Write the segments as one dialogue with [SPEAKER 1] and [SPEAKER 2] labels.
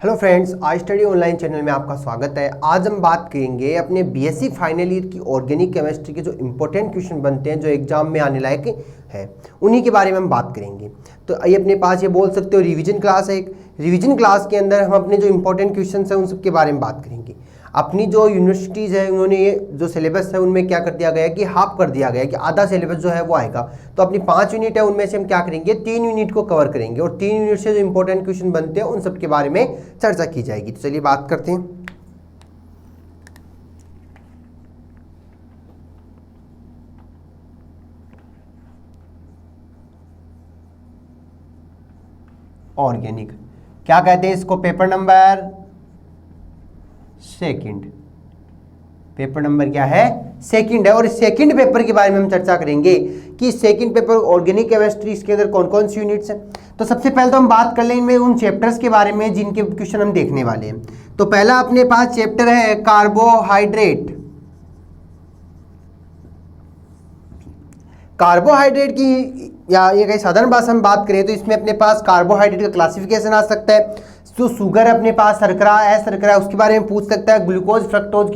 [SPEAKER 1] Hello friends, आज study online channel में आपका स्वागत है। आज हम बात करेंगे अपने बीएससी फाइनल ईयर की ऑर्गेनिक केमिस्ट्री के जो इंपॉर्टेंट क्वेश्चन बनते हैं, जो एग्जाम में आने लायक है, उन्हीं के बारे में हम बात करेंगे। तो ये अपने पास ये बोल सकते हो रिवीजन क्लास है। एक रिवीजन क्लास के अंदर हम अपने जो इंपॉर्टेंट क्वेश्चन हैं उन सब के बारे में बात करेंगे। अपनी जो यूनिवर्सिटीज़ है उन्होंने ये जो सिलेबस है उनमें क्या कर दिया गया है कि हाफ कर दिया गया है कि आधा सिलेबस जो है वो आएगा। तो अपनी 5 यूनिट है उनमें से हम क्या करेंगे, 3 यूनिट को कवर करेंगे और 3 यूनिट से जो इंपॉर्टेंट क्वेश्चन बनते हैं उन सब के बारे में चर्चा की जाएगी। तो चलिए बात करते हैं। ऑर्गेनिक क्या कहते हैं इसको, paper number second. Paper number क्या है, सेकंड है। और इस सेकंड पेपर के बारे में हम चर्चा करेंगे कि सेकंड पेपर ऑर्गेनिक केमिस्ट्री, इसके अंदर कौन कौन सी यूनिट्स हैं। तो सबसे पहले तो हम बात कर लेंगे उन चैप्टर्स के बारे में जिनके क्वेश्चन हम देखने वाले हैं। तो पहला अपने पास चैप्टर है कार्बोहाइड्रेट। कार्बोहाइड्रेट की या ये कहीं साधारण भाषा में बात करें तो इसमें अपने पास कार्बोहाइड्रेट का क्लासिफिकेशन आ सकता है। तो शुगर अपने पास शर्करा है, शर्करा उसके बारे में पूछ सकता है। ग्लूकोज फ्रक्टोज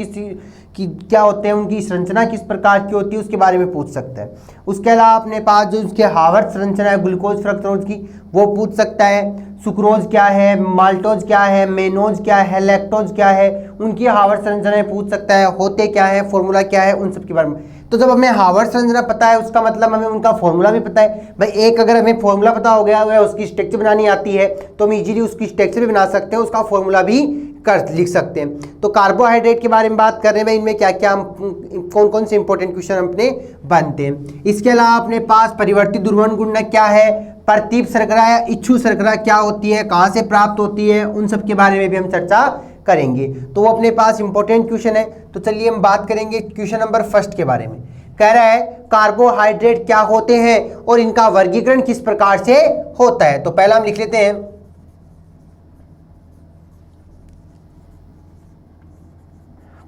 [SPEAKER 1] की क्या होते हैं, उनकी संरचना किस प्रकार की होती है उसके बारे में पूछ सकता है। उसके अलावा अपने पास जो उसके हार्वर्ड संरचना है ग्लूकोज फ्रक्टोज की, वो पूछ सकता है। सुक्रोज क्या है, माल्टोज क्या है, मेनोज क्या है, लैक्टोज क्या है, उनकी हार्वर्ड संरचना पूछ सकता है। होते क्या है, फॉर्मूला क्या है, उन सब के बारे में। तो जब हमें हार्वर्ड संरचना पता है उसका मतलब हमें उनका फॉर्मूला भी पता है। भाई एक अगर हमें फॉर्मूला पता हो गया है, उसकी स्ट्रक्चर बनानी आती है तो हम इजीली उसकी स्ट्रक्चर भी बना सकते हैं, उसका फॉर्मूला भी लिख सकते हैं। तो कार्बोहाइड्रेट के बारे में बात कर रहे हैं, इनमें क्या क्या कौन कौन से इंपॉर्टेंट क्वेश्चन अपने बनते हैं। इसके अलावा अपने पास परिवर्तित ध्रुवण गुणनक क्या है, प्रतीप शर्करा या इच्छू शर्करा क्या होती है, कहाँ से प्राप्त होती है, उन सब के बारे में भी हम चर्चा करेंगे। तो वो अपने पास इंपॉर्टेंट क्वेश्चन है। तो चलिए हम बात करेंगे क्वेश्चन नंबर फर्स्ट के बारे में। कह रहा है कार्बोहाइड्रेट क्या होते हैं और इनका वर्गीकरण किस प्रकार से होता है। तो पहला हम लिख लेते हैं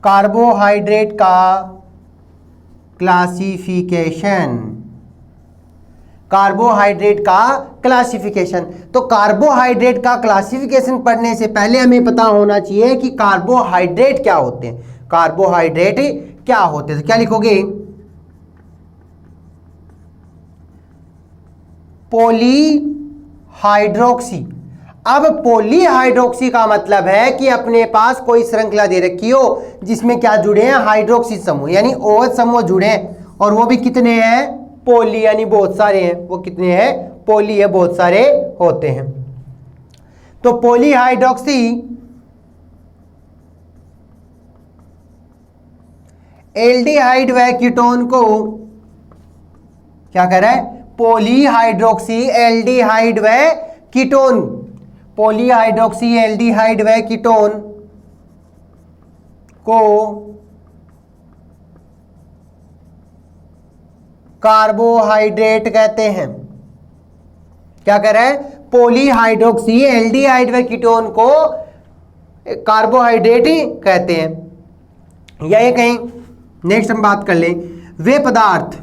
[SPEAKER 1] कार्बोहाइड्रेट का क्लासिफिकेशन। कार्बोहाइड्रेट का क्लासिफिकेशन। तो कार्बोहाइड्रेट का क्लासिफिकेशन पढ़ने से पहले हमें पता होना चाहिए कि कार्बोहाइड्रेट क्या होते हैं। कार्बोहाइड्रेट क्या होते हैं, तो क्या लिखोगे, पॉलीहाइड्रोक्सी। अब पॉलीहाइड्रोक्सी का मतलब है कि अपने पास कोई श्रृंखला दे रखी हो जिसमें क्या जुड़े हैं, हाइड्रोक्सी समूह यानी OH समूह जुड़े हैं, और वो भी कितने हैं, पॉली यानी बहुत सारे हैं। वो कितने हैं, पॉली है, बहुत सारे होते हैं। तो पॉलीहाइड्रोक्सी एल्डिहाइड व कीटोन को क्या कर रहा है, पॉलीहाइड्रोक्सी एल्डिहाइड व कीटोन, पॉलीहाइड्रोक्सी एल्डिहाइड व कीटोन को कार्बोहाइड्रेट कहते हैं। क्या कह रहा है, पॉलीहाइड्रोक्सी एल्डिहाइड व कीटोन को कार्बोहाइड्रेट कहते हैं। या ये कहीं नेक्स्ट हम बात कर लें, वे पदार्थ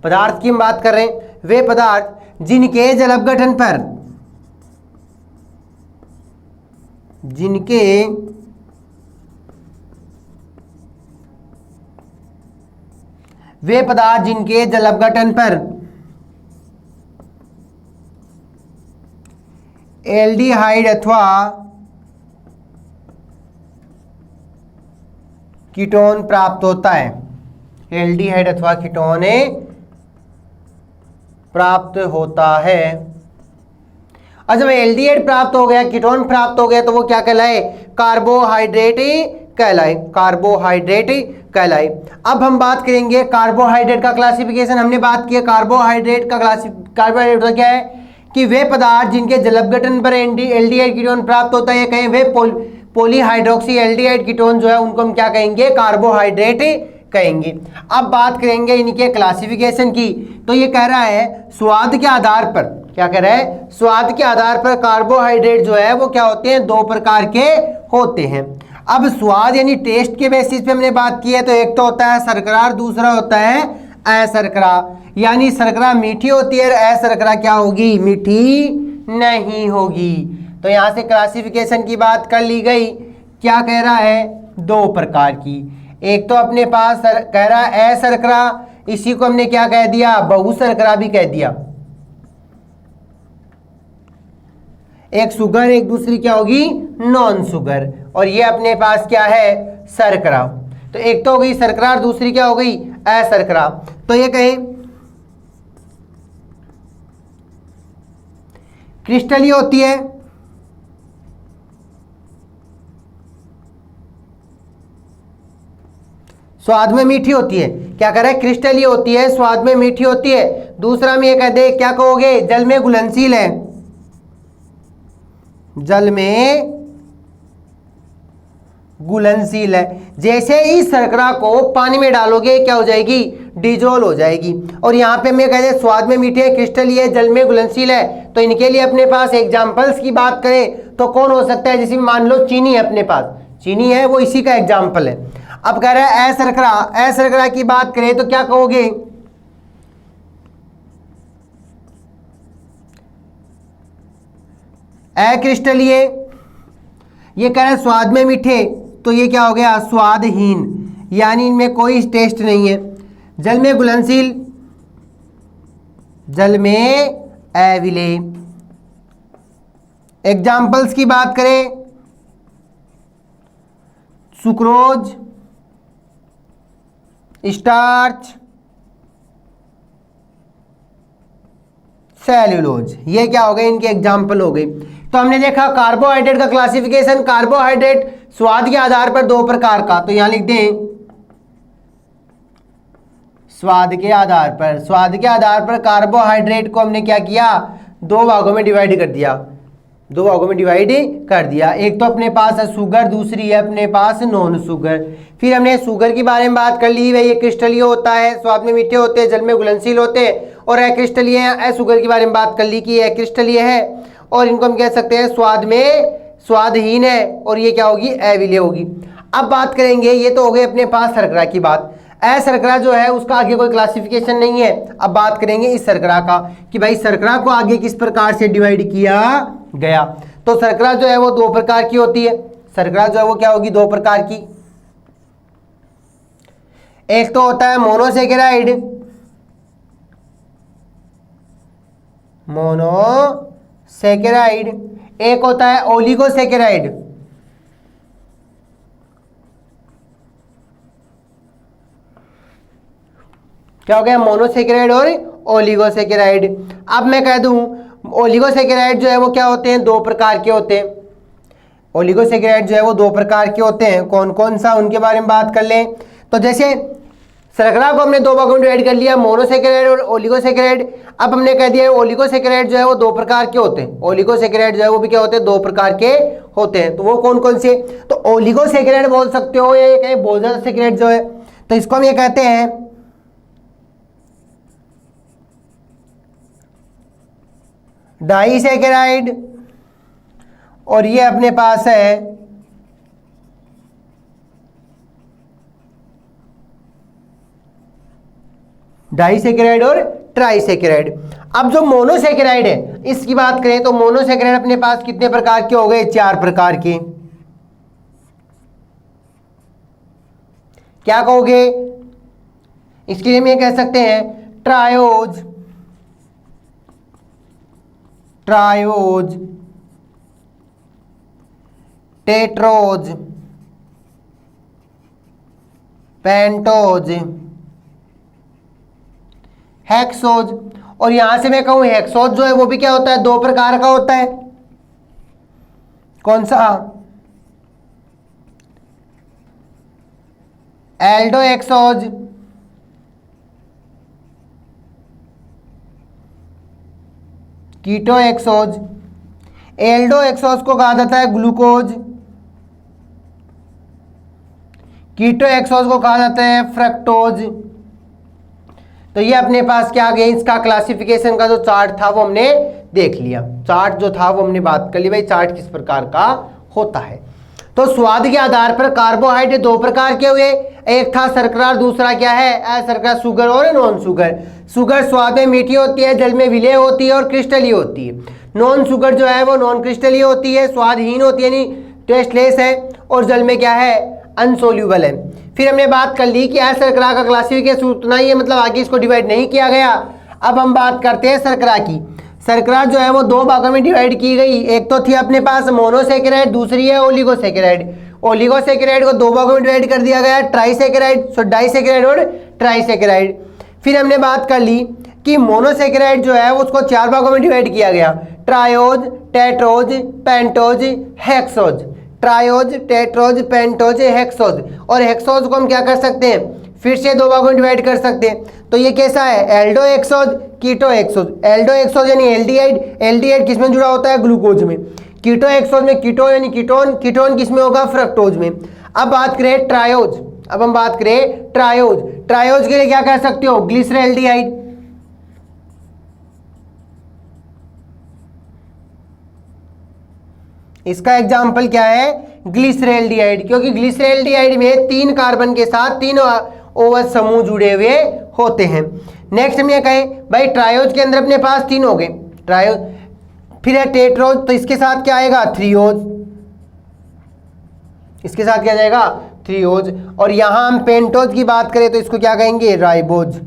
[SPEAKER 1] पदार्थ की हम बात कर रहे हैं, वे पदार्थ जिनके जल अपघटन पर जिनके जल अपघटन पर एल्डिहाइड अथवा कीटोन प्राप्त होता है। एल्डिहाइड अथवा कीटोन प्राप्त होता है। और जब एल्डिहाइड प्राप्त हो गया, कीटोन प्राप्त हो गया, तो वो क्या कहलाए, कार्बोहाइड्रेट कहलाए, कार्बोहाइड्रेट कहलाए। अब हम बात करेंगे कार्बोहाइड्रेट का क्लासिफिकेशन। हमने बात की कार्बोहाइड्रेट का कार्बोहाइड्रेट क्या है कि वे पदार्थ जिनके जल अपघटन पर एल्डिहाइड कीटोन प्राप्त होता है, कहें वे पॉलीहाइड्रोक्सी एल्डिहाइड कीटोन जो है उनको हम क्या कहेंगे, कार्बोहाइड्रेट कहेंगे। अब बात करेंगे इनके क्लासिफिकेशन की। तो ये कह रहा है स्वाद के आधार पर, क्या कह रहा है, स्वाद के आधार पर कार्बोहाइड्रेट जो है वो क्या होते हैं, 2 प्रकार के होते हैं। अब स्वाद यानी टेस्ट के बेसिस पे हमने बात की है, तो एक तो होता है शर्करा और दूसरा होता है अशर्करा। यानी शर्करा मीठी होती है और अशर्करा क्या होगी, मीठी नहीं होगी। तो यहाँ से क्लासिफिकेशन की बात कर ली गई। क्या कह रहा है, दो प्रकार की। एक तो अपने पास कह रहा है अशर्करा, इसी को हमने क्या कह दिया, बहुशर्करा भी कह दिया। एक शुगर, एक दूसरी क्या होगी, नॉन शुगर। और ये अपने पास क्या है, शर्करा। तो एक तो हो गई शर्करा और दूसरी क्या हो गई, अशर्करा। तो ये कहें क्रिस्टलीय होती है, स्वाद में मीठी होती है। क्या कह रहा है, क्रिस्टलीय होती है, स्वाद में मीठी होती है। दूसरा में ये कह दे, क्या कहोगे, जल में घुलनशील है, जल में घुलनशील है। जैसे ही शर्करा को पानी में डालोगे क्या हो जाएगी, डिजोल्व हो जाएगी। और यहाँ पे मैं कह दे स्वाद में मीठी है, क्रिस्टलीय है, जल में घुलनशील है। तो इनके लिए अपने पास एग्जाम्पल्स की बात करें तो कौन हो सकता है, जैसे मान लो चीनी है, अपने पास चीनी है, वो इसी का एग्जाम्पल है। अब कह रहा है अशर्करा, अशर्करा की बात करें तो क्या कहोगे, अक्रिस्टलीय। ये कह रहा है स्वाद में मीठे, तो ये क्या हो गया, स्वादहीन, यानी इनमें कोई टेस्ट नहीं है। जल में घुलनशील, जल में अविलेय। एग्जाम्पल्स की बात करें, सुक्रोज, स्टार्च, सेल्यूलोज, ये क्या हो गए, इनके एग्जाम्पल हो गए। तो हमने देखा कार्बोहाइड्रेट का क्लासिफिकेशन, कार्बोहाइड्रेट स्वाद के आधार पर दो प्रकार का। तो यहां लिख दें स्वाद के आधार पर, स्वाद के आधार पर कार्बोहाइड्रेट को हमने क्या किया, दो भागों में डिवाइड कर दिया, दो भागों में डिवाइड कर दिया। एक तो अपने पास है शुगर, दूसरी है अपने पास नॉन शुगर। फिर हमने शुगर के बारे में बात कर ली, भाई ये क्रिस्टलीय होता है, स्वाद में मीठे होते हैं, जल में घुलनशील होते हैं। और अक्रिस्टलीय है, अशुगर के बारे में बात कर ली कि अक्रिस्टलीय है और इनको हम कह सकते हैं स्वाद में स्वादहीन है, और ये क्या होगी, अविलेय होगी। अब बात करेंगे, ये तो हो गई अपने पास शर्करा की बात। अशर्करा जो है उसका आगे कोई क्लासिफिकेशन नहीं है। अब बात करेंगे इस शर्करा का कि भाई शर्करा को आगे किस प्रकार से डिवाइड किया गया। तो शर्करा जो है वो दो प्रकार की होती है। शर्करा जो है वो क्या होगी, दो प्रकार की। एक तो होता है मोनोसेकेराइड, मोनोसेकेराइड। एक होता है ओलिगोसेकेराइड। क्या हो गया, मोनोसेकेराइड और ओलिगोसेकेराइड। अब मैं कह दूं ओलिगोसेकेराइड जो है वो क्या होते हैं, दो प्रकार के होते हैं। ओलिगोसेकेराइड जो है वो दो प्रकार के होते हैं। कौन कौन सा, उनके बारे में बात कर लें। तो जैसे शर्करा को हमने दो भागों में डिवाइड कर लिया, मोनोसेकेराइड और ओलिगोसेकेराइड। अब हमने कह दिया ओलिगोसेकेराइड जो है वो दो प्रकार के होते हैं। ओलिगोसेकेराइड जो है वो भी क्या होते हैं, दो प्रकार के होते हैं। तो वो कौन कौन से, तो ओलिगोसेकेराइड बोल सकते हो, या ये कहें मोनोसेकेराइड जो है, तो इसको हम ये कहते हैं डाइसेकेराइड। और ये अपने पास है डाइसेकेराइड और ट्राइसेकेराइड। अब जो मोनोसेकेराइड है इसकी बात करें तो मोनोसेकेराइड अपने पास कितने प्रकार के हो गए, चार प्रकार के। क्या कहोगे, इसके लिए हम ये कह सकते हैं triose, triose, tetrose, pentose, hexose. और यहां से मैं कहूं हेक्सोज जो है वो भी क्या होता है, दो प्रकार का होता है। कौन सा, aldohexose, ketohexose. Aldohexose को कहा जाता है ग्लूकोज, कीटो हेक्सोज को कहा जाता है फ्रक्टोज। तो ये अपने पास क्या आ गया, इसका क्लासिफिकेशन का जो चार्ट था वो हमने देख लिया। चार्ट जो था वो हमने बात कर ली, भाई चार्ट किस प्रकार का होता है। तो स्वाद के आधार पर कार्बोहाइड्रेट दो प्रकार के हुए, एक था शर्करा और दूसरा क्या है अशर्करा, शुगर और नॉन शुगर। शुगर स्वाद में मीठी होती है, जल में विलय होती है और क्रिस्टलीय होती है। नॉन शुगर जो है वो नॉन क्रिस्टलीय होती है, स्वादहीन होती है, यानी टेस्टलेस है, और जल में क्या है अनसोल्यूबल है। फिर हमने बात कर ली कि अशर्करा का क्लासिफिकेशन उतना ही है, मतलब आगे इसको डिवाइड नहीं किया गया। अब हम बात करते हैं शर्करा की। शर्करा जो है वो दो भागों में डिवाइड की गई, एक तो थी अपने पास मोनोसेकेराइड, दूसरी है ओलिगोसेकेराइड। ओलिगोसेकेराइड को दो भागों में डिवाइड कर दिया गया, ट्राइसेकेराइड, सो डाइसेकेराइड और ट्राइसेकेराइड। फिर हमने बात कर ली कि मोनोसेकेराइड जो है उसको चार भागों में डिवाइड किया गया, triose, tetrose, pentose, hexose. Triose, tetrose, pentose, hexose. और हेक्सोज को हम क्या कर सकते हैं, फिर से दो भागों में डिवाइड कर सकते हैं। तो ये कैसा है एल्डो एक्सोज, कीटो एक्सोज। एल्डो एक्सोज यानी एल्डिहाइड, एल्डिहाइड किसमें जुड़ा होता है ग्लूकोज में। कीटो एक्सोज में कीटो यानी कीटोन, कीटोन किसमें होगा फ्रक्टोज में। अब बात करें ट्रायोज, अब हम बात करें ट्रायोज। ट्रायोज के लिए क्या कह सकते हो ग्लिसरैल्डिहाइड। इसका एग्जाम्पल क्या है ग्लिसरैल्डिहाइड, क्योंकि ग्लिसरैल्डिहाइड में तीन कार्बन के साथ तीन OH समूह जुड़े हुए होते हैं। नेक्स्ट हम ये कहें भाई ट्रायोज के अंदर अपने पास तीन हो गए ट्रायोज, फिर है टेट्रोज, तो इसके साथ क्या आएगा थ्रियोज, इसके साथ क्या जाएगा थ्रियोज। और यहां हम पेंटोज की बात करें तो इसको क्या कहेंगे राइबोज।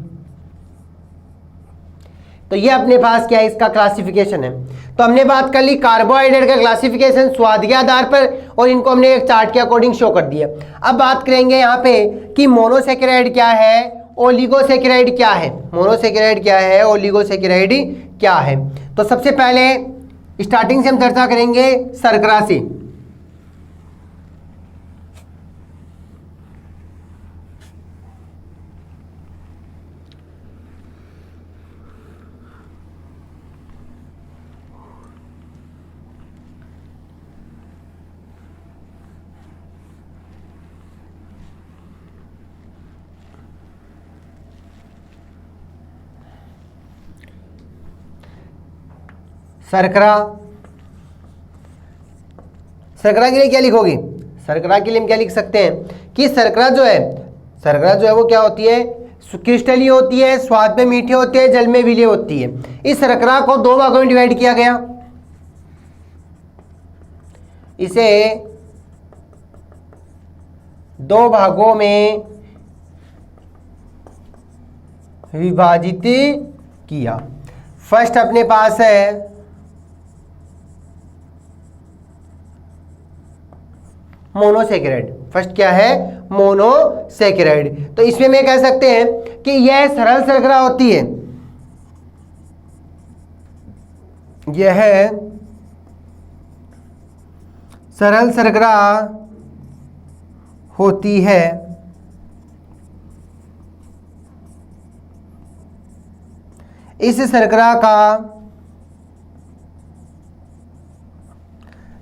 [SPEAKER 1] तो ये अपने पास क्या है इसका क्लासिफिकेशन है। तो हमने बात कर ली कार्बोहाइड्रेट का क्लासिफिकेशन स्वाद के आधार पर, और इनको हमने एक चार्ट के अकॉर्डिंग शो कर दिया। अब बात करेंगे यहाँ पे कि मोनोसेकेराइड क्या है, ओलिगोसेकेराइड क्या है। मोनोसेकेराइड क्या है, ओलिगोसेकेराइड क्या है। तो सबसे पहले स्टार्टिंग से हम चर्चा करेंगे शर्करा से। शर्करा, शर्करा के लिए क्या लिखोगे, शर्करा के लिए हम क्या लिख सकते हैं कि शर्करा जो है वो क्या होती है क्रिस्टलीय होती है, स्वाद में मीठी होती है, जल में विलय होती है। इस शर्करा को दो भागों में डिवाइड किया गया, इसे दो भागों में विभाजित किया। फर्स्ट अपने पास है मोनोसेकेराइड। फर्स्ट क्या है मोनोसेकेराइड। तो इसमें मैं कह सकते हैं कि यह सरल शर्करा होती है, यह सरल शर्करा होती है, इस शर्करा का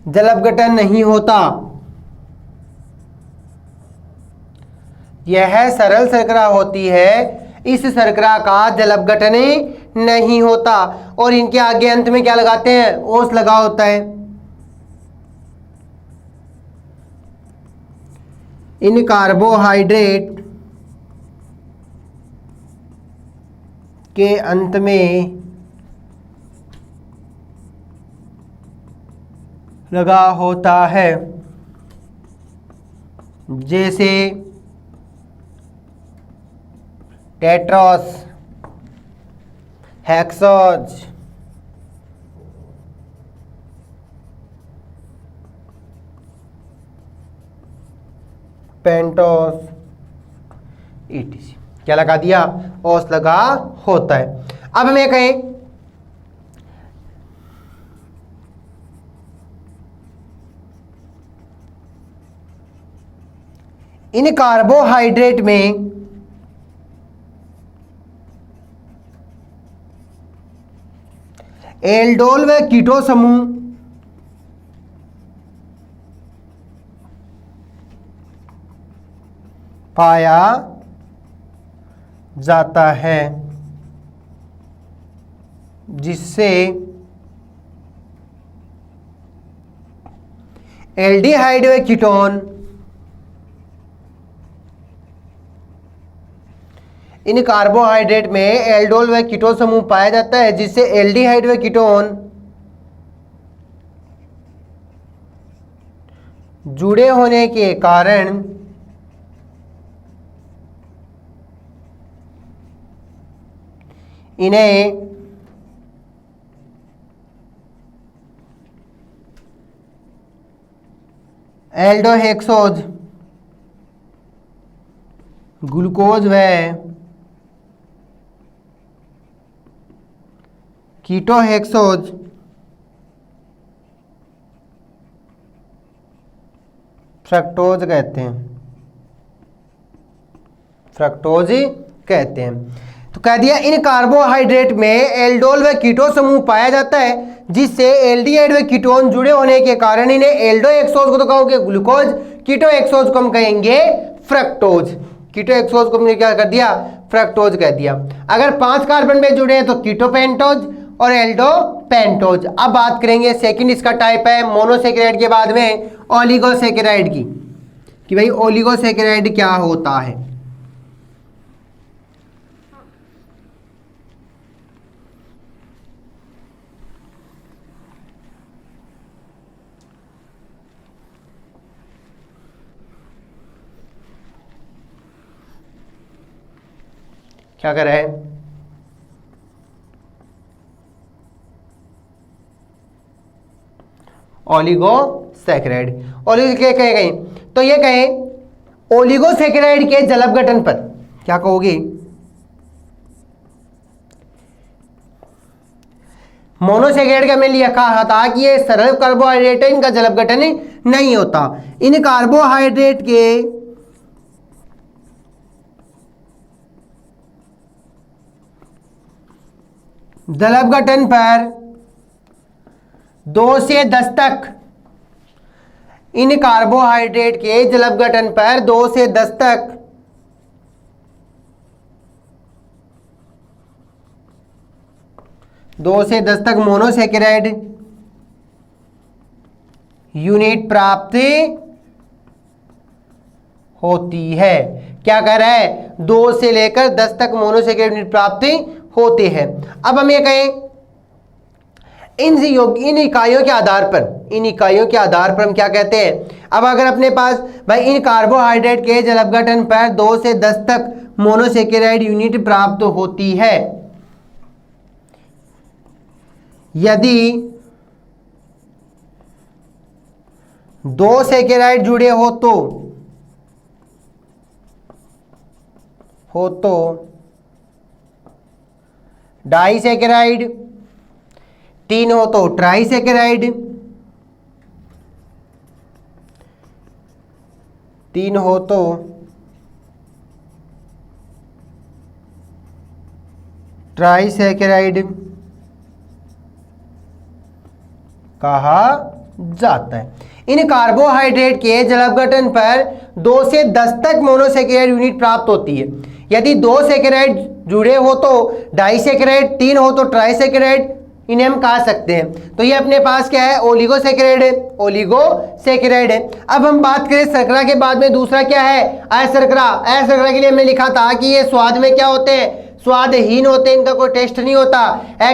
[SPEAKER 1] जलावघटन नहीं होता। यह सरल शर्करा होती है, इस शर्करा का जलावघटन नहीं होता। और इनके आगे अंत में क्या लगाते हैं ओस लगा होता है। इन कार्बोहाइड्रेट के अंत में लगा होता है, जैसे टेट्रोस, हेक्सोज, पेंटोस, ETC। क्या लगा दिया ओस लगा होता है। अब हमें कहें इन कार्बोहाइड्रेट में एल्डोल व कीटो समूह पाया जाता है, जिससे एल्डिहाइड व कीटोन इन कार्बोहाइड्रेट में एल्डोल व कीटोन समूह पाया जाता है, जिससे एल्डिहाइड व कीटोन जुड़े होने के कारण इन्हें एल्डोहेक्सोज ग्लूकोज व कीटोहेक्सोज फ्रक्टोज कहते हैं, फ्रक्टोज कहते हैं। तो कह दिया इन कार्बोहाइड्रेट में एल्डोल व कीटो समूह पाया जाता है, जिससे एल्डिहाइड व कीटोन जुड़े होने के कारण इन्हें एल्डोहेक्सोज को तो कहोगे ग्लूकोज, कीटोहेक्सोज को हम कहेंगे फ्रक्टोज। कीटोहेक्सोज को हमने क्या कर दिया, फ्रक्टोज कह दिया। अगर 5 कार्बन में जुड़े हैं तो कीटोपेंटोज और एल्डोपेंटोज। अब बात करेंगे सेकंड इसका टाइप है मोनोसेकेराइड के बाद में ओलिगोसेकेराइड की, कि भाई ओलिगोसेकेराइड क्या होता है। क्या कर रहा है, ओलिगोसेकेराइड। ओलिगो क्या कहें, तो ये कहें ओलिगोसेकेराइड के जलप गठन पर क्या कहोगे, मोनोसेकेराइड का मैंने कहा था कि ये सरल कार्बोहाइड्रेट है, इनका जलप गठन नहीं होता। इन कार्बोहाइड्रेट के जलप गठन पर 2 से 10 तक, इन कार्बोहाइड्रेट के जलप गठन पर 2 से 10 तक मोनोसेकेराइड यूनिट प्राप्त होती है। क्या कह रहा है, 2 से लेकर 10 तक मोनोसेकेराइड यूनिट प्राप्त होते हैं। अब हम ये कहें इन इकाइयों के आधार पर हम क्या कहते हैं, अब अगर अपने पास भाई इन कार्बोहाइड्रेट के जलप गठन पर 2 से 10 तक मोनोसेकेराइड यूनिट प्राप्त होती है, यदि 2 सेकेराइड जुड़े हो तो डाइसेकेराइड, 3 हो तो ट्राइसेकेराइड, 3 हो तो ट्राइसेकेराइड कहा जाता है। इन कार्बोहाइड्रेट के जलप गठन पर 2 से 10 तक मोनोसेकेराइड यूनिट प्राप्त होती है। यदि 2 सेकेराइड जुड़े हो तो डाइसेकेराइड, 3 हो तो ट्राइसेकेराइड, इन्हें हम कहा सकते हैं। तो ये अपने पास क्या है, ओलिगोसेकेराइड है, ओलिगोसेकेराइड है। अब हम बात करें शर्करा के बाद में दूसरा क्या है, अशर्करा। अशर्करा के लिए हमने लिखा था कि ये स्वाद में क्या होते हैं, स्वादहीन होते हैं, इनका कोई टेस्ट नहीं होता,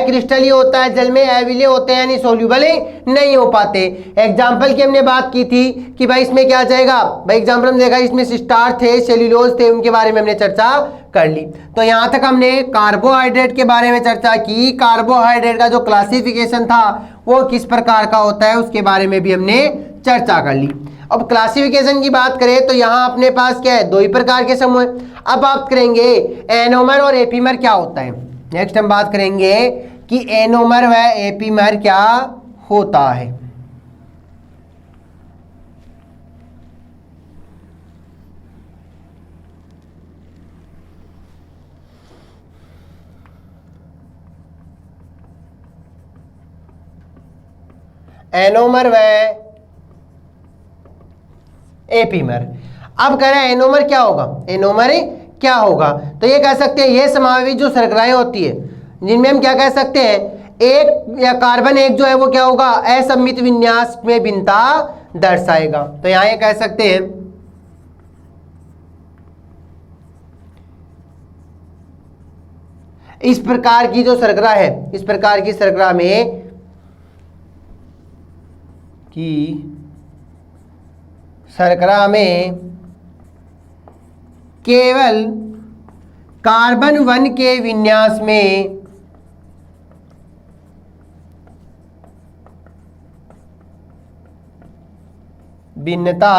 [SPEAKER 1] क्रिस्टलीय होता है, जल में अविलीय होते हैं, यानी सोल्यूबल नहीं हो पाते। एग्जाम्पल की हमने बात की थी कि भाई इसमें क्या आ जाएगा, भाई एग्जाम्पल हम देखा इसमें स्टार्च थे, सेल्यूलोज थे, उनके बारे में हमने चर्चा कर ली। तो यहाँ तक हमने कार्बोहाइड्रेट के बारे में चर्चा की। कार्बोहाइड्रेट का जो क्लासिफिकेशन था वो किस प्रकार का होता है उसके बारे में भी हमने चर्चा कर ली। अब क्लासिफिकेशन की बात करें तो यहाँ अपने पास क्या है, 2 ही प्रकार के समूह हैं। अब बात करेंगे एनोमर और एपीमर क्या होता है। नेक्स्ट हम बात करेंगे कि एनोमर व एपीमर क्या होता है। एनोमर व एपीमर। अब कह रहे हैं एनोमर क्या होगा, एनोमर क्या होगा, तो ये कह सकते हैं ये समावेशी जो शर्कराएं होती है जिनमें हम क्या कह सकते हैं, एक या कार्बन एक जो है वो क्या होगा, असममित विन्यास में भिन्नता दर्शाएगा। तो यहाँ ये कह सकते हैं इस प्रकार की जो शर्करा है, इस प्रकार की शर्करा में कि शर्करा में केवल कार्बन 1 के विन्यास में भिन्नता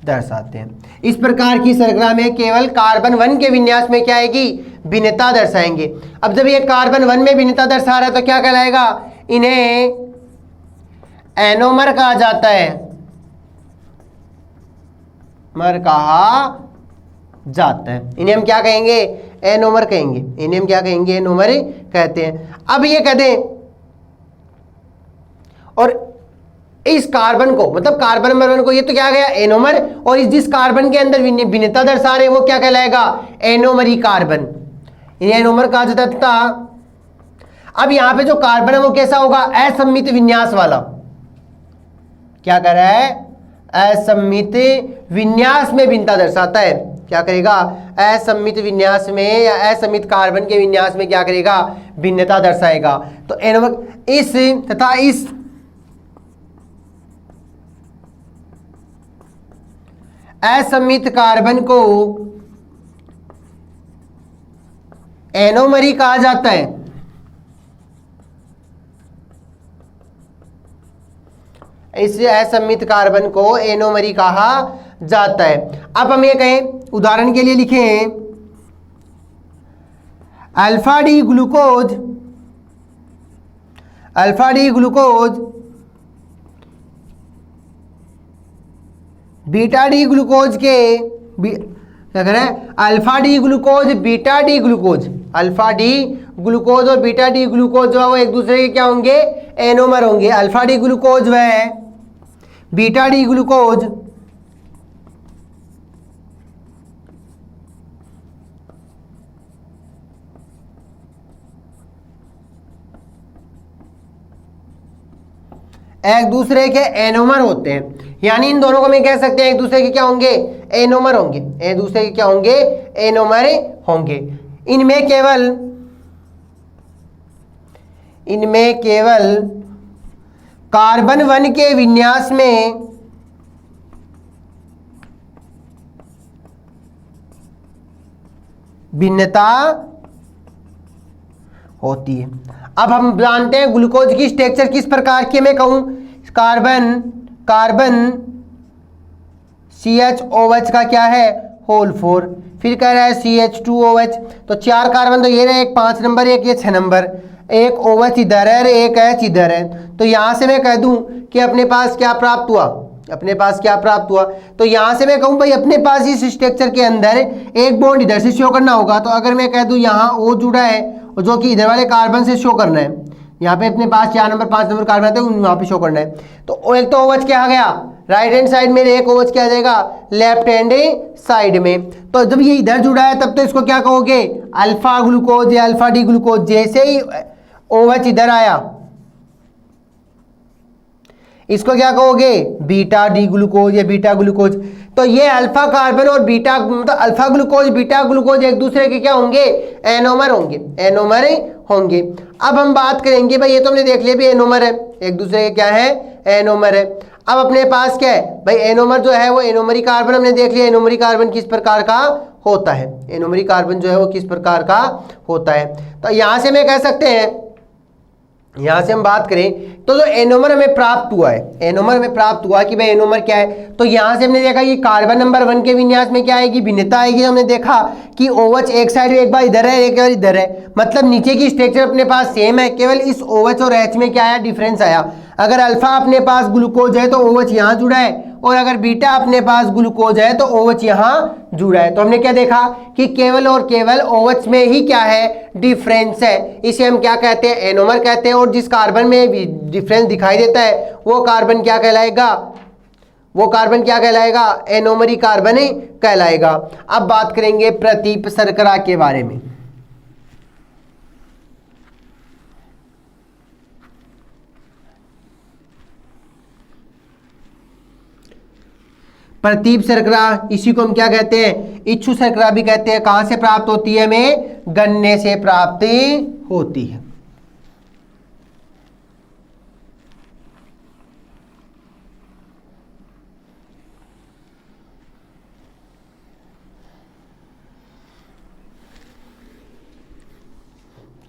[SPEAKER 1] दर्शाते हैं। इस प्रकार की शर्करा में केवल कार्बन 1 के विन्यास में क्या आएगी, भिन्नता दर्शाएंगे। अब जब ये कार्बन 1 में भिन्नता दर्शा रहा है तो क्या कहलाएगा, इन्हें एनोमर कहा जाता है, मर कहा जाता है। इन्हें हम क्या कहेंगे, एनोमर कहेंगे। इन्हें हम क्या कहेंगे, एनोमर कहते हैं। अब ये कह दें और इस कार्बन को, मतलब कार्बन नंबर 1 को, ये तो क्या गया एनोमर, और इस जिस कार्बन के अंदर भिन्नता दर्शा रहे हैं वो क्या कहलाएगा, एनोमरी कार्बन। इन्हें एनोमर कहा जाता था। अब यहां पे जो कार्बन है वो कैसा होगा, असममित विन्यास वाला। क्या कर रहा है, असममित विन्यास में भिन्नता दर्शाता है। क्या करेगा, असममित विन्यास में या असममित कार्बन के विन्यास में क्या करेगा, भिन्नता दर्शाएगा। तो एनोमर इस तथा इस असममित कार्बन को एनोमरी कहा जाता है। इस असममित कार्बन को एनोमरी कहा जाता है। अब हम ये कहें, उदाहरण के लिए लिखें alpha D glucose, alpha D glucose beta D glucose के क्या करें, alpha D glucose beta D glucose, alpha D glucose और बीटा डी ग्लूकोज जो है वो एक दूसरे के क्या होंगे, एनोमर होंगे। अल्फा डी ग्लूकोज व बीटा डी ग्लूकोज एक दूसरे के एनोमर होते हैं। यानी इन दोनों को मैं कह सकते हैं एक दूसरे के क्या होंगे, एनोमर होंगे। एक दूसरे के क्या होंगे, एनोमर होंगे। इनमें केवल कार्बन 1 के विन्यास में भिन्नता होती है। अब हम जानते हैं ग्लूकोज की स्ट्रक्चर किस प्रकार की, मैं कहूं कार्बन CHOH का क्या है, होल 4, फिर कह रहा है CH2OH, तो 4 कार्बन तो ये रहे, एक 5 नंबर, एक ये 6 नंबर, एक OH इधर है, एक H इधर है। तो यहां से मैं कह दूं कि अपने पास क्या प्राप्त हुआ, अपने पास क्या प्राप्त हुआ। तो यहां से मैं कहूं भाई अपने पास इस स्ट्रक्चर के अंदर एक बॉन्ड इधर से शो करना होगा। तो अगर मैं कह दूं यहां O जुड़ा है और जो कि इधर वाले कार्बन से शो करना है, यहाँ पे अपने पास 4 नंबर 5 नंबर कार्बन आते हैं, वहाँ पे शो करना है। तो एक तो OH क्या आ गया राइट हैंड साइड में, एक OH क्या आ जाएगा लेफ्ट हैंड साइड में। तो जब ये इधर जुड़ा है तब तो इसको क्या कहोगे, अल्फा ग्लूकोज या अल्फा डी ग्लूकोज। जैसे ही OH इधर आया इसको क्या कहोगे, बीटा डी ग्लूकोज या बीटा ग्लूकोज। तो ये अल्फा कार्बन और बीटा, मतलब अल्फा ग्लूकोज बीटा ग्लूकोज एक दूसरे के क्या होंगे, एनोमर होंगे, एनोमर होंगे। अब हम बात करेंगे भाई, ये तो हमने देख लिया भी एनोमर है, एक दूसरे के क्या है, एनोमर है। अब अपने पास क्या है भाई, एनोमर जो है वो एनोमरी कार्बन हमने देख लिया, एनोमरी कार्बन किस प्रकार का होता है, एनोमरी कार्बन जो है वो किस प्रकार का होता है। तो यहां से मैं कह सकते हैं, यहां से हम बात करें तो जो एनोमर हमें प्राप्त हुआ है, एनोमर हमें प्राप्त हुआ कि भाई एनोमर क्या है। तो यहां से हमने देखा कि कार्बन नंबर 1 के विन्यास में क्या आएगी, भिन्नता आएगी। हमने देखा कि OH एक साइड में एक बार इधर है, एक बार इधर है, मतलब नीचे की स्ट्रक्चर अपने पास सेम है, केवल इस OH और H में क्या आया, डिफरेंस आया। अगर अल्फा अपने पास ग्लूकोज है तो OH यहाँ जुड़ा है, और अगर बीटा अपने पास ग्लूकोज है तो OH यहाँ जुड़ा है। तो हमने क्या देखा कि केवल और केवल OH में ही क्या है, डिफरेंस है। इसे हम क्या कहते हैं, एनोमर कहते हैं। और जिस कार्बन में डिफरेंस दिखाई देता है वो कार्बन क्या कहलाएगा, वो कार्बन क्या कहलाएगा, एनोमरी कार्बन कहलाएगा। अब बात करेंगे प्रतीप शर्करा के बारे में। प्रतीप शर्करा, इसी को हम क्या कहते हैं, इच्छु शर्करा भी कहते हैं। कहां से प्राप्त होती है, हमें गन्ने से प्राप्त होती है।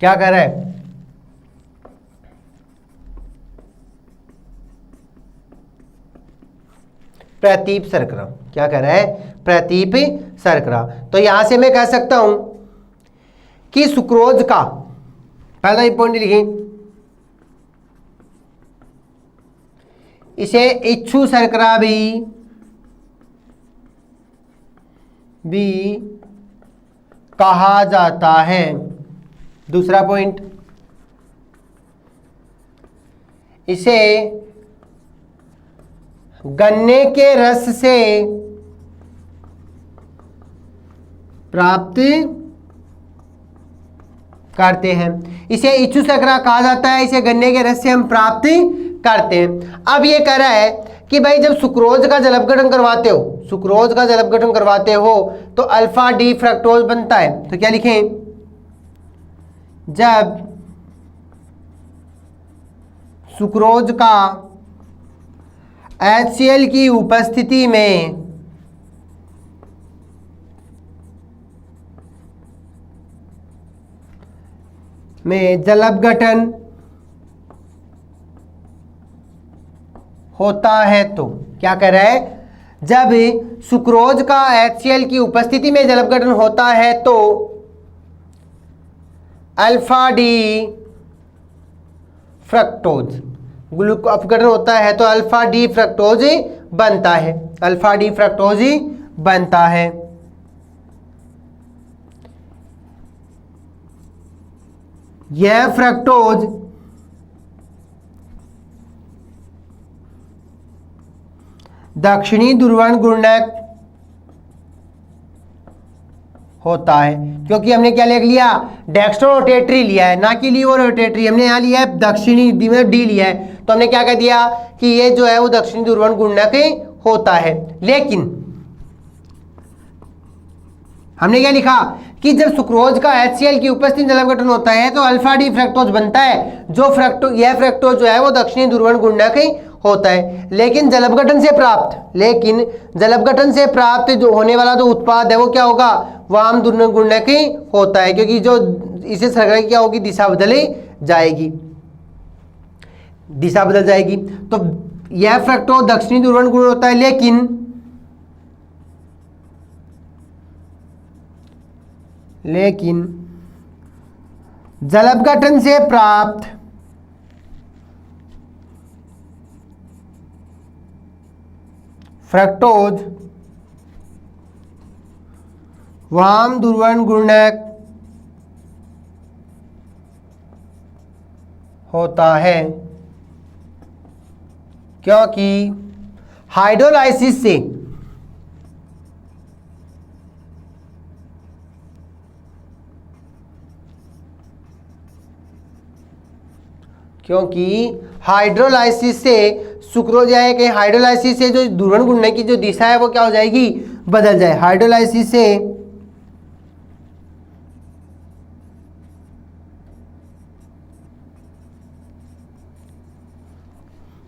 [SPEAKER 1] क्या कर रहा है, प्रतीप शर्करा, क्या कर रहा है, प्रतीप शर्करा। तो यहां से मैं कह सकता हूं कि सुक्रोज का पहला ही पॉइंट लिखें, इसे इच्छु शर्करा भी कहा जाता है। दूसरा पॉइंट, इसे गन्ने के रस से प्राप्त करते हैं। इसे इच्छु शर्करा कहा जाता है, इसे गन्ने के रस से हम प्राप्त करते हैं। अब ये कह रहा है कि भाई जब सुक्रोज का जल अपघटन करवाते हो, सुक्रोज का जल अपघटन करवाते हो तो अल्फा डी फ्रक्टोज बनता है। तो क्या लिखें, जब सुक्रोज का HCl की उपस्थिति में जल अपघटन होता है, तो क्या कह रहा है, जब सुक्रोज का HCl की उपस्थिति में जल अपघटन होता है तो अल्फा डी फ्रक्टोज ग्लूको अपघटन होता है तो अल्फा डी फ्रक्टोज बनता है, अल्फा डी फ्रक्टोज बनता है। यह फ्रक्टोज दक्षिणी ध्रुवण गुणक होता है, क्योंकि हमने क्या लिख लिया, डेक्स्ट्रो रोटेटरी लिया है, ना कि लीवो रोटेटरी। हमने यहाँ लिया है दक्षिणी, डी लिया है, तो हमने क्या कह दिया कि ये जो है वो दक्षिणी ध्रुवण गुणक होता है। लेकिन हमने क्या लिखा कि जब सुक्रोज का HCl की उपस्थिति में जल अपघटन होता है तो अल्फा डी फ्रक्टोज बनता है, जो यह फ्रक्टोज जो है वो दक्षिणी ध्रुवण गुणक होता है। लेकिन जल अपघटन से प्राप्त जो होने वाला जो उत्पाद है वो क्या होगा, वाम ध्रुवण गुणक होता है, क्योंकि जो इसे शर्करा की क्या होगी, दिशा बदल जाएगी, दिशा बदल जाएगी। तो यह फ्रक्टोज दक्षिणी ध्रुवण गुण होता है, लेकिन जल अपघटन से प्राप्त फ्रक्टोज वाम ध्रुवण गुणक होता है, क्योंकि हाइड्रोलाइसिस से सुक्रोज है कि हाइड्रोलाइसिस से जो ध्रुवण गुणक की जो दिशा है वो क्या हो जाएगी, बदल जाए। हाइड्रोलाइसिस से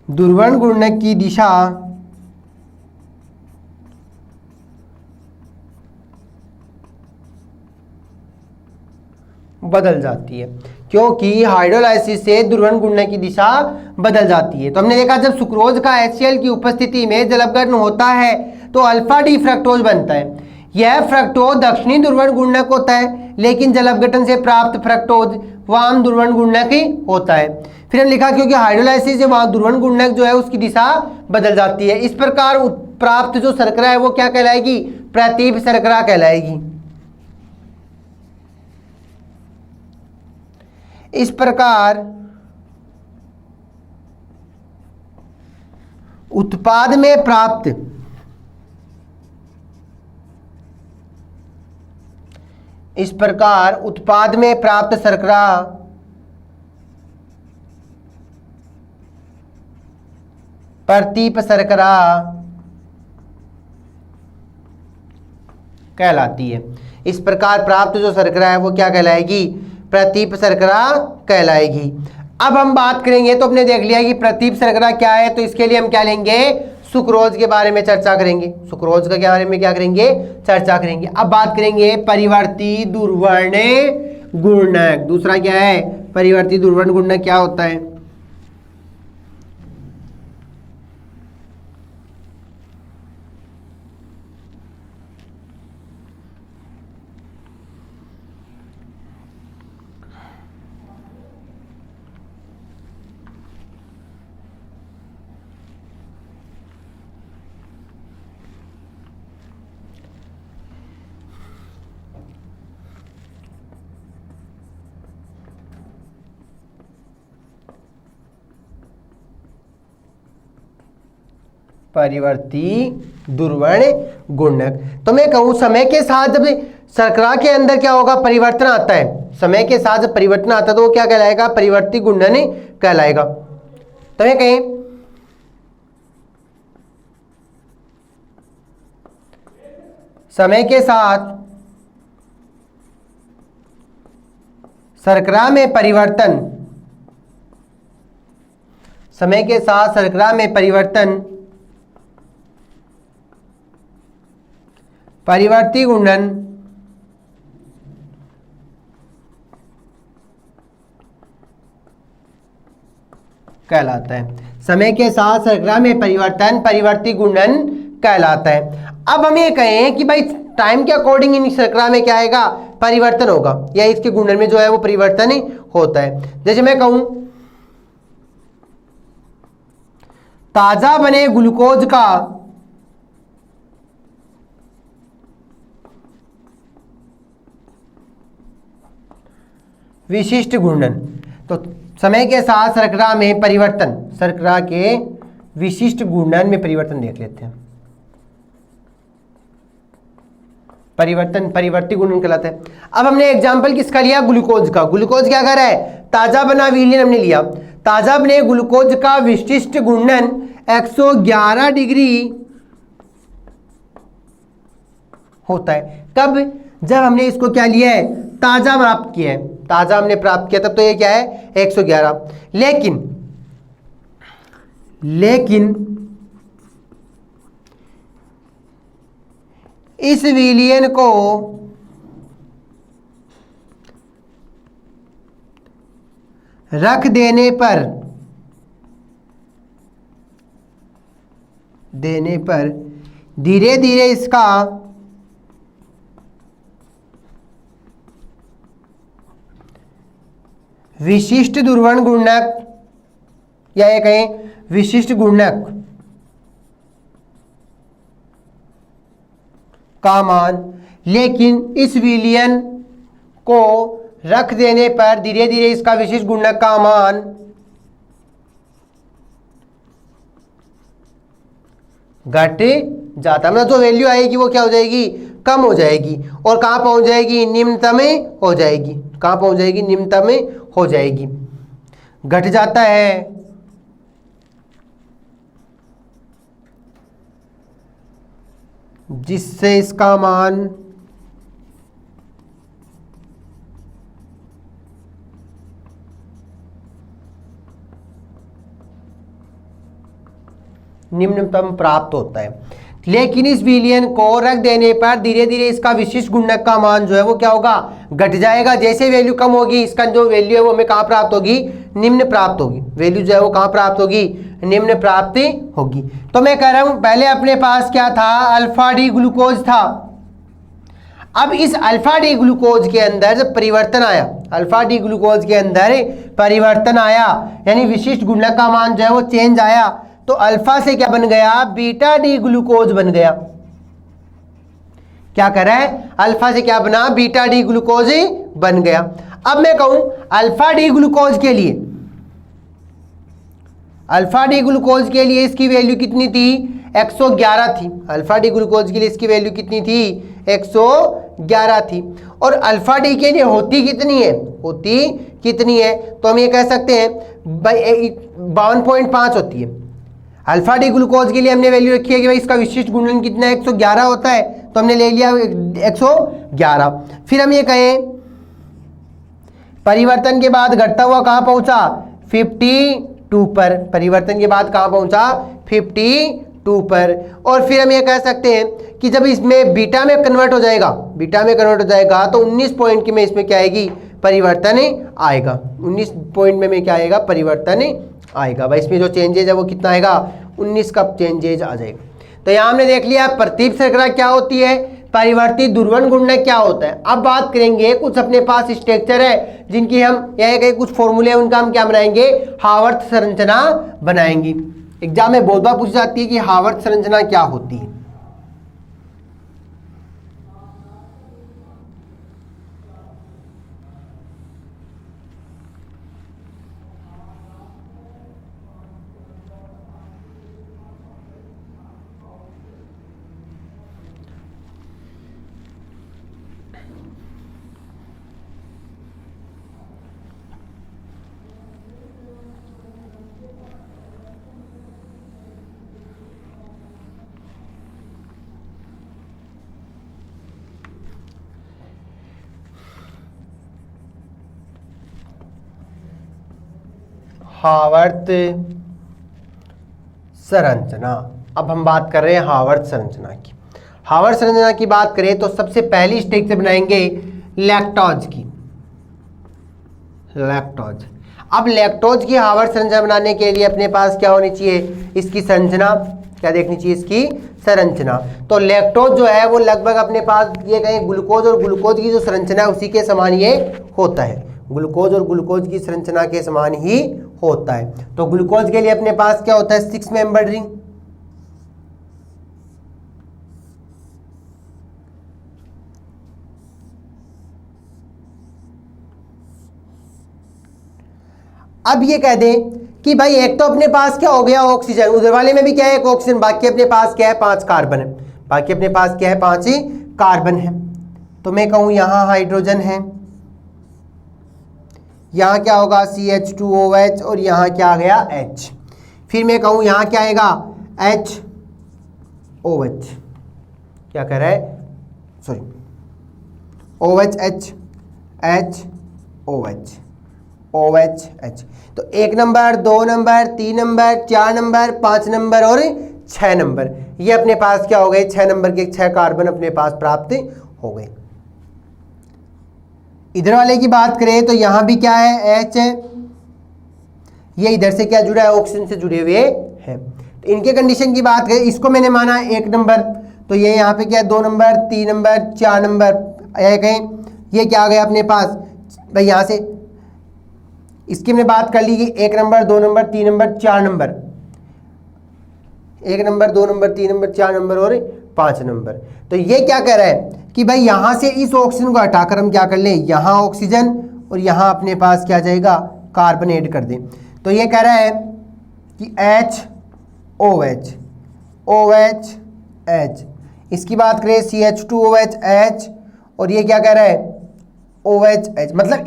[SPEAKER 1] ध्रुवण गुणक की दिशा बदल जाती है, क्योंकि हाइड्रोलाइसिस से ध्रुवण गुणक की दिशा बदल जाती है। तो हमने देखा जब सुक्रोज का HCl की उपस्थिति में जल अपघटन होता है तो अल्फा डी फ्रक्टोज बनता है। यह फ्रक्टोज दक्षिणी ध्रुवण गुणक होता है, लेकिन जल अपघटन से प्राप्त फ्रक्टोज वाम ध्रुवण गुणक होता है। फिर हम लिखा क्योंकि हाइड्रोलाइसिस से वहां ध्रुवण गुणक जो है उसकी दिशा बदल जाती है। इस प्रकार प्राप्त जो शर्करा है वो क्या कहलाएगी, प्रतीप शर्करा कहलाएगी। इस प्रकार उत्पाद में प्राप्त शर्करा प्रतीप शर्करा कहलाती है। इस प्रकार प्राप्त जो शर्करा है वो क्या कहलाएगी? प्रतीप शर्करा कहलाएगी। अब हम बात करेंगे, तो हमने देख लिया कि प्रतीप शर्करा क्या है, तो इसके लिए हम क्या लेंगे? सुक्रोज के बारे में चर्चा करेंगे। सुक्रोज के बारे में क्या करेंगे? चर्चा करेंगे। अब बात करेंगे परिवर्ती दुर्वर्ण गुणक। दूसरा क्या है? परिवर्ती दुर्वर्ण गुणक क्या होता है? परिवर्ती दुर्वर्ण गुणक। तो मैं कहूं समय के साथ जब शर्करा के अंदर क्या होगा? परिवर्तन आता है। समय के साथ जब परिवर्तन आता है तो वो क्या कहलाएगा? परिवर्ती गुणन कहलाएगा। तो मैं कहें समय के साथ शर्करा में परिवर्तन, समय के साथ शर्करा में परिवर्तन परिवर्ती गुणन कहलाता है। समय के साथ शर्करा में परिवर्तन परिवर्ती गुणन कहलाता है। अब हम ये कहें कि भाई टाइम के अकॉर्डिंग इन शर्करा में क्या आएगा? परिवर्तन होगा, या इसके गुणन में जो है वो परिवर्तन होता है। जैसे मैं कहूं ताजा बने ग्लूकोज का विशिष्ट घूर्णन, तो समय के साथ शर्करा में परिवर्तन, शर्करा के विशिष्ट घूर्णन में परिवर्तन देख लेते हैं। परिवर्तन परिवर्ती गुणन कहलाता है। अब हमने एग्जांपल किसका लिया? ग्लूकोज का। ग्लूकोज क्या कर रहा है? ताजा बना विलयन हमने लिया। ताजा बने ग्लूकोज का विशिष्ट घूर्णन 111 डिग्री होता है। कब? जब हमने इसको क्या लिया है? ताजा प्राप्त किया है। ताजा हमने प्राप्त किया तब तो ये क्या है? 111। लेकिन इस विलयन को रख देने पर धीरे धीरे इसका विशिष्ट दुर्वर्ण गुणक, या ये कहें विशिष्ट गुणक का मान, लेकिन इस विलयन को रख देने पर धीरे धीरे इसका विशिष्ट गुणक का मान घट जाता, मतलब जो वैल्यू आएगी वो क्या हो जाएगी? कम हो जाएगी। और कहाँ पहुंच जाएगी? निम्नतम में हो जाएगी। कहाँ पहुंच जाएगी? निम्नतम में हो जाएगी। घट जाता है जिससे इसका मान निम्नतम प्राप्त होता है। लेकिन इस विलयन को रख देने पर धीरे धीरे इसका विशिष्ट गुणक का मान जो है वो क्या होगा? घट जाएगा। जैसे वैल्यू कम होगी, इसका जो वैल्यू है वो हमें कहाँ प्राप्त होगी? निम्न प्राप्त होगी। वैल्यू जो है वो कहाँ प्राप्त होगी? निम्न प्राप्ति होगी। तो मैं कह रहा हूं पहले अपने पास क्या था? अल्फा डी ग्लूकोज था। अब इस अल्फा डी ग्लूकोज के अंदर जब परिवर्तन आया, अल्फा डी ग्लूकोज के अंदर परिवर्तन आया, यानी विशिष्ट गुणक का मान जो है वो चेंज आया, तो अल्फा से क्या बन गया? बीटा डी ग्लूकोज बन गया। क्या कर रहा है? अल्फा से क्या बना? बीटा डी ग्लूकोज बन गया। अब मैं कहूं अल्फा डी ग्लूकोज के लिए, अल्फा डी ग्लूकोज के लिए इसकी वैल्यू कितनी थी? 111 थी। अल्फा डी ग्लूकोज के लिए इसकी वैल्यू कितनी थी? 111 थी। और अल्फा डी के लिए होती कितनी है? होती कितनी है? तो हम ये कह सकते हैं 52.5 होती है। अल्फा डी ग्लूकोज के लिए हमने वैल्यू रखी है कि भाई इसका विशिष्ट गुणन कितना है? 111 होता है। तो हमने ले लिया 111। फिर हम ये कहें परिवर्तन के बाद घटता हुआ कहाँ पहुंचा, 52 पर। परिवर्तन के बाद कहाँ पहुंचा, 52 पर। और फिर हम ये कह सकते हैं कि जब इसमें बीटा में कन्वर्ट हो जाएगा, बीटा में कन्वर्ट हो जाएगा तो 19 पॉइंट की में इसमें क्या आएगी, परिवर्तन आएगा। 19 पॉइंट में क्या आएगा, परिवर्तन आएगा। भाई इसमें जो चेंजेज है वो कितना आएगा, 19 का चेंजेज आ जाएगा। तो यहाँ हमने देख लिया प्रतीप शर्करा क्या होती है, परिवर्तित ध्रुवण गुणनक क्या होता है। अब बात करेंगे कुछ अपने पास स्ट्रक्चर है जिनकी हम यह कहीं कुछ फॉर्मूले उनका हम क्या बनाएंगे, हार्वर्थ संरचना बनाएंगे। एग्जाम में बहुत बार पूछी जाती है कि हार्वर्थ संरचना क्या होती है। हार्वर्थ संरचना। अब हम बात कर रहे हैं हार्वर्थ संरचना की। हार्वर्थ संरचना की बात करें तो सबसे पहली स्ट्रक्चर बनाएंगे लैक्टोज की, लैक्टोज। अब लैक्टोज की हार्वर्थ संरचना बनाने के लिए अपने पास क्या होनी चाहिए, इसकी संरचना क्या देखनी चाहिए, इसकी संरचना। तो लैक्टोज जो है वो लगभग अपने पास ये कहें ग्लूकोज और ग्लूकोज की जो संरचना है उसी के समान ये होता है, ग्लूकोज और ग्लूकोज की संरचना के समान ही होता है। तो ग्लूकोज के लिए अपने पास क्या होता है, 6 मेंबर रिंग। अब ये कह दें कि भाई एक तो अपने पास क्या हो गया ऑक्सीजन, उधर वाले में भी क्या है एक ऑक्सीजन, बाकी अपने पास क्या है 5 कार्बन है, बाकी अपने पास क्या है 5 ही कार्बन है। तो मैं कहूं यहां हाइड्रोजन है, यहाँ क्या होगा CH2OH और यहाँ क्या आ गया H। फिर मैं कहूँ यहाँ क्या आएगा HOH, क्या कह रहा है सॉरी OHH HOH OHH। तो 1 number 2 number 3 number 4 number 5 number और 6 नंबर, ये अपने पास क्या हो गए 6 नंबर के 6 कार्बन अपने पास प्राप्त हो गए। इधर वाले की बात करें तो यहां भी क्या है H है, ये इधर से क्या जुड़ा है ऑक्सीजन से जुड़े हुए हैं। तो इनके कंडीशन की बात करें, इसको मैंने माना 1 नंबर, तो ये यहाँ पे क्या है 2 नंबर 3 नंबर 4 नंबर कहें, ये क्या आ गया अपने पास भाई यहाँ से इसकी हमने बात कर ली कि 1 number 2 number 3 number 4 number, 1 number 2 number 3 number 4 number और 5 नंबर। तो ये क्या कह रहा है कि भाई यहां से इस ऑक्सीजन को हटाकर हम क्या कर लें, यहां ऑक्सीजन और यहां अपने पास क्या जाएगा कार्बन ऐड कर दें। तो ये कह रहा है कि HOH OHH, इसकी बात करें CH2OH और ये क्या कह रहा है OHH। मतलब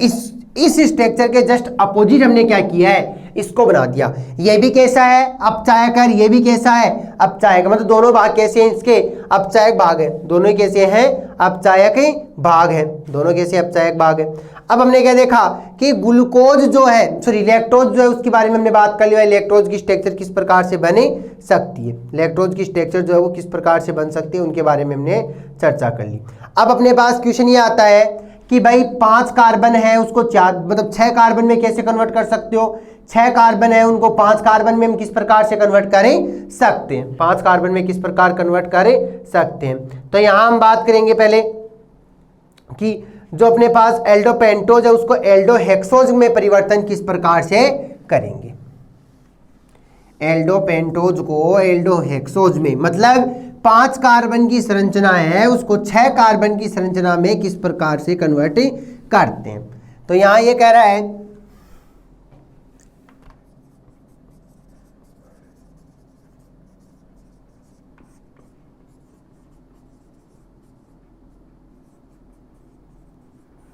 [SPEAKER 1] इस स्ट्रक्चर के जस्ट अपोजिट हमने क्या किया है, इसको बना दिया। ये भी कैसा है अपचायकर, ये भी कैसा है अपचायक, मतलब दोनों भाग कैसे हैं इसके अपचायक भाग है, दोनों ही कैसे हैं अपचायक भाग है, दोनों कैसे अपचायक भाग है। अब हमने क्या देखा कि ग्लूकोज जो है सॉरी लैक्टोज जो है उसके बारे में हमने बात कर लिया, लैक्टोज की स्ट्रक्चर किस प्रकार से बने सकती है, लैक्टोज की स्ट्रक्चर जो है वो किस प्रकार से बन सकती है उनके बारे में हमने चर्चा कर ली। अब अपने पास क्वेश्चन ये आता है कि भाई 5 कार्बन है उसको 4 मतलब 6 कार्बन में कैसे कन्वर्ट कर सकते हो, 6 कार्बन है उनको 5 कार्बन में हम किस प्रकार से कन्वर्ट करें सकते हैं, 5 कार्बन में किस प्रकार कन्वर्ट करें सकते हैं। तो यहां हम बात करेंगे पहले कि जो अपने पास एल्डोपेंटोज है उसको एल्डोहेक्सोज में परिवर्तन किस प्रकार से करेंगे, एल्डोपेंटोज को एल्डोहेक्सोज में, मतलब 5 कार्बन की संरचना है उसको 6 कार्बन की संरचना में किस प्रकार से कन्वर्ट करते हैं। तो यहां ये कह रहा है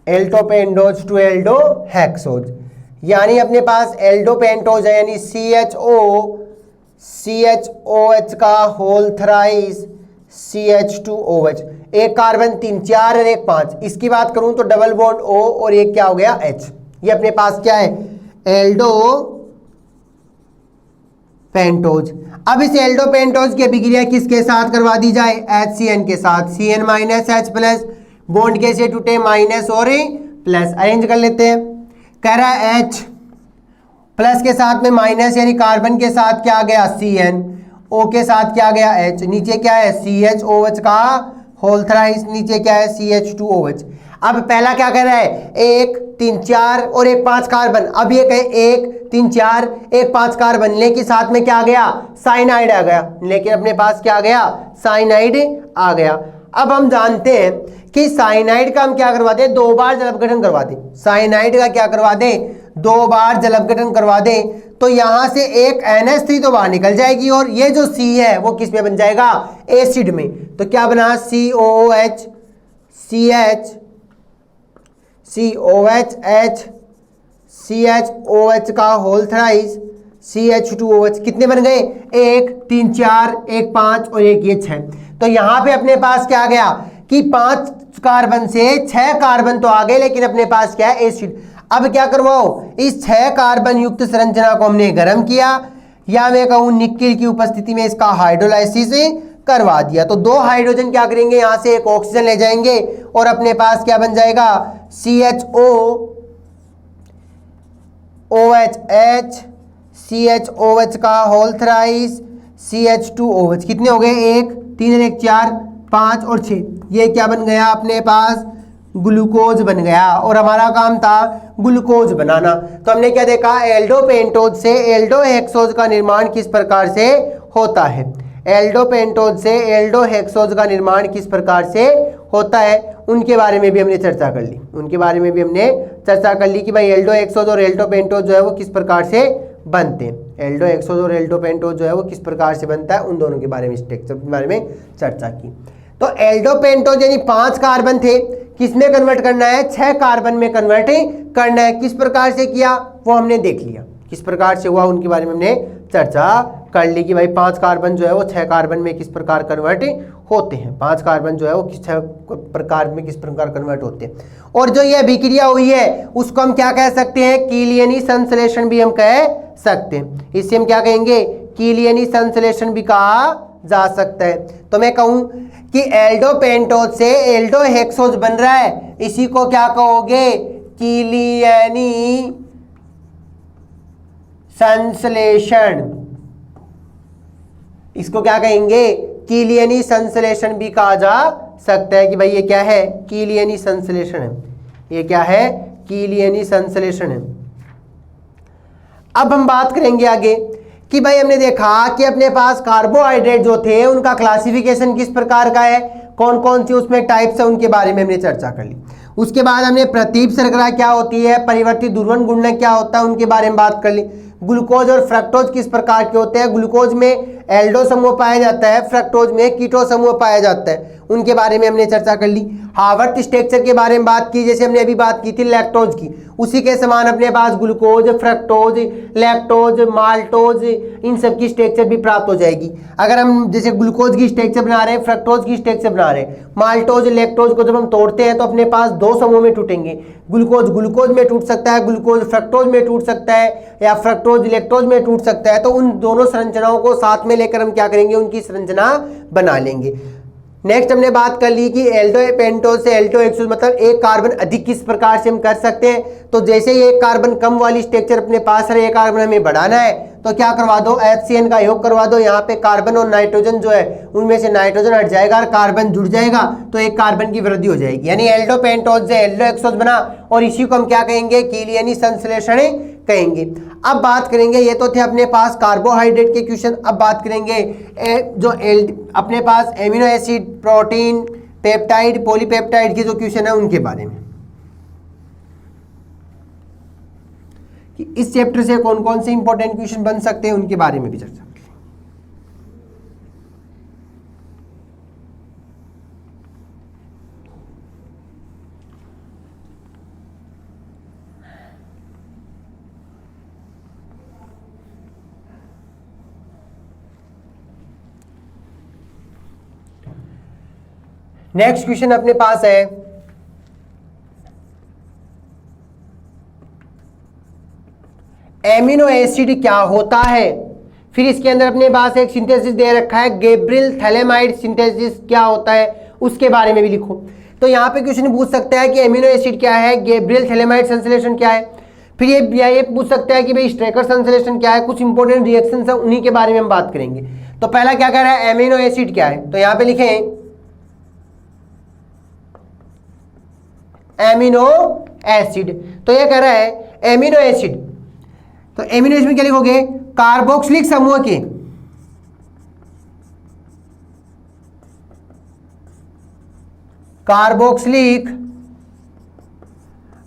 [SPEAKER 1] एल्डोपेंटोज टू एल्डोहेक्सोज, यानी अपने पास एल्डोपेंटोज है यानी CHOH का होल थ्राइस CH2OH, एक कार्बन 3 4 और एक 5। इसकी बात करूं तो डबल बॉन्ड O और एक क्या हो गया H। ये अपने पास क्या है, एल्डो पेंटोज। अब इस एल्डो पेंटोज की अभिक्रिया किसके साथ करवा दी जाए, HCN के साथ। CN minus H plus, bond कैसे टूटे, माइनस और प्लस। अरेंज कर लेते हैं। कह रहा है H प्लस के साथ में माइनस, यानी कार्बन के साथ क्या आ गया CN, O के साथ क्या आ गया H, नीचे क्या है CHOH का होल थ्राइस, नीचे क्या है CH2OH। अब पहला क्या कह रहा है, 1 3 4 और एक 5 कार्बन। अब ये कहे 1 3 4 एक 5 कार्बन, लेकिन साथ में क्या आ गया, साइनाइड आ गया। लेकिन अपने पास क्या आ गया, साइनाइड आ गया। अब हम जानते हैं कि साइनाइड का हम क्या करवा दें, 2 बार जल अपघटन करवा दें। साइनाइड का क्या करवा दें, 2 बार जल अपघटन करवा दें, तो यहां से एक NH3 तो बाहर निकल जाएगी और ये जो C है वो किस में बन जाएगा, एसिड में। तो क्या बना, COOH CH COH H CHOH का होल थ्राइस CH2OH। कितने बन गए, 1 3 4 एक 5 और एक ये 6। तो यहां पे अपने पास क्या आ गया कि 5 कार्बन से 6 कार्बन तो आ गए, लेकिन अपने पास क्या है, एसिड। अब क्या करवाओ, इस 6 कार्बन युक्त संरचना को हमने गर्म किया, या मैं कहूं निकिल की उपस्थिति में इसका हाइड्रोलाइसिस करवा दिया। तो 2 हाइड्रोजन क्या करेंगे, यहां से एक ऑक्सीजन ले जाएंगे और अपने पास क्या बन जाएगा, CHOOH CHOH का होल थ्राइस CH2OH। कितने हो गए, 1 3 और 1 4 5 और 6। ये क्या बन गया, अपने पास ग्लूकोज बन गया। और हमारा काम था ग्लूकोज बनाना। तो हमने क्या देखा, एल्डो पेंटोज से एल्डो हेक्सोज का निर्माण किस प्रकार से होता है। एल्डो पेंटोज से एल्डो हेक्सोज का निर्माण किस प्रकार से होता है, उनके बारे में भी हमने चर्चा कर ली। उनके बारे में भी हमने चर्चा कर ली कि भाई एल्डो हेक्सोज और एल्डो पेंटोज जो है वो किस प्रकार से बनते हैं। एल्डो हेक्सोज और एल्डो पेंटोज जो है वो किस प्रकार से बनता है, उन दोनों के बारे में, स्ट्रक्चर के बारे में चर्चा की। तो एल्डो पेंटोज यानी 5 कार्बन थे, किसमें कन्वर्ट करना है, 6 कार्बन में कन्वर्ट करना है। किस प्रकार से किया वो हमने देख लिया, किस प्रकार से हुआ उनके बारे में हमने चर्चा कर ली कि भाई 5 कार्बन जो है वो 6 कार्बन में किस प्रकार कन्वर्ट होते हैं। 5 कार्बन जो है वो 6 प्रकार में किस प्रकार कन्वर्ट होते हैं। और जो ये अभिक्रिया हुई है उसको हम क्या कह सकते हैं, कीलियनी संश्लेषण भी हम कह सकते हैं। इससे हम क्या कहेंगे, कीलियनी संश्लेषण भी कहा जा सकता है। तो मैं कहूं कि एल्डो पेंटोज से एल्डो हेक्सोज बन रहा है, इसी को क्या कहोगे, कीलियनी संश्लेषण। इसको क्या कहेंगे, कीलियनी संश्लेषण भी कहा जा सकता है कि भाई ये क्या है, कीलियनी संश्लेषण है। ये क्या है, कीलियनी संश्लेषण है। अब हम बात करेंगे आगे कि भाई हमने देखा कि अपने पास कार्बोहाइड्रेट जो थे उनका क्लासिफिकेशन किस प्रकार का है, कौन कौन सी उसमें टाइप्स है, उनके बारे में हमने चर्चा कर ली। उसके बाद हमने प्रतीप शर्करा क्या होती है, परिवर्तित ध्रुवण गुणनक क्या होता है, उनके बारे में बात कर ली। ग्लूकोज और फ्रक्टोज किस प्रकार के होते हैं, ग्लूकोज में एल्डो समूह पाया जाता है, फ्रक्टोज में कीटो समूह पाया जाता है, उनके बारे में हमने चर्चा कर ली। हार्वर्ट स्ट्रक्चर के बारे में बात की, जैसे हमने अभी बात की थी लैक्टोज की, उसी के समान अपने पास ग्लूकोज, फ्रक्टोज, लैक्टोज, माल्टोज, इन सब की स्ट्रक्चर भी प्राप्त हो जाएगी। अगर हम जैसे ग्लूकोज की स्ट्रक्चर बना रहे हैं, फ्रक्टोज की स्ट्रक्चर बना रहे हैं, माल्टोज लैक्टोज को जब हम तोड़ते हैं तो अपने पास 2 समूह में टूटेंगे। ग्लूकोज ग्लूकोज में टूट सकता है, ग्लूकोज फ्रक्टोज में टूट सकता है, या फ्रक्टोज लैक्टोज में टूट सकता है। तो उन दोनों संरचनाओं को साथ में लेकर हम क्या करेंगे, उनकी संरचना बना लेंगे। नेक्स्ट हमने बात कर ली कि एल्डो पेंटोज से एल्डो हेक्सोज मतलब एक कार्बन अधिक किस प्रकार से हम कर सकते हैं। तो जैसे ही एक कार्बन कम वाली स्ट्रक्चर अपने पास है, एक कार्बन हमें बढ़ाना है, तो क्या करवा दो, HCN का योग करवा दो। यहाँ पे कार्बन और नाइट्रोजन जो है उनमें से नाइट्रोजन हट जाएगा और कार्बन जुड़ जाएगा, तो एक कार्बन की वृद्धि हो जाएगी। यानी एल्डो पेंटोज से एल्डो हेक्सोज बना, और इसी को हम क्या कहेंगे, कीलियनी संश्लेषण कहेंगे। अब बात करेंगे, ये तो थे अपने पास कार्बोहाइड्रेट के क्वेश्चन। अब बात करेंगे जो अपने पास amino acid, protein, peptide, polypeptide के जो क्वेश्चन है उनके बारे में, कि इस चैप्टर से कौन कौन से इंपॉर्टेंट क्वेश्चन बन सकते हैं उनके बारे में भी चर्चा। नेक्स्ट क्वेश्चन अपने पास है एमिनो एसिड क्या होता है। फिर इसके अंदर अपने पास एक सिंथेसिस दे रखा है गेब्रियल थैलेमाइड सिंथेसिस क्या होता है उसके बारे में भी लिखो। तो यहाँ पे क्वेश्चन पूछ सकता है कि एमिनो एसिड क्या है, गेब्रियल थैलेमाइड संश्लेषण क्या है। फिर ये पूछ सकता है कि भाई स्ट्रेकर संश्लेषण क्या है। कुछ इंपॉर्टेंट रिएक्शंस है उन्हीं के बारे में हम बात करेंगे। तो पहला क्या कह रहा है, एमिनो एसिड क्या है। तो यहाँ पे लिखें एमिनो एसिड। तो ये कह रहा है एमिनो एसिड, तो एमिनो एसिड में क्या लिखोगे, कार्बोक्सिलिक समूह के कार्बोक्सिलिक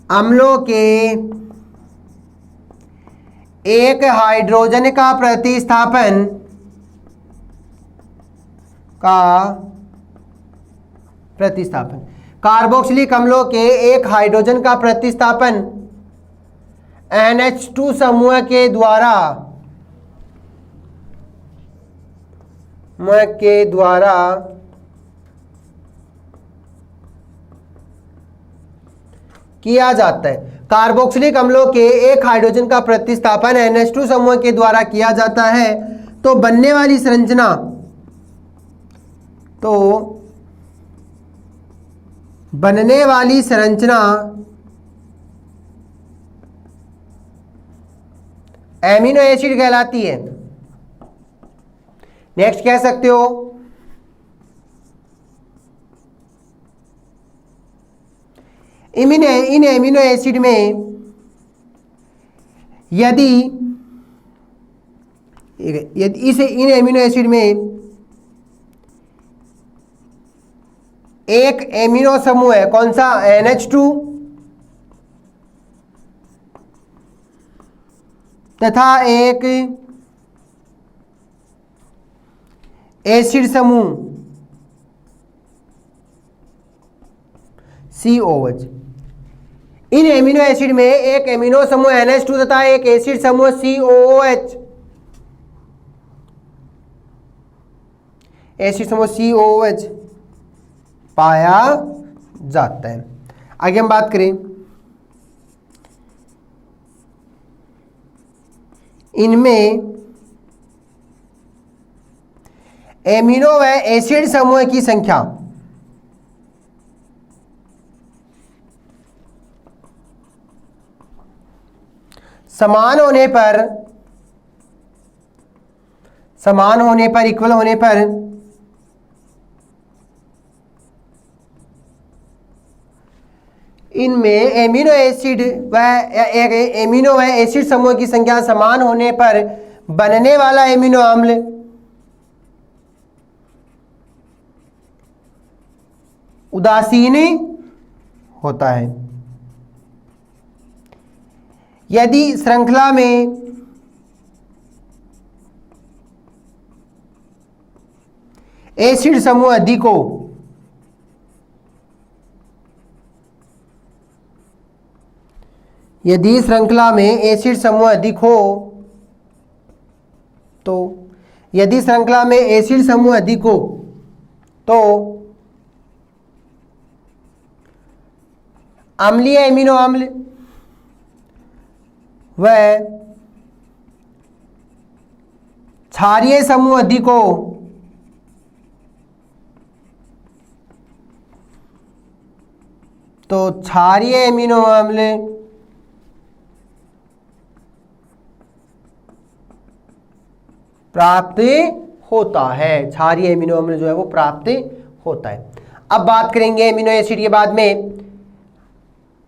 [SPEAKER 1] अम्लों के एक हाइड्रोजन का प्रतिस्थापन कार्बोक्सिलिक अम्लों के एक हाइड्रोजन का प्रतिस्थापन NH2 समूह के द्वारा किया जाता है। कार्बोक्सिलिक अम्लों के एक हाइड्रोजन का प्रतिस्थापन NH2 समूह के द्वारा किया जाता है। तो बनने वाली संरचना एमिनो एसिड कहलाती है। नेक्स्ट कह सकते हो इन एमिनो एसिड में यदि इन एमिनो एसिड में एक एमिनो समूह है, कौन सा, NH2, तथा एक एसिड समूह COH। इन एमिनो एसिड में एक एमिनो समूह NH2 तथा एक एसिड समूह COOH, एसिड समूह COOH पाया जाता है। आगे हम बात करें, इनमें एमिनो व एसिड समूह की संख्या समान होने पर इक्वल होने पर इनमें एमिनो व एसिड समूह की संख्या समान होने पर बनने वाला एमिनो अम्ल उदासीन होता है। यदि श्रृंखला में एसिड समूह अधिक हो तो अम्लीय एमिनो अम्ल व क्षारीय समूह अधिक हो तो क्षारीय एमिनो अम्ल प्राप्त होता है। क्षारीय एमिनो अम्ल जो है वो प्राप्त होता है। अब बात करेंगे एमिनो एसिड के बाद में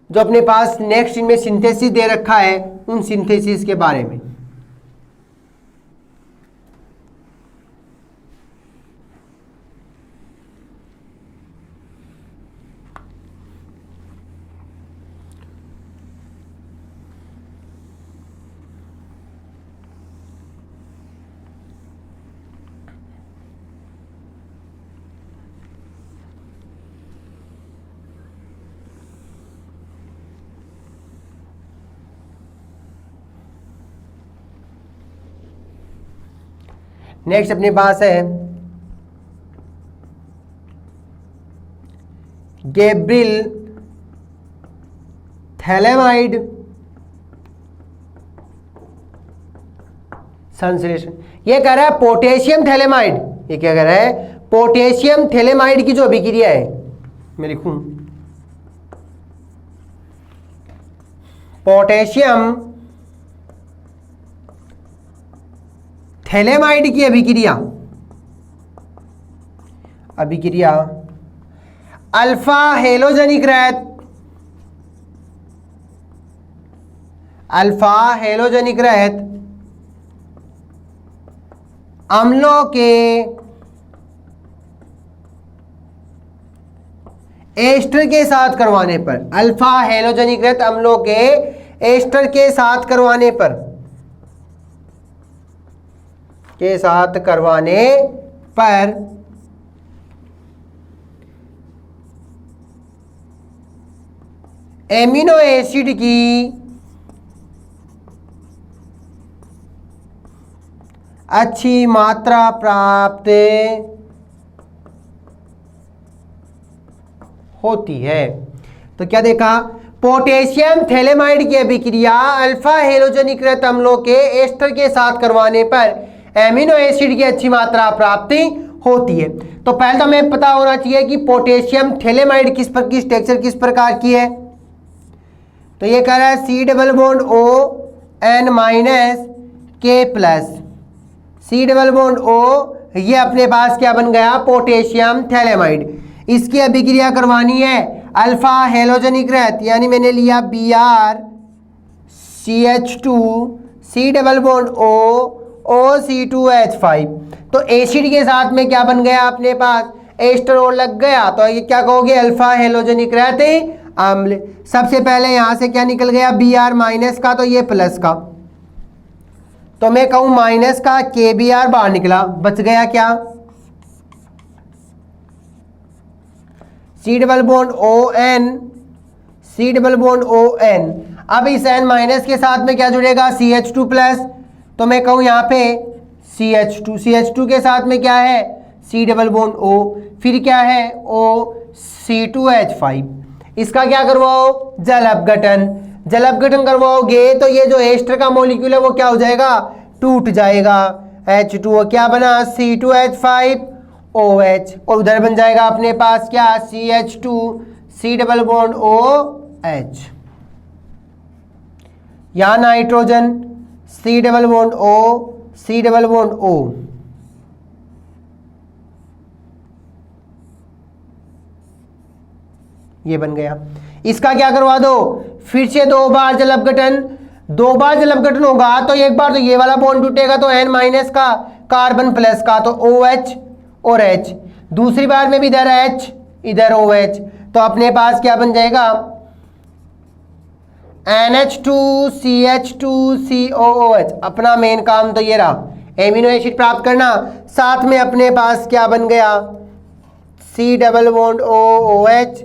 [SPEAKER 1] जो अपने पास नेक्स्ट इनमें सिंथेसिस दे रखा है उन सिंथेसिस के बारे में। नेक्स्ट अपने पास है गैब्रिल थैलेमाइड संश्लेषण। ये कह रहा है पोटेशियम थैलेमाइड, ये क्या कह रहा है, पोटेशियम थैलेमाइड की जो अभिक्रिया है, मैं लिखूं पोटेशियम थैलेमाइड की अभिक्रिया अल्फा हेलोजेनिक रहत, अल्फा हेलोजेनिक रहत अम्लों के एस्टर के साथ करवाने पर, अल्फा हेलोजेनिक रहत अम्लों के एस्टर के साथ करवाने पर एमिनो एसिड की अच्छी मात्रा प्राप्त होती है। तो क्या देखा, पोटेशियम थैलेमाइड की अभिक्रिया अल्फा हेलोजेनिक अम्लों के एस्टर के साथ करवाने पर एमिनो एसिड की अच्छी मात्रा प्राप्ति होती है। तो पहले तो हमें पता होना चाहिए कि पोटेशियम थैलेमाइड की स्ट्रक्चर किस प्रकार की है। तो ये कह रहा है C double bond O N minus K plus, C double bond O, ये अपने पास क्या बन गया, पोटेशियम थैलेमाइड। इसकी अभिक्रिया करवानी है अल्फा हेलोजेनिक रहत, यानी मैंने लिया Br CH2 C double bond O OC2H5। तो एसिड के साथ में क्या बन गया अपने पास, एस्टर लग गया। तो ये क्या कहोगे, अल्फा हेलोजेनिक रहते अम्ल। सबसे पहले यहां से क्या निकल गया, Br माइनस का, तो ये प्लस का, तो मैं कहूं माइनस का, KBr बाहर निकला, बच गया क्या, C double bond ON, C double bond ON। अब इस N माइनस के साथ में क्या जुड़ेगा, CH2 प्लस, तो मैं कहूं यहां पे CH2, CH2 के साथ में क्या है, सी डबल बॉन्ड O, फिर क्या है OC2H5। इसका क्या करवाओ, जल अपघटन करवाओगे तो ये जो एस्टर का मॉलिक्यूल है वो क्या हो जाएगा, टूट जाएगा। H2O क्या बना, C2H5OH, और उधर बन जाएगा अपने पास क्या, CH2 C double bond OH। यहां nitrogen C double bond O C double bond O, ये बन गया। इसका क्या करवा दो, फिर से दो बार जल अपघटन होगा, तो एक बार तो ये वाला बॉन्ड टूटेगा, तो N माइनस का कार्बन प्लस का, तो OH और H, दूसरी बार में भी इधर H इधर OH, तो अपने पास क्या बन जाएगा, NH2CH2COOH। अपना मेन काम तो ये रहा, एमिनो एसिड प्राप्त करना, साथ में अपने पास क्या बन गया, C double bond OOH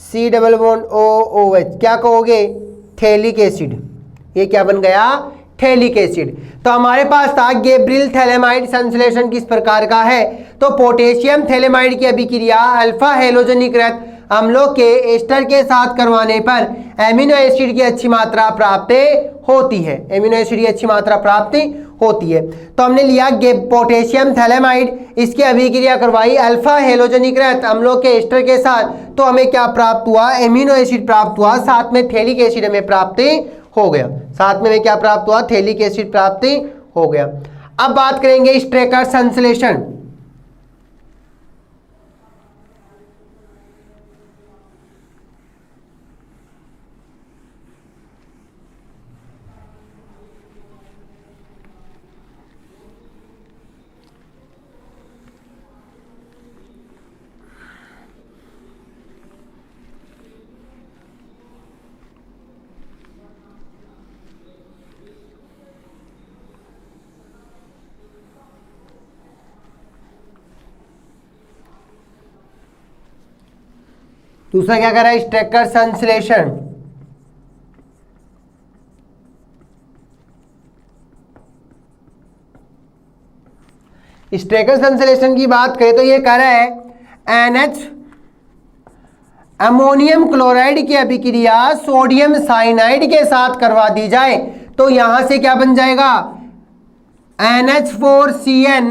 [SPEAKER 1] C double bond OOH, क्या कहोगे, थैलिक एसिड। ये क्या बन गया, थैलिक एसिड। तो हमारे पास था गैब्रिल थैलेमाइड संश्लेषण किस प्रकार का है, तो पोटेशियम थैलेमाइड की अभिक्रिया अल्फा हेलोजेनिक रहत अम्लों के एस्टर के साथ करवाने पर एमिनो एसिड की अच्छी मात्रा प्राप्त होती है, एमिनो एसिड की अच्छी मात्रा प्राप्त होती है। तो हमने लिया पोटेशियम थैलेमाइड, इसकी अभिक्रिया करवाई अल्फा हेलोजेनिक रहत अम्लों के एस्टर के साथ, तो हमें क्या प्राप्त हुआ, एमिनो एसिड प्राप्त हुआ, साथ में थैलिक एसिड हमें प्राप्त हो गया, साथ में क्या प्राप्त हुआ, थैलिक एसिड प्राप्त हो गया। अब बात करेंगे स्ट्रेकर संश्लेषण। दूसरा क्या कर रहा है, स्ट्रेकर संश्लेषण। स्ट्रेकर संश्लेषण की बात करें तो ये कह रहा है अमोनियम क्लोराइड की अभिक्रिया सोडियम साइनाइड के साथ करवा दी जाए तो यहां से क्या बन जाएगा, NH4Cn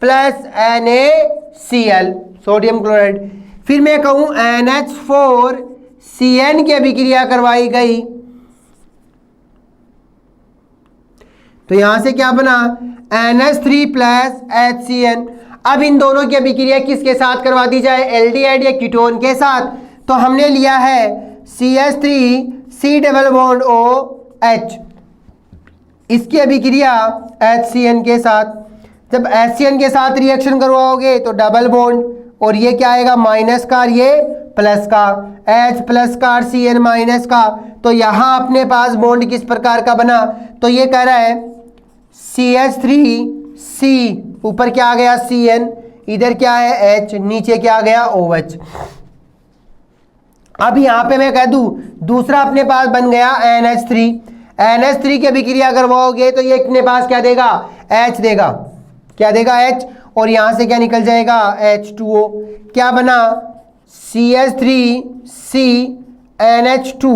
[SPEAKER 1] plus NaCl, sodium chloride. फिर मैं कहूं NH4Cn की अभिक्रिया करवाई गई तो यहां से क्या बना, NH3 प्लस HCN। अब इन दोनों की अभिक्रिया किसके साथ करवा दी जाए, एल्डिहाइड या कीटोन के साथ। तो हमने लिया है CH3 डबल बॉन्ड OH, इसकी अभिक्रिया HCN के साथ। जब HCN के साथ रिएक्शन करवाओगे तो डबल बॉन्ड, और ये क्या आएगा माइनस का और ये प्लस का, H प्लस का और Cn माइनस का। तो यहाँ अपने पास बॉन्ड किस प्रकार का बना, तो ये कह रहा है CH3C, ऊपर क्या आ गया Cn, इधर क्या है H, नीचे क्या आ गया OH। अब यहाँ पे मैं कह दूं दूसरा अपने पास बन गया NH3 की अभिक्रिया करवाओगे तो ये अपने पास क्या देगा, H देगा, क्या देगा H, और यहाँ से क्या निकल जाएगा H2O। क्या बना CH3C NH2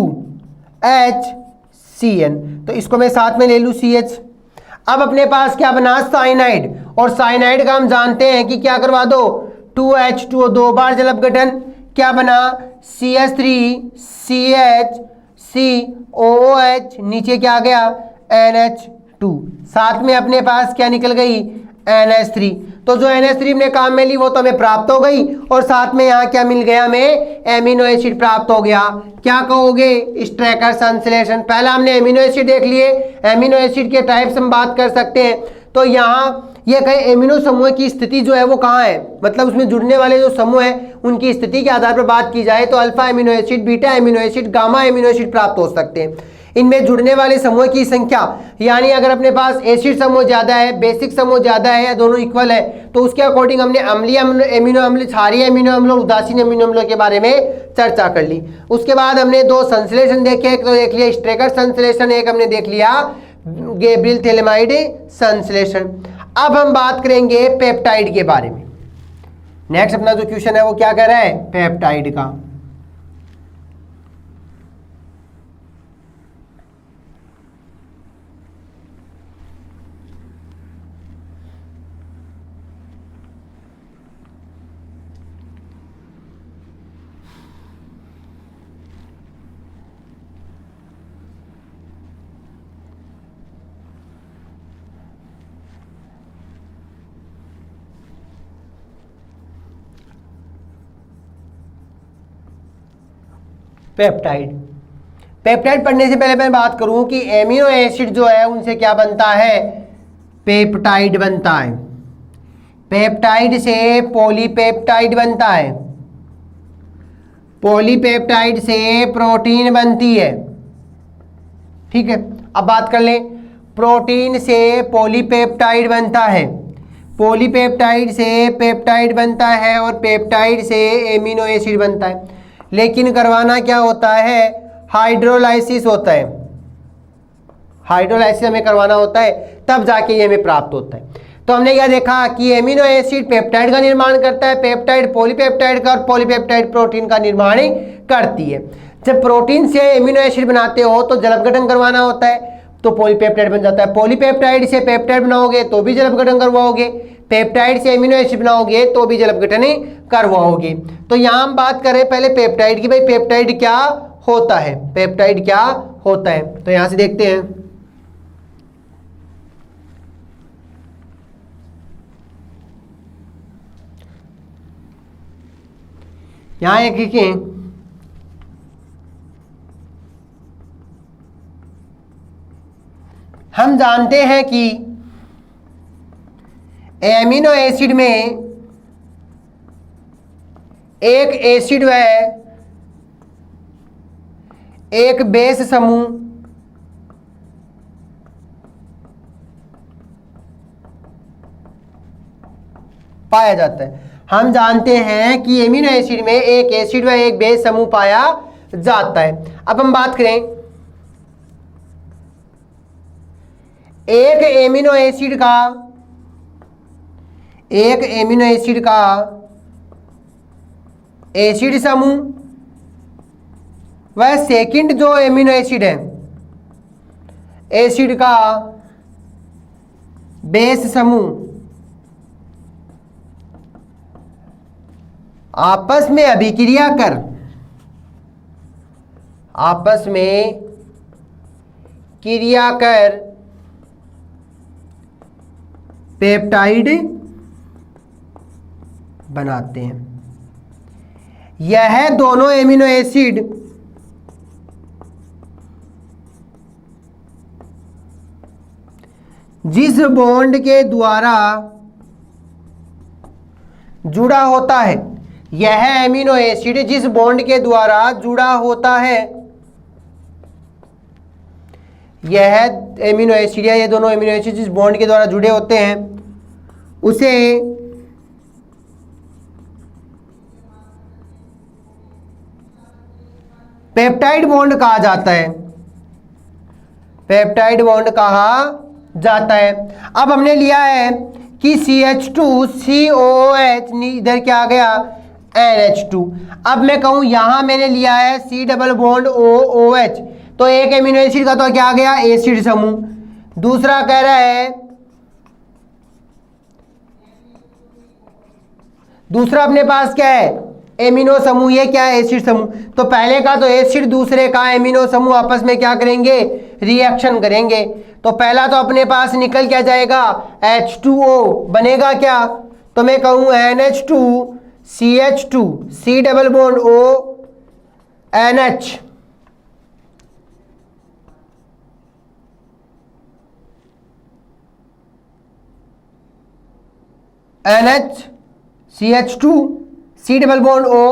[SPEAKER 1] HCN, तो इसको मैं साथ में ले लूँ CH। अब अपने पास क्या बना साइनाइड, और साइनाइड का हम जानते हैं कि क्या करवा दो 2H2O, 2 बार जल अपघटन। क्या बना CH3CHCOOH, नीचे क्या आ गया NH2, साथ में अपने पास क्या निकल गई NH3। तो जो NH3 हमने काम में ली वो तो हमें प्राप्त हो गई, और साथ में यहाँ क्या मिल गया, हमें एमिनो एसिड प्राप्त हो गया। क्या कहोगे, स्ट्रैकर संश्लेषण। पहला हमने एमिनो एसिड देख लिए, एमिनो एसिड के टाइप्स हम बात कर सकते हैं। तो यहाँ ये कहे एमिनो समूह की स्थिति जो है वो कहाँ है, मतलब उसमें जुड़ने वाले जो समूह है उनकी स्थिति के आधार पर बात की जाए तो alpha amino acid, beta amino acid, gamma amino acid प्राप्त हो सकते हैं। इनमें जुड़ने वाले समूह की संख्या, यानी अगर अपने पास एसिड समूह ज्यादा है, बेसिक समूह ज्यादा है, या दोनों इक्वल है, तो उसके अकॉर्डिंग हमने अम्लीय एमिनो अम्ल, क्षारीय एमिनो अम्ल और उदासीन एमिनो अम्लों के बारे में चर्चा कर ली। उसके बाद हमने 2 संश्लेषण देखे, एक तो देख लिया स्ट्रेकर संश्लेषण, एक हमने देख लिया गैब्रियल थैलेमाइड संश्लेषण। अब हम बात करेंगे पेप्टाइड के बारे में। नेक्स्ट अपना जो क्वेश्चन है वो क्या कह रहा है, पेप्टाइड का। पेप्टाइड पढ़ने से पहले मैं बात करूं कि एमिनो एसिड जो है उनसे क्या बनता है, पेप्टाइड बनता है। पेप्टाइड से पॉलीपेप्टाइड बनता है, पॉलीपेप्टाइड से प्रोटीन बनती है। ठीक है, अब बात कर लें, प्रोटीन से पॉलीपेप्टाइड बनता है, पॉलीपेप्टाइड से पेप्टाइड बनता है, और पेप्टाइड से एमिनो एसिड बनता है। लेकिन करवाना क्या होता है, हाइड्रोलाइसिस होता है, हाइड्रोलाइसिस हमें करवाना होता है, तब जाके ये हमें प्राप्त होता है। तो हमने क्या देखा कि एमिनो एसिड पेप्टाइड का निर्माण करता है, पेप्टाइड पॉलीपेप्टाइड का, और पॉलीपेप्टाइड प्रोटीन का निर्माण करती है। जब प्रोटीन से एमिनो एसिड बनाते हो तो जल अपघटन करवाना होता है, तो पॉलीपेप्टाइड बन जाता है। पॉलीपेप्टाइड से पेप्टाइड बनाओगे तो भी जल अपघटन करवाओगे, पेप्टाइड से एमिनो एसिड बनाओगे तो भी जल अपघटन करवाओगे। तो यहाँ हम बात करें पहले पेप्टाइड की, भाई पेप्टाइड क्या होता है, पेप्टाइड क्या होता है। तो यहाँ से देखते हैं, यहाँ एक लिखें, हम जानते हैं कि एमिनो एसिड में एक एसिड व एक बेस समूह पाया जाता है। हम जानते हैं कि एमिनो एसिड में एक एसिड व एक बेस समूह पाया जाता है। अब हम बात करें, एक एमिनो एसिड का एसिड समूह वह सेकंड जो एमिनो एसिड है, एसिड का बेस समूह आपस में अभिक्रिया कर पेप्टाइड बनाते हैं। यह दोनों एमिनो एसिड जिस बॉन्ड के द्वारा जुड़ा होता है, यह एमिनो एसिड जिस बॉन्ड के द्वारा जुड़ा होता है, यह एमिनो एसिड या ये दोनों एमिनो एसिड जिस बॉन्ड के द्वारा जुड़े होते हैं उसे पेप्टाइड बॉन्ड कहा जाता है। पेप्टाइड बॉन्ड कहा जाता है। अब हमने लिया है कि CH2COOH, इधर क्या आ गया NH2। अब मैं कहूं यहां मैंने लिया है C डबल बॉन्ड OOH, तो एक एमिनो एसिड का तो क्या आ गया एसिड समूह। दूसरा कह रहा है, दूसरा अपने पास क्या है एमिनो समूह, ये क्या है एसिड समूह। तो पहले का तो एसिड, दूसरे का एमिनो समूह आपस में क्या करेंगे रिएक्शन करेंगे। तो पहला तो अपने पास निकल क्या जाएगा H2O, बनेगा क्या, तो मैं कहूं NH2 CH2 C double bond O NH, NH CH2 C double bond O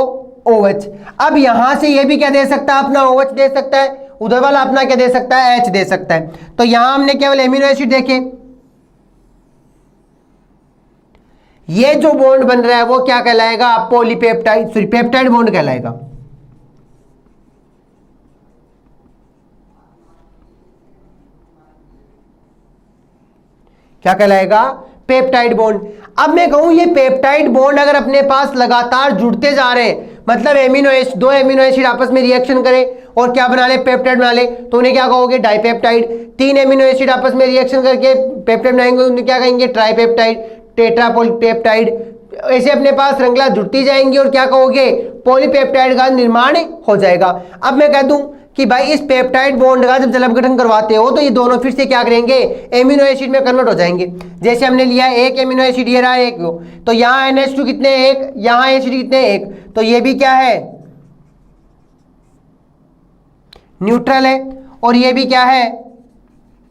[SPEAKER 1] OH। अब यहां से ये भी क्या दे सकता है अपना OH दे सकता है, उधर वाला अपना क्या दे सकता है H दे सकता है। तो यहां हमने केवल एमिनो एसिड देखे। ये जो बॉन्ड बन रहा है वो क्या कहलाएगा पॉलीपेप्टाइड, सॉरी पेप्टाइड बॉन्ड कहलाएगा। क्या कहलाएगा पेप्टाइड बॉन्ड। अब मैं कहूं ये पेप्टाइड बॉन्ड अगर अपने पास लगातार जुड़ते जा रहे हैं, मतलब एमिनो एसिड, दो एमिनो एसिड आपस में रिएक्शन करें और क्या बना ले पेप्टाइड बना ले, तो उन्हें क्या कहोगे डाइपेप्टाइड। तीन एमिनो एसिड आपस में रिएक्शन करके पेप्टाइड बनाएंगे, उन्हें क्या कहेंगे ट्राइपेप्टाइड, टेट्रापोलीपेप्टाइड। ऐसे अपने पास श्रृंखला जुड़ती जाएंगी और क्या कहोगे पॉलीपेप्टाइड का निर्माण हो जाएगा। अब मैं कह दूं कि भाई इस पेप्टाइड बॉन्ड का जब जल अपघटन करवाते हो तो ये दोनों फिर से क्या करेंगे एमिनो एसिड में कन्वर्ट हो जाएंगे। जैसे हमने लिया एक एमिनो एसिड, ये रहा एक, तो यहाँ NH2 कितने एक, यहाँ एसिड कितने एक, तो ये भी क्या है न्यूट्रल है और ये भी क्या है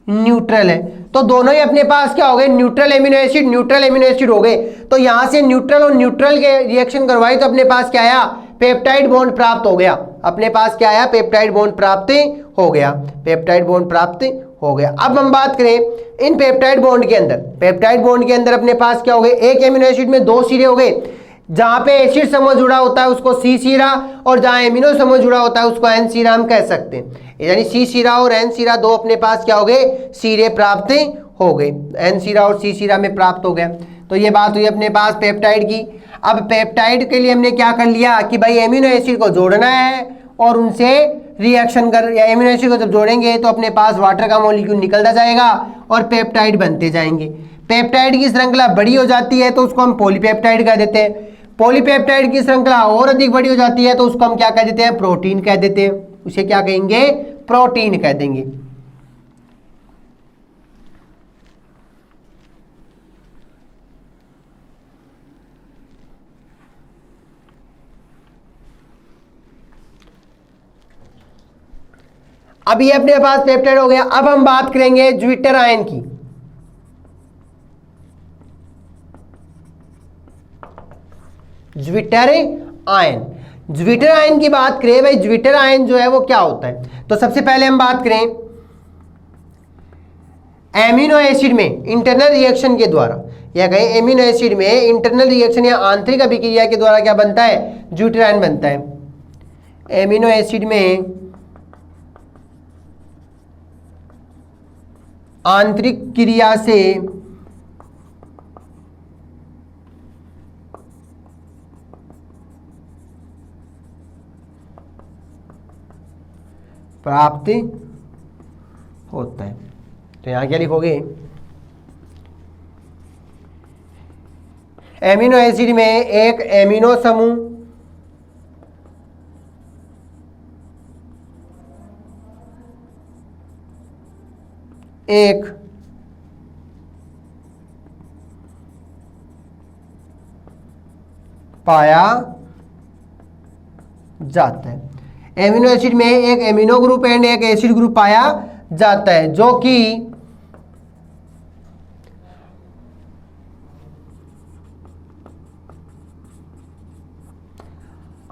[SPEAKER 1] न्यूट्रल है। तो दोनों ही अपने पास क्या हो गए neutral amino acid, neutral amino acid हो गए। तो यहां से न्यूट्रल और न्यूट्रल के रिएक्शन करवाई तो अपने पास क्या आया पेप्टाइड बॉन्ड प्राप्त हो गया। अपने पास क्या आया पेप्टाइड बॉन्ड प्राप्त हो गया, पेप्टाइड बॉन्ड प्राप्त हो गया। अब हम बात करें इन पेप्टाइड बॉन्ड के अंदर, पेप्टाइड बॉन्ड के अंदर अपने पास क्या हो गए एक एमिनो एसिड में दो सिरे हो गए। जहां पे एसिड समूह जुड़ा होता है उसको C सिरा और जहां एमिनो समूह जुड़ा होता है उसको N सिरा हम कह सकते हैं। यानी C सिरा और N सिरा दो अपने पास क्या हो गए सिरे प्राप्त हो गए, N सिरा और C सिरा में प्राप्त हो गया। तो ये बात हुई अपने पास पेप्टाइड की। अब पेप्टाइड के लिए हमने क्या कर लिया कि भाई एमिनो एसिड को जोड़ना है और उनसे रिएक्शन कर, या एमिनो एसिड को जब जोड़ेंगे तो अपने पास वाटर का मॉलिक्यूल निकलता जाएगा और पेप्टाइड बनते जाएंगे। पेप्टाइड की श्रृंखला बड़ी हो जाती है तो उसको हम पॉलीपेप्टाइड कह देते हैं। पॉलीपेप्टाइड की श्रृंखला और अधिक बड़ी हो जाती है तो उसको हम क्या कह देते हैं प्रोटीन कह देते हैं। उसे क्या कहेंगे प्रोटीन कह देंगे। अब ये अपने पास पेप्टाइड हो गया। अब हम बात करेंगे ज्विटर आयन की। ज्विटर आयन, ज्विटर आयन की बात करें भाई ज्विटर आयन जो है वो क्या होता है, तो सबसे पहले हम बात करें एमिनो एसिड में इंटरनल रिएक्शन के द्वारा, या कहें एमिनो एसिड में इंटरनल रिएक्शन या आंतरिक अभिक्रिया के द्वारा क्या बनता है ज्विटर आयन बनता है। एमिनो एसिड में आंतरिक क्रिया से प्राप्त होता है। तो यहाँ क्या लिखोगे, एमिनो एसिड में एक एमिनो समूह एक पाया जाता है। एमिनो एसिड में एक एमिनो ग्रुप एंड एक एसिड ग्रुप पाया जाता है जो कि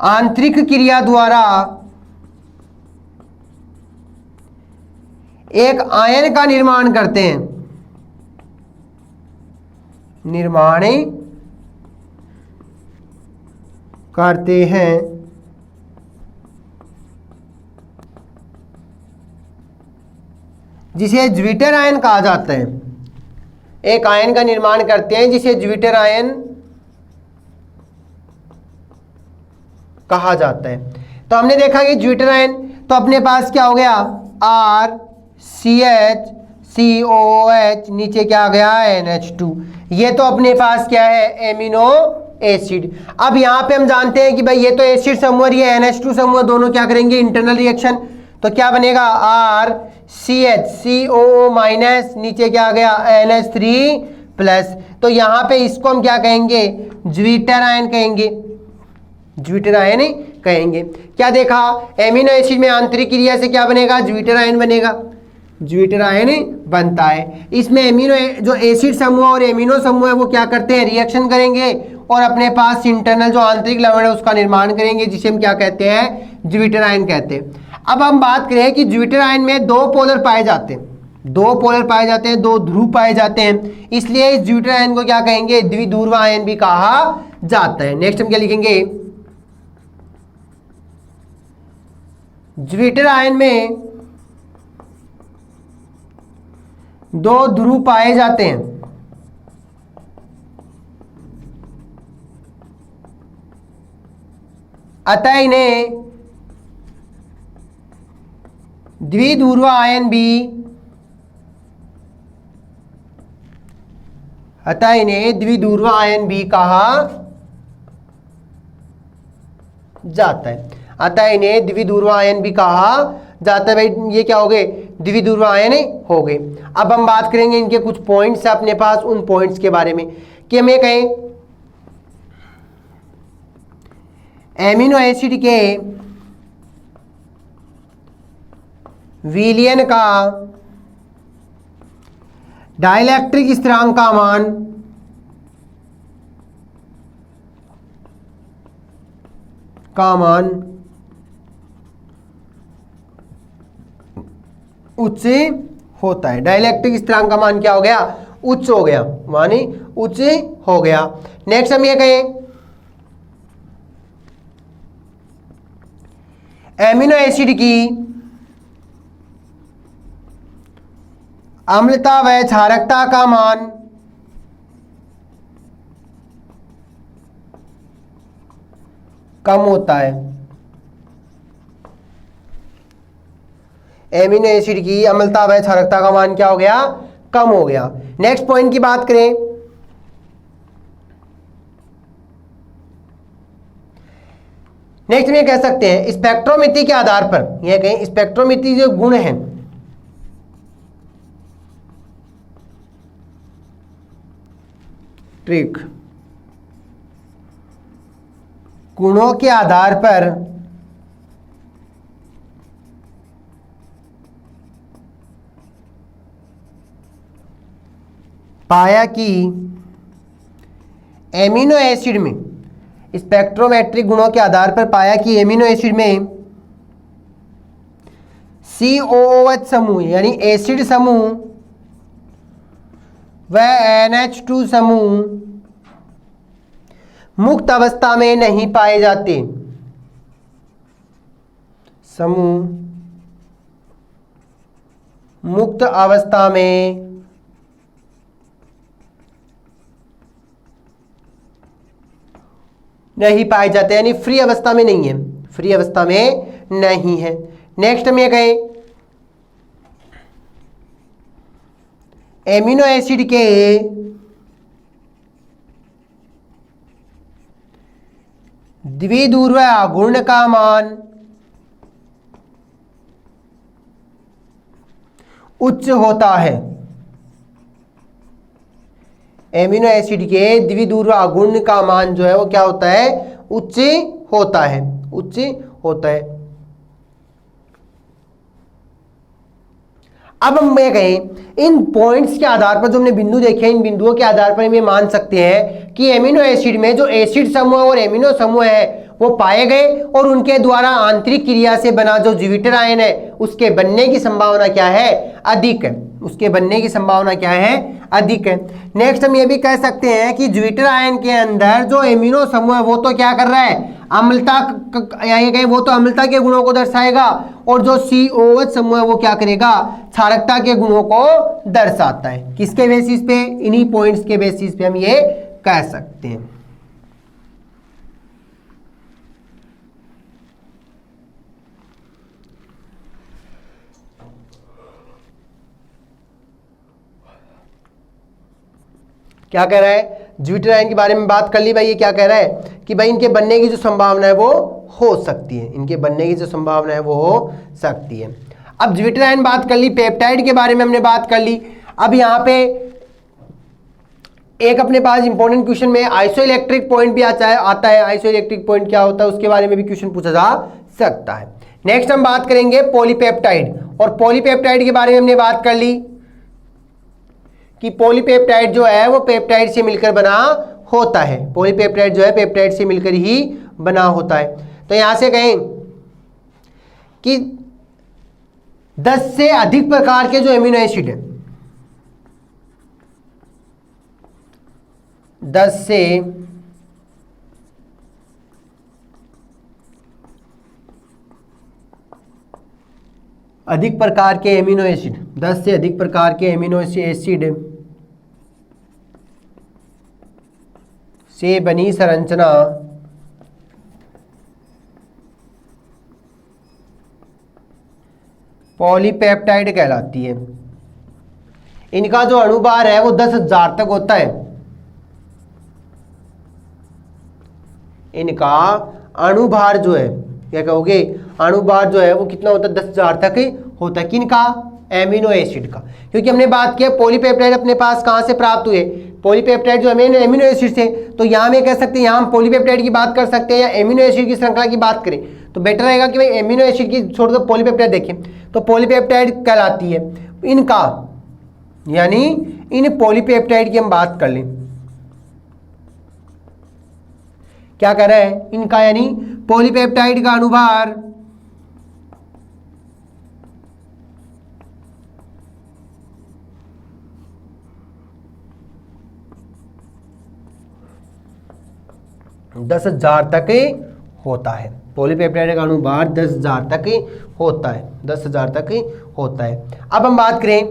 [SPEAKER 1] आंतरिक क्रिया द्वारा एक आयन का निर्माण करते हैं, निर्माण करते हैं जिसे ज्विटर आयन कहा जाता है। एक आयन का निर्माण करते हैं जिसे ज्विटर आयन कहा जाता है। तो हमने देखा कि ज्विटर आयन, तो अपने पास क्या हो गया, R C H C O H, नीचे क्या आ गया, NH2। ये तो अपने पास क्या है, एमिनो एसिड। अब यहाँ पे हम जानते हैं कि भाई ये तो एसिड समूह और ये NH2 समूह, दोनों क्या करेंगे, इंटरनल रिएक्शन। तो क्या बनेगा, are C H C O O minus, नीचे क्या आ गया, NH3 प्लस। तो यहाँ पे इसको हम क्या कहेंगे, ज्विटर आयन कहेंगे, ज्विटर आयन कहेंगे। क्या देखा, एमिनो एसिड में आंतरिक क्रिया से क्या बनेगा, ज्विटर आयन बनेगा, ज्विटर आयन बनता है। इसमें एमिनो जो एसिड समूह और एमिनो समूह है वो क्या करते हैं, रिएक्शन करेंगे और अपने पास इंटरनल जो आंतरिक लवण है उसका निर्माण करेंगे, जिसे हम क्या कहते हैं, ज्विटर आयन कहते हैं। अब हम बात करें कि ज्विटर आयन में दो पोलर पाए जाते हैं, दो पोलर पाए जाते हैं, दो ध्रुव पाए जाते हैं, इसलिए इस ज्विटर आयन को क्या कहेंगे, द्विध्रुव आयन भी कहा जाता है। नेक्स्ट हम क्या लिखेंगे, ज्विटर आयन में दो ध्रुव पाए जाते हैं, अतः इन्हें द्विध्रुव आयन भी, अतः इन्हें द्विध्रुव आयन भी कहा जाता है, अतः इन्हें द्विध्रुव आयन भी कहा जाता है। भाई ये क्या हो गए, द्विध्रुव आयन हो गए। अब हम बात करेंगे इनके कुछ पॉइंट्स है अपने पास, उन पॉइंट्स के बारे में कि हम ये कहें एमिनो एसिड के विलयन का डाइलेक्ट्रिक स्थिरांक का मान उच्च होता है। डाइलेक्ट्रिक स्थिरांक का मान क्या हो गया, उच्च हो गया, माने उच्च हो गया। नेक्स्ट हम ये कहें एमिनो एसिड की अम्लता व क्षारकता का मान कम होता है। एमिनो एसिड की अम्लता व क्षारकता का मान क्या हो गया, कम हो गया। नेक्स्ट पॉइंट की बात करें, नेक्स्ट में कह सकते हैं स्पेक्ट्रोमिति के आधार पर, यह कहें स्पेक्ट्रोमिति जो गुण है, ट्रिक गुणों के आधार पर पाया कि एमिनो एसिड में, स्पेक्ट्रोमेट्रिक गुणों के आधार पर पाया कि एमिनो एसिड में COOH समूह यानी एसिड समूह व NH2 समूह मुक्त अवस्था में नहीं पाए जाते, समूह मुक्त अवस्था में नहीं पाए जाते, यानी फ्री अवस्था में नहीं है, फ्री अवस्था में नहीं है। नेक्स्ट हम ये कहें एमिनो एसिड के द्विध्रुव आघूर्ण का मान उच्च होता है। एमिनो एसिड के द्विध्रुव आघूर्ण का मान जो है वो क्या होता है, उच्च होता है, उच्च होता है। अब हम ये कहें इन पॉइंट्स के आधार पर जो हमने बिंदु देखे, इन बिंदुओं के आधार पर हम ये मान सकते हैं कि एमिनो एसिड में जो एसिड समूह और एमिनो समूह है वो पाए गए और उनके द्वारा आंतरिक क्रिया से बना जो ज्यूपिटर आयन है उसके बनने की संभावना क्या है, अधिक है। उसके बनने की संभावना क्या है, अधिक है। नेक्स्ट हम ये भी कह सकते हैं कि ज्यूपिटर आयन के अंदर जो एमिनो समूह है वो तो क्या कर रहा है, अम्लता, वो तो अम्लता के गुणों को दर्शाएगा और जो COH समूह है वो क्या करेगा, क्षारकता के गुणों को दर्शाता है। किसके बेसिस पे, इन्हीं पॉइंट्स के बेसिस पे हम ये कह सकते हैं। क्या कह रहा है, ज्यूपिटर आयन के बारे में बात कर ली भाई। ये क्या कह रहा है कि भाई इनके बनने की जो संभावना है वो हो सकती है, इनके बनने की जो संभावना है वो हो सकती है। अब ज्यूपिटर आयन बात कर ली, पेप्टाइड के बारे में हमने बात कर ली। अब यहाँ पे एक अपने पास इंपॉर्टेंट क्वेश्चन में आइसोइलेक्ट्रिक पॉइंट भी आता है। आइसोइलेक्ट्रिक पॉइंट क्या होता है उसके बारे में भी क्वेश्चन पूछा जा सकता है। नेक्स्ट हम बात करेंगे पॉलीपेप्टाइड, और पॉलीपेप्टाइड के बारे में हमने बात कर ली कि पॉलीपेप्टाइड जो है वो पेप्टाइड से मिलकर बना होता है। पॉलीपेप्टाइड जो है पेप्टाइड से मिलकर ही बना होता है। तो यहां से कहें कि 10 से अधिक प्रकार के जो एमिनो एसिड है, 10 से अधिक प्रकार के एमिनो एसिड, 10 से अधिक प्रकार के एमिनो एसिड से बनी संरचना पॉलीपेप्टाइड कहलाती है। इनका जो अणुभार है वो 10,000 तक होता है। इनका अणुभार जो है, क्या कहोगे, अणुभार जो है वो कितना होता है, 10,000 तक होता है। किनका, एमिनो एसिड का। क्योंकि हमने बात किया पॉलीपेप्टाइड अपने पास कहां से प्राप्त हुए, पॉलीपेप्टाइड जो एमिनो एसिड से। तो यहां में कह सकते हैं, यहां हम पॉलीपेप्टाइड की बात कर सकते हैं या एमिनो एसिड की श्रृंखला की बात करें तो बेटर रहेगा कि भाई एमिनो एसिड की छोड़ दो, पॉलीपेप्टाइड देखें। तो पॉलीपेप्टाइड कहलाती है इनका, यानी इन पॉलीपेप्टाइड की हम बात कर लें, क्या कह रहा है, इनका यानी पॉलीपेप्टाइड का अणुभार दस हजार तक होता है। पॉलीपेप्टाइड का अणुभार 10,000 तक होता है, 10,000 तक होता है। अब हम बात करें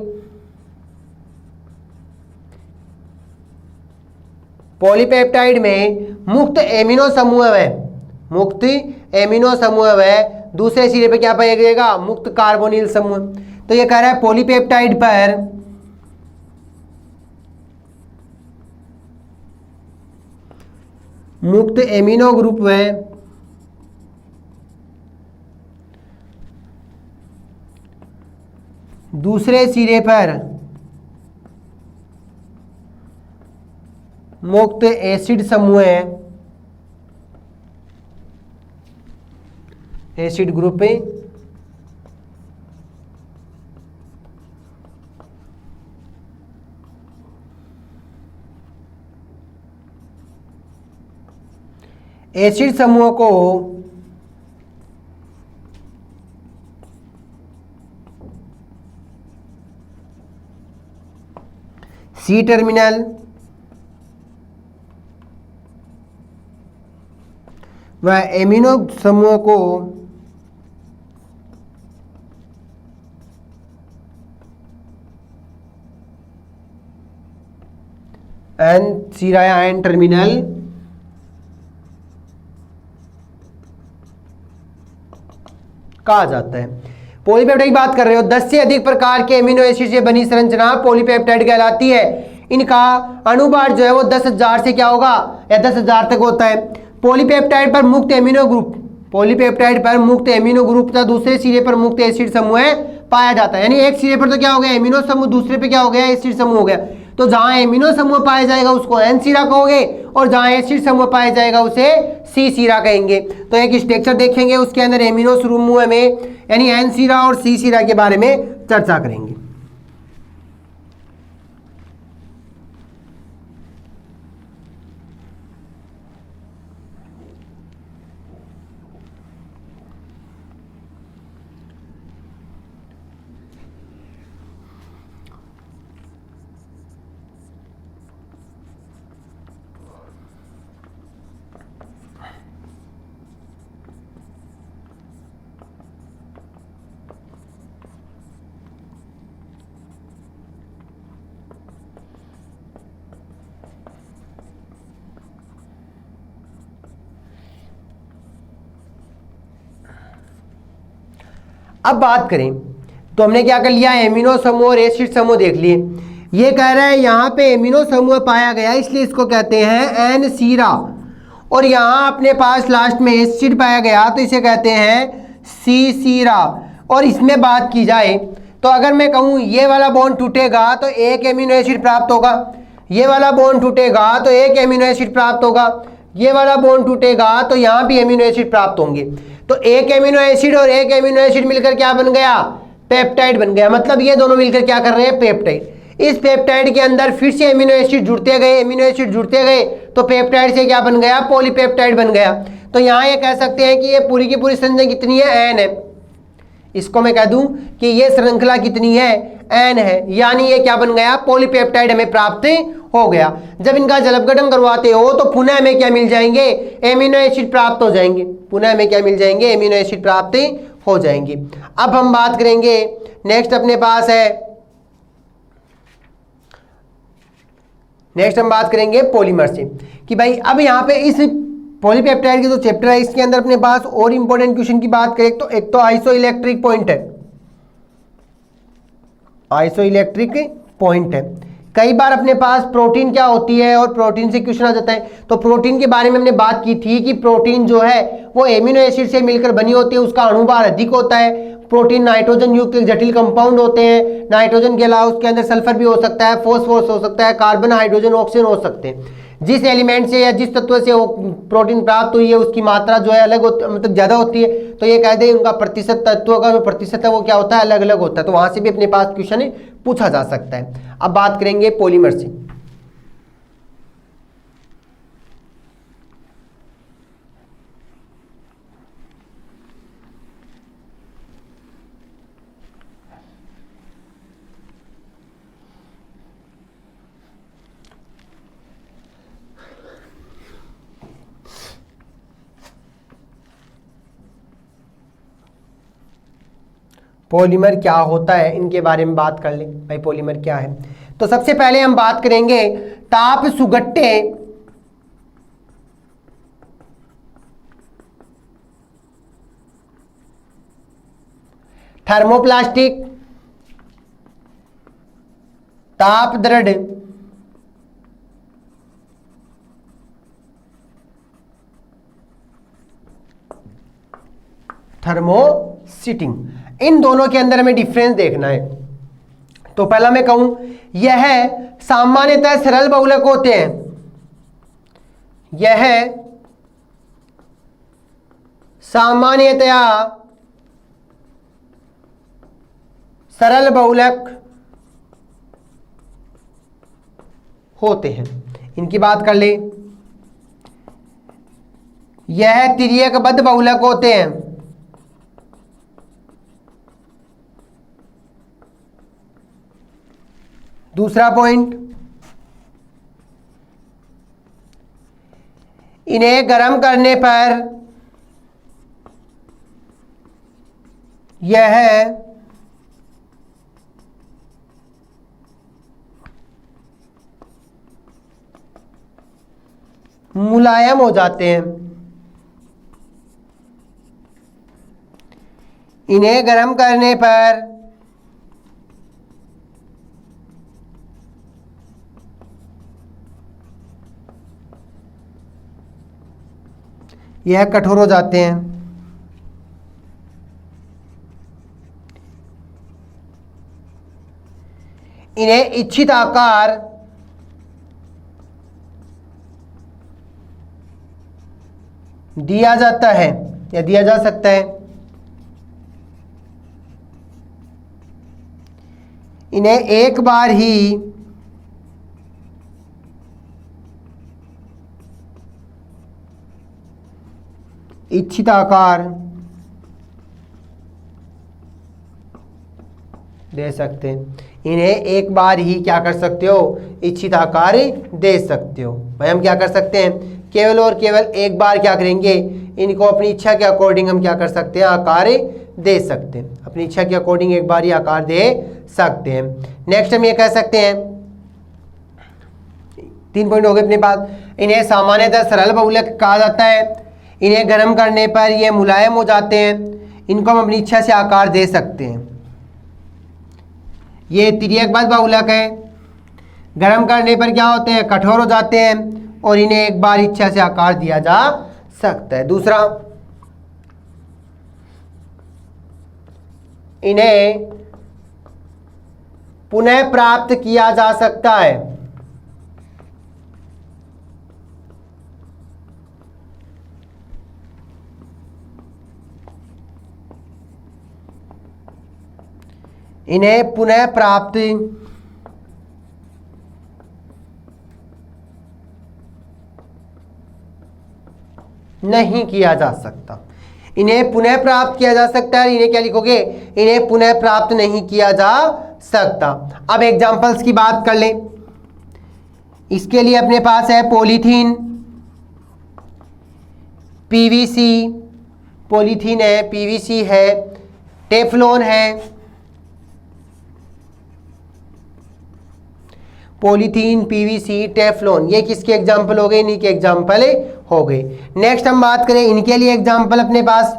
[SPEAKER 1] पॉलीपेप्टाइड में मुक्त एमिनो समूह है, मुक्त एमिनो समूह है, दूसरे सिरे पे क्या पाया जाएगा, मुक्त कार्बोनिल समूह। तो ये कह रहा है पॉलीपेप्टाइड पर मुक्त एमिनो ग्रुप है दूसरे सिरे पर मुक्त एसिड समूह है, एसिड ग्रुप है। एसिड समूह को सी टर्मिनल व एमिनो समूह को एन सिराया एन टर्मिनल कहा जाता है। पॉलीपेप्टाइड की बात कर रहे हो, 10 से अधिक प्रकार के एमिनो एसिड से बनी संरचना पॉलीपेप्टाइड कहलाती है। इनका अणुभार जो है वो 10,000 से क्या होगा, या 10,000 तक होता है। पॉलीपेप्टाइड पर मुक्त एमिनो ग्रुप, पॉलीपेप्टाइड पर मुक्त एमिनो ग्रुप तथा दूसरे सिरे पर मुक्त एसिड समूह पाया जाता है। यानी एक सिरे पर तो क्या हो गया एमिनो समूह, दूसरे पे क्या हो गया एसिड समूह हो गया। तो जहां एमिनो समूह पाया जाएगा उसको एन सिरा कहोगे, और जहां एसिड समूह पाया जाएगा उसे सी सिरा कहेंगे। तो एक स्ट्रक्चर देखेंगे, उसके अंदर एमिनो समूह में यानी एन सिरा और सी सिरा के बारे में चर्चा करेंगे। अब बात करें तो हमने क्या कर लिया, एमिनो समूह और एसिड समूह देख लिए। ये कह रहा है यहाँ पे एमिनो समूह पाया गया इसलिए इसको कहते हैं एन सीरा, और यहाँ अपने पास लास्ट में एसिड पाया गया तो इसे कहते हैं सी सीरा। और इसमें बात की जाए तो अगर मैं कहूँ ये वाला बॉन्ड टूटेगा तो एक एमिनो एसिड प्राप्त होगा, ये वाला बॉन्ड टूटेगा तो एक एमिनो एसिड प्राप्त होगा, ये वाला बॉन्ड टूटेगा तो यहाँ भी एमिनो एसिड प्राप्त होंगे। तो एक एमिनो एसिड और एक एमिनो एसिड मिलकर क्या बन गया, पेप्टाइड बन गया। मतलब ये दोनों मिलकर क्या कर रहे हैं, पेप्टाइड। इस पेप्टाइड के अंदर फिर से एमिनो एसिड जुड़ते गए, एमिनो एसिड जुड़ते गए तो पेप्टाइड से क्या बन गया, पॉलीपेप्टाइड बन गया। तो यहाँ ये कह सकते हैं कि ये पूरी की पूरी संरचना कितनी है, एन है। इसको मैं कह दूं कि ये श्रृंखला कितनी है, एन है, यानी ये क्या बन गया, पॉलीपेप्टाइड हमें प्राप्त हो गया। जब इनका जलपघटन करवाते हो तो पुनः हमें क्या मिल जाएंगे, एमिनो एसिड प्राप्त हो जाएंगे, पुनः हमें क्या मिल जाएंगे, एमिनो एसिड प्राप्त हो जाएंगे। अब हम बात करेंगे नेक्स्ट अपने पास है, नेक्स्ट हम बात करेंगे पॉलीमर से कि भाई अब यहाँ पे इस पॉलीपेप्टाइड के जो चैप्टर है इसके अंदर अपने पास और इंपॉर्टेंट क्वेश्चन की बात करें तो एक तो आइसोइलेक्ट्रिक पॉइंट है, आइसोइलेक्ट्रिक पॉइंट है। कई बार अपने पास प्रोटीन क्या होती है और प्रोटीन से क्वेश्चन आ जाता है। तो प्रोटीन के बारे में हमने बात की थी कि प्रोटीन जो है वो एमिनो एसिड से मिलकर बनी होती है, उसका अणुभार अधिक होता है। प्रोटीन नाइट्रोजन युक्त जटिल कंपाउंड होते हैं, नाइट्रोजन के अलावा उसके अंदर सल्फर भी हो सकता है, फॉस्फोरस हो सकता है, कार्बन, हाइड्रोजन, ऑक्सीजन हो सकते हैं। जिस एलिमेंट से या जिस तत्व से वो प्रोटीन प्राप्त हुई है उसकी मात्रा जो है अलग होती, मतलब ज़्यादा होती है, तो ये कह दें उनका प्रतिशत, तत्वों का जो प्रतिशत है वो क्या होता है, अलग अलग होता है। तो वहाँ से भी अपने पास क्वेश्चन पूछा जा सकता है। अब बात करेंगे पॉलीमर से। पॉलीमर क्या होता है इनके बारे में बात कर लें भाई, पॉलीमर क्या है। तो सबसे पहले हम बात करेंगे ताप सुगट्टे थर्मोप्लास्टिक ताप दृढ़ थर्मोसिटिंग, इन दोनों के अंदर हमें डिफरेंस देखना है। तो पहला मैं कहूं यह सामान्यतः सरल बहुलक होते हैं, यह सामान्यतया सरल बहुलक होते हैं। इनकी बात कर ले, यह तिर्यकबद्ध बहुलक होते हैं, दूसरा पॉइंट, इन्हें गर्म करने पर यह मुलायम हो जाते हैं, इन्हें गर्म करने पर यह कठोर हो जाते हैं। इन्हें इच्छित आकार दिया जाता है या दिया जा सकता है। इन्हें एक बार ही इच्छित आकार दे सकते हैं। इन्हें एक बार ही क्या कर सकते हो, इच्छित आकार दे सकते हो। भाई हम क्या कर सकते हैं, केवल और केवल एक बार क्या करेंगे, इनको अपनी इच्छा के अकॉर्डिंग हम क्या कर सकते हैं, आकार दे सकते हैं। अपनी इच्छा के अकॉर्डिंग एक बार ही आकार दे सकते हैं। नेक्स्ट हम ये कह सकते हैं, 3 पॉइंट हो गए अपने पास। इन्हें सामान्यतः सरल बहुलक कहा जाता है। इन्हें गर्म करने पर ये मुलायम हो जाते हैं। इनको हम अपनी इच्छा से आकार दे सकते हैं। ये तिर्यकबद्ध बहुलक है। गर्म करने पर क्या होते हैं, कठोर हो जाते हैं और इन्हें एक बार इच्छा से आकार दिया जा सकता है। दूसरा, इन्हें पुनः प्राप्त किया जा सकता है। इन्हें पुनः प्राप्त नहीं किया जा सकता। इन्हें पुनः प्राप्त किया जा सकता है, इन्हें क्या लिखोगे, इन्हें पुनः प्राप्त नहीं किया जा सकता। अब एग्जांपल्स की बात कर लें। इसके लिए अपने पास है पॉलीथीन, पीवीसी, पॉलीथीन है, पीवीसी है, टेफ्लॉन है। पॉलीथीन, पीवीसी, टेफ्लॉन, ये किसके एग्जाम्पल हो गए, इन्हीं के एग्जाम्पल हो गए। नेक्स्ट हम बात करें इनके लिए एग्जाम्पल अपने पास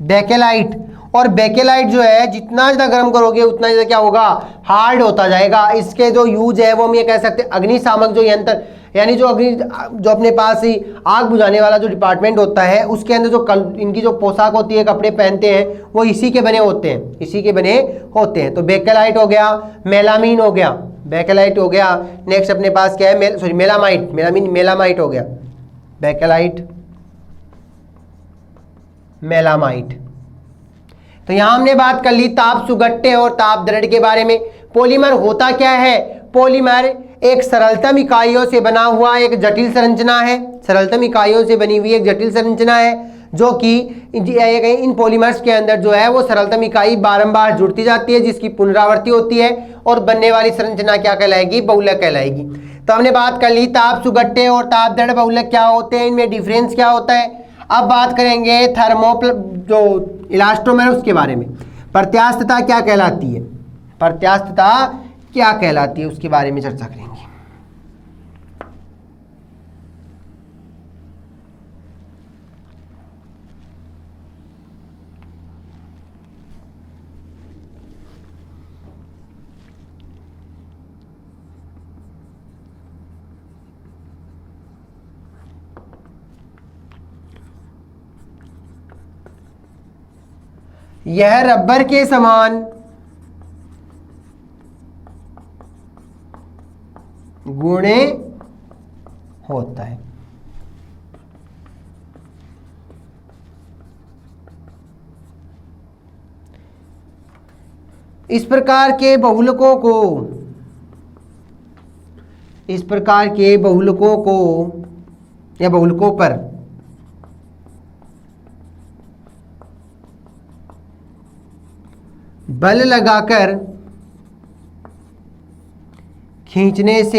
[SPEAKER 1] बेकेलाइट। और बेकेलाइट जो है जितना ज़्यादा गर्म करोगे उतना ज़्यादा क्या होगा, हार्ड होता जाएगा। इसके जो यूज है वो हम ये कह सकते हैं अग्निशामक जो यंत्र, यानी जो जो अपने पास ही आग बुझाने वाला जो डिपार्टमेंट होता है उसके अंदर जो इनकी जो पोशाक होती है, कपड़े पहनते हैं, वो इसी के बने होते हैं, इसी के बने होते हैं। तो बेकेलाइट हो गया, मेलामीन हो गया, बेकेलाइट हो गया। नेक्स्ट अपने पास क्या है, मेलामाइट, मेलामाइट हो गया, बेकेलाइट, मेलामाइट। तो यहां हमने बात कर ली ताप सुगट्टे और ताप दृढ़ के बारे में। पॉलीमर होता क्या है, पॉलीमर एक सरलतम इकाइयों से बना हुआ एक जटिल संरचना है। सरलतम इकाइयों से बनी हुई एक जटिल संरचना है जो कि इन पॉलीमर्स के अंदर जो है वो सरलतम इकाई बारंबार जुड़ती जाती है, जिसकी पुनरावृत्ति होती है और बनने वाली संरचना क्या कहलाएगी, बहुलक कहलाएगी। तो हमने बात कर ली ताप सुगट्टे और ताप दृढ़ बहुलक क्या होते हैं, इनमें डिफरेंस क्या होता है। अब बात करेंगे जो इलास्टोमर उसके बारे में। प्रत्यास्थता क्या कहलाती है, प्रत्यास्थता क्या कहलाती है उसके बारे में चर्चा करेंगे। यह रबर के समान गुणे होता है। इस प्रकार के बहुलकों को या बहुलकों पर बल लगाकर खींचने से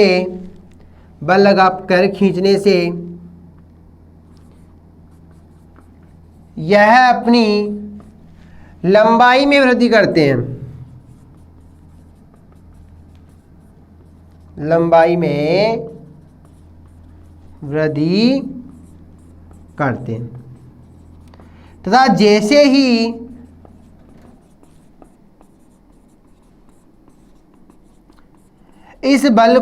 [SPEAKER 1] यह अपनी लंबाई में वृद्धि करते हैं, लंबाई में वृद्धि करते हैं। तथा जैसे ही इस बल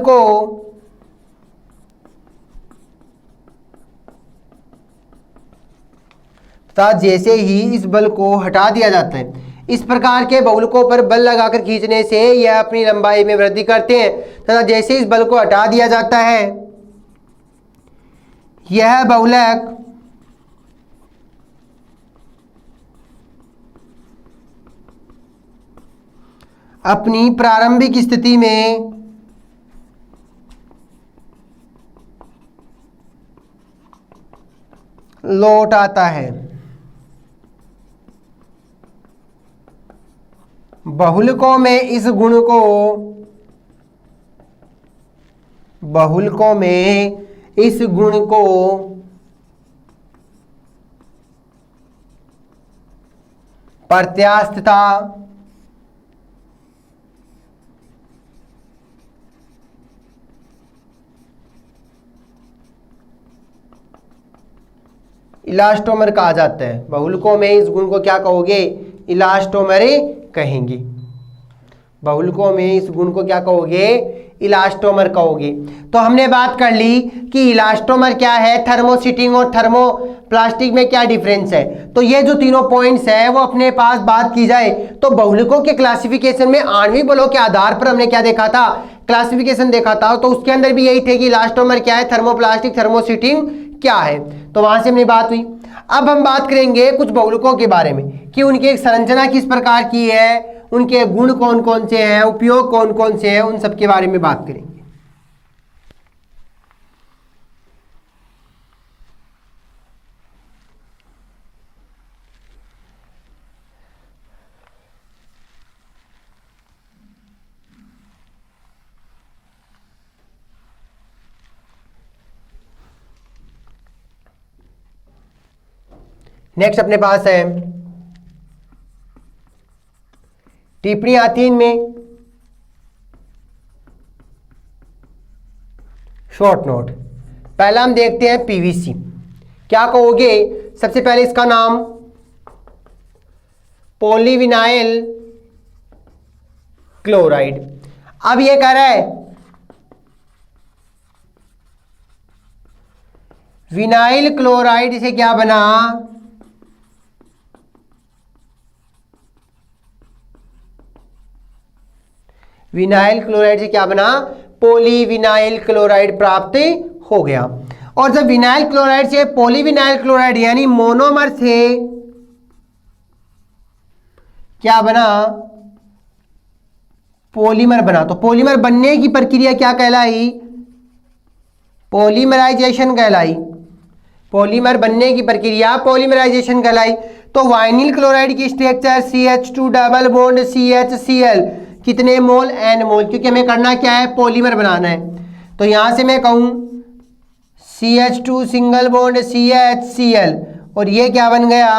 [SPEAKER 1] को हटा दिया जाता है, इस प्रकार के बहुलकों पर बल लगाकर खींचने से यह अपनी लंबाई में वृद्धि करते हैं तथा जैसे इस बल को हटा दिया जाता है यह बहुलक अपनी प्रारंभिक स्थिति में लौट आता है। बहुलकों में इस गुण को प्रत्यास्थता इलास्टोमर कहा जाता है। बहुलकों में इस गुण को क्या कहोगे? इलास्टोमर कहेंगे। बहुलकों में इस गुण को क्या कहोगे? इलास्टोमर कहोगे। तो हमने बात कर ली कि इलास्टोमर क्या है, थर्मोसीटिंग और थर्मोप्लास्टिक में क्या डिफरेंस है। तो ये जो तीनों पॉइंट्स है वो अपने पास बात की जाए तो बहुलकों के क्लासिफिकेशन में आणविक बलों के आधार पर हमने क्या देखा था? क्लासिफिकेशन देखा था। तो उसके अंदर भी यही थे कि इलास्टोमर क्या है, थर्मोप्लास्टिक, थर्मोसीटिंग क्या है। तो वहां से हमने बात हुई। अब हम बात करेंगे कुछ बहुलकों के बारे में कि उनकी संरचना किस प्रकार की है, उनके गुण कौन कौन से हैं, उपयोग कौन कौन से हैं, उन सब के बारे में बात करेंगे। नेक्स्ट अपने पास है टिप्पणी आती है इनमें शॉर्ट नोट। पहला हम देखते हैं पीवीसी। क्या कहोगे? सबसे पहले इसका नाम पॉलीविनाइल क्लोराइड। अब ये कह रहा है विनाइल क्लोराइड से क्या बना? विनाइल क्लोराइड से क्या बना? पॉलीविनाइल क्लोराइड प्राप्त हो गया। और जब विनाइल क्लोराइड से पॉलीविनाइल क्लोराइड यानी मोनोमर से क्या बना? पॉलीमर बना। तो पॉलीमर बनने की प्रक्रिया क्या कहलाई? पॉलीमराइजेशन कहलाई। पॉलीमर बनने की प्रक्रिया पॉलीमराइजेशन कहलाई। तो वाइनिल क्लोराइड की structure CH2 double bond CHCl, कितने मोल? N मोल, क्योंकि हमें करना क्या है? पॉलीमर बनाना है। तो यहां से मैं कहूं CH2 सिंगल बॉन्ड CHCl और ये क्या बन गया?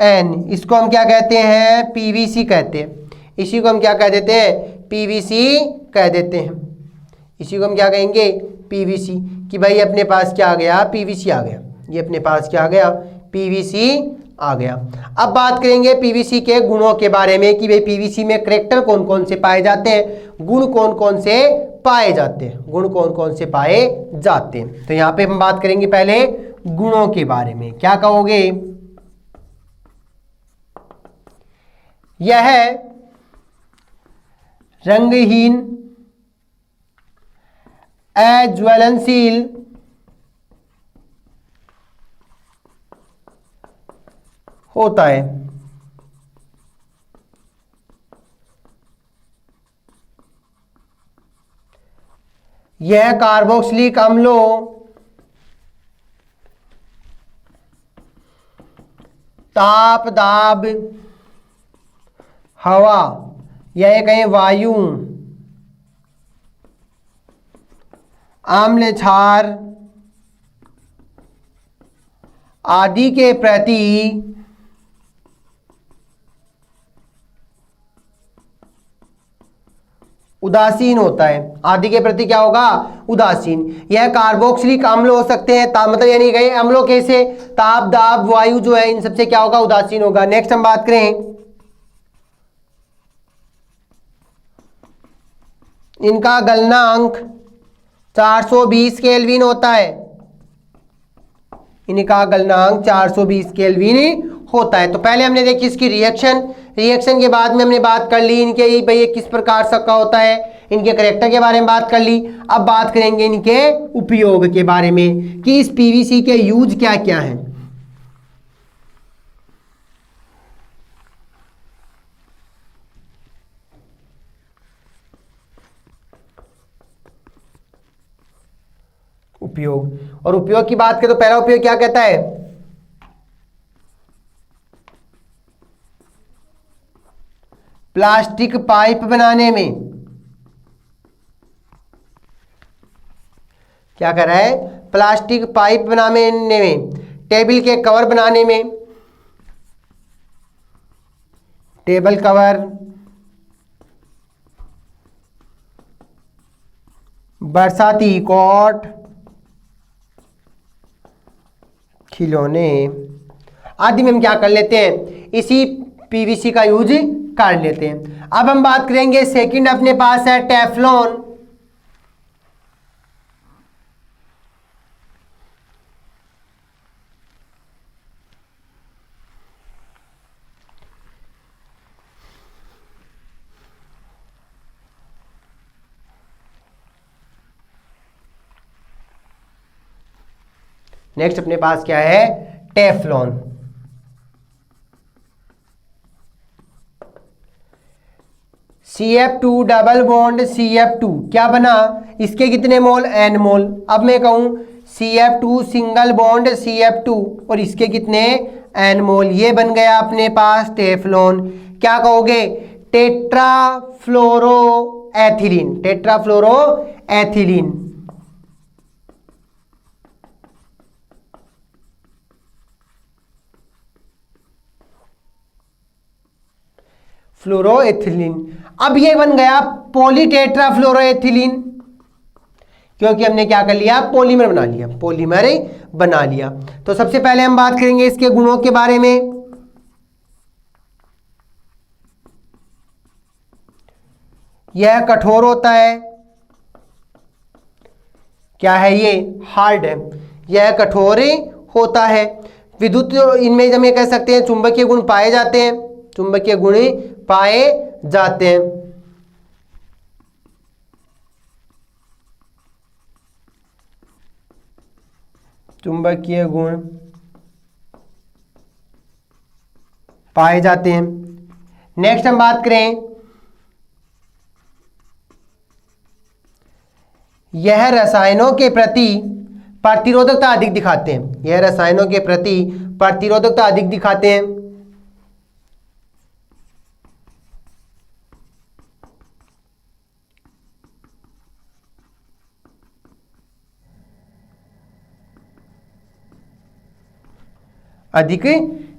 [SPEAKER 1] N। इसको हम क्या कहते हैं? PVC कहते हैं। इसी को हम क्या कह देते हैं? PVC कह देते हैं। इसी को हम क्या कहेंगे? PVC। कि भाई अपने पास क्या आ गया? PVC आ गया। ये अपने पास क्या आ गया? PVC आ गया। अब बात करेंगे पीवीसी के गुणों के बारे में कि भाई पीवीसी में करैक्टर कौन कौन से पाए जाते हैं, गुण कौन कौन से पाए जाते हैं, गुण कौन कौन से पाए जाते हैं। तो यहां पे हम बात करेंगे पहले गुणों के बारे में। क्या कहोगे? यह रंगहीन, अज्वलनशील, होता है। यह कार्बोक्सिलिक अम्लों ताप, दाब, हवा या कहें वायु, अम्ल, क्षार आदि के प्रति उदासीन होता है, आदि के प्रति क्या होगा, उदासीन। यह कार्बोक्सिलिक अम्ल हो सकते हैं, मतलब यानी गए अम्लों कैसे, ताप दाब वायु जो है इन सबसे क्या होगा, उदासीन होगा। नेक्स्ट हम बात करें इनका गलनांक 420 केल्विन होता है, इनका गलनांक 420 केल्विन होता है। तो पहले हमने देखी इसकी रिएक्शन के बाद में हमने बात कर ली इनके भाई ये किस प्रकार का होता है, इनके करैक्टर के बारे में बात कर ली। अब बात करेंगे इनके उपयोग के बारे में कि इस पीवीसी के यूज क्या क्या हैं। उपयोग, और उपयोग की बात करें तो पहला उपयोग क्या कहता है, प्लास्टिक पाइप बनाने में, क्या कर रहा है, प्लास्टिक पाइप बनाने में, टेबल के कवर बनाने में, टेबल कवर, बरसाती कोट, खिलौने आदि में हम क्या कर लेते हैं, इसी पीवीसी का यूज कर लेते हैं। अब हम बात करेंगे सेकंड अपने पास है टेफ्लॉन। नेक्स्ट अपने पास क्या है, Teflon. CF2 double bond CF2 क्या बना, इसके कितने मोल, N मोल। अब मैं कहूं CF2 सिंगल बॉन्ड CF2 और इसके कितने, N मोल, ये बन गया अपने पास टेफ्लॉन। क्या कहोगे, टेट्राफ्लोरोएथिलीन, टेट्राफ्लोरोएथिलीन। फ्लोरोएथिलीन। अब ये बन गया पॉलीटेट्राफ्लोरोएथिलीन, क्योंकि हमने क्या कर लिया, पॉलीमर बना लिया। तो सबसे पहले हम बात करेंगे इसके गुणों के बारे में। यह कठोर होता है, क्या है ये, हार्ड है, यह कठोर होता है। विद्युत इनमें हम ये कह सकते हैं चुंबकीय गुण पाए जाते हैं, चुंबकीय गुण पाए जाते हैं। चुंबकीय गुण पाए जाते हैं। नेक्स्ट हम बात करें, यह रसायनों के प्रति प्रतिरोधकता अधिक दिखाते हैं, यह रसायनों के प्रति प्रतिरोधकता अधिक दिखाते हैं। अधिक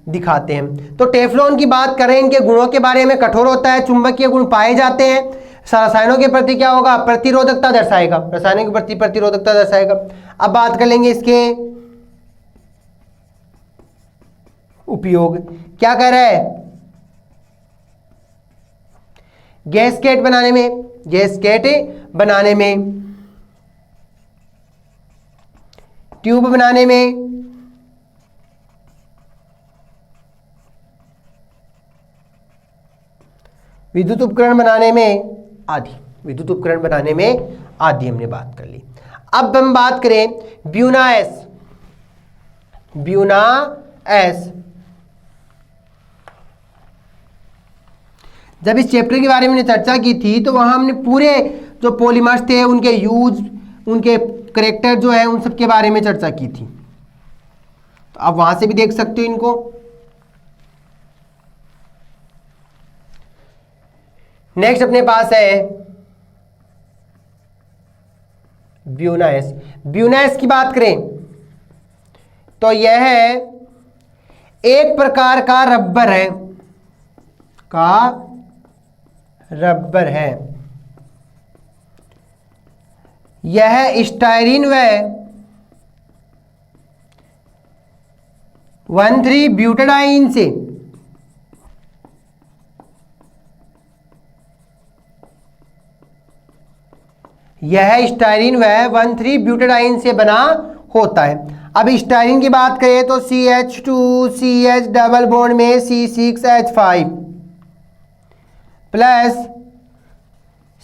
[SPEAKER 1] दिखाते हैं। तो टेफ्लॉन की बात करें, इनके गुणों के बारे में, कठोर होता है, चुंबकीय गुण पाए जाते हैं, रसायनों के प्रति क्या होगा, प्रतिरोधकता दर्शाएगा, रसायनों के प्रति प्रतिरोधकता दर्शाएगा। अब बात कर लेंगे इसके उपयोग, क्या कह रहा है, गैसकेट बनाने में, ट्यूब बनाने में, विद्युत उपकरण बनाने में आदि, विद्युत उपकरण बनाने में आदि हमने बात कर ली। अब हम बात करें ब्यूना एस। जब इस चैप्टर के बारे में चर्चा की थी तो वहां हमने पूरे जो पॉलीमर्स थे उनके यूज, उनके करैक्टर जो है उन सब के बारे में चर्चा की थी, तो आप वहां से भी देख सकते हो इनको। नेक्स्ट अपने पास है ब्यूनाएस। ब्यूनाएस की बात करें तो यह एक प्रकार का रबर है, यह स्टायरीन व 1,3-ब्यूटाडाइन से बना होता है। अब स्टायरीन की बात करें तो CH2CH डबल बॉन्ड में C6H5 plus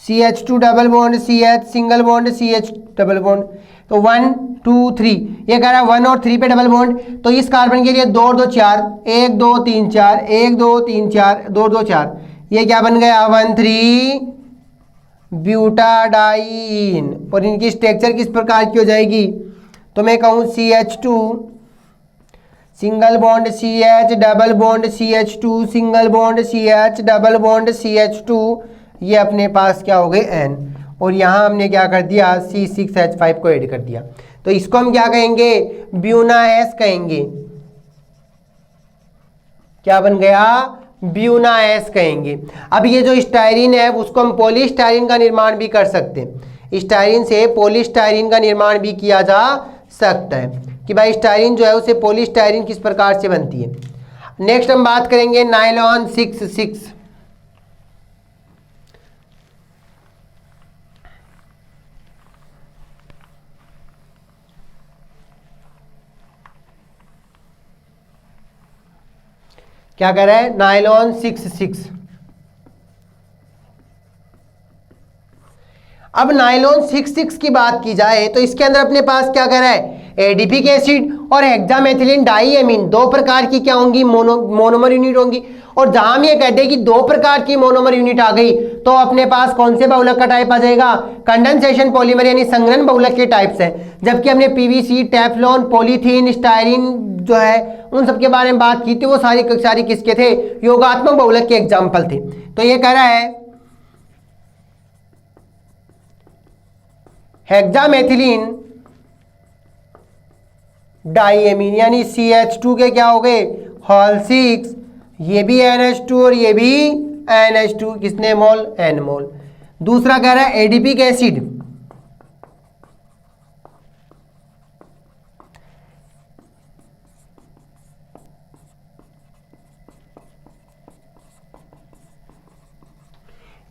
[SPEAKER 1] CH2 double bond CH single bond CH double bond, तो 1 2 3, ये कह रहा है 1 और 3 पे डबल बॉन्ड, तो इस कार्बन के लिए 2 और 2 4, 1 2 3 4, 1 2 3 4, 2 2 4, ये क्या बन गया 1,3-ब्यूटाडाइन। और इनकी स्ट्रक्चर किस प्रकार की हो जाएगी, तो मैं कहूँ CH2 single bond CH double bond CH2 single bond CH double bond CH2, ये अपने पास क्या हो गए N, और यहाँ हमने क्या कर दिया C6H5 को ऐड कर दिया, तो इसको हम क्या कहेंगे ब्यूना एस कहेंगे। क्या बन गया ब्यूना एस कहेंगे। अब ये जो स्टायरीन है उसको हम पॉलीस्टायरीन का निर्माण भी कर सकते हैं, स्टायरीन से पॉलीस्टायरीन का निर्माण भी किया जा सकता है कि भाई स्टायरीन जो है उसे पॉलीस्टायरीन किस प्रकार से बनती है। नेक्स्ट हम बात करेंगे नायलॉन 6,6। क्या कह रहा है नायलॉन 6,6। अब नायलॉन 6,6 की बात की जाए तो इसके अंदर अपने पास क्या कह रहा है एडिपिक एसिड और हेक्सामेथिलीन डाईएमीन, दो प्रकार की क्या होंगी मोनोमर यूनिट होंगी। और जहां हम ये कहते हैं कि दो प्रकार की मोनोमर यूनिट आ गई तो अपने पास कौन से बहुलक का टाइप आ जाएगा कंडेंसेशन पॉलीमर यानी संघनन बहुलक के टाइप्स हैं। जबकि हमने पीवीसी टेफ्लॉन पॉलीथीन स्टायरीन जो है उन सब के बारे में बात की थी, वो सारी किसके थे योगात्मक बहुलक के एग्जाम्पल थे। तो ये कह रहा है हेक्सामेथिलीन डाईएमीन यानी CH2 के क्या हो गए होल 6, ये भी NH2 और ये भी NH2, किसने मोल N मोल। दूसरा कह रहा है एडिपिक एसिड,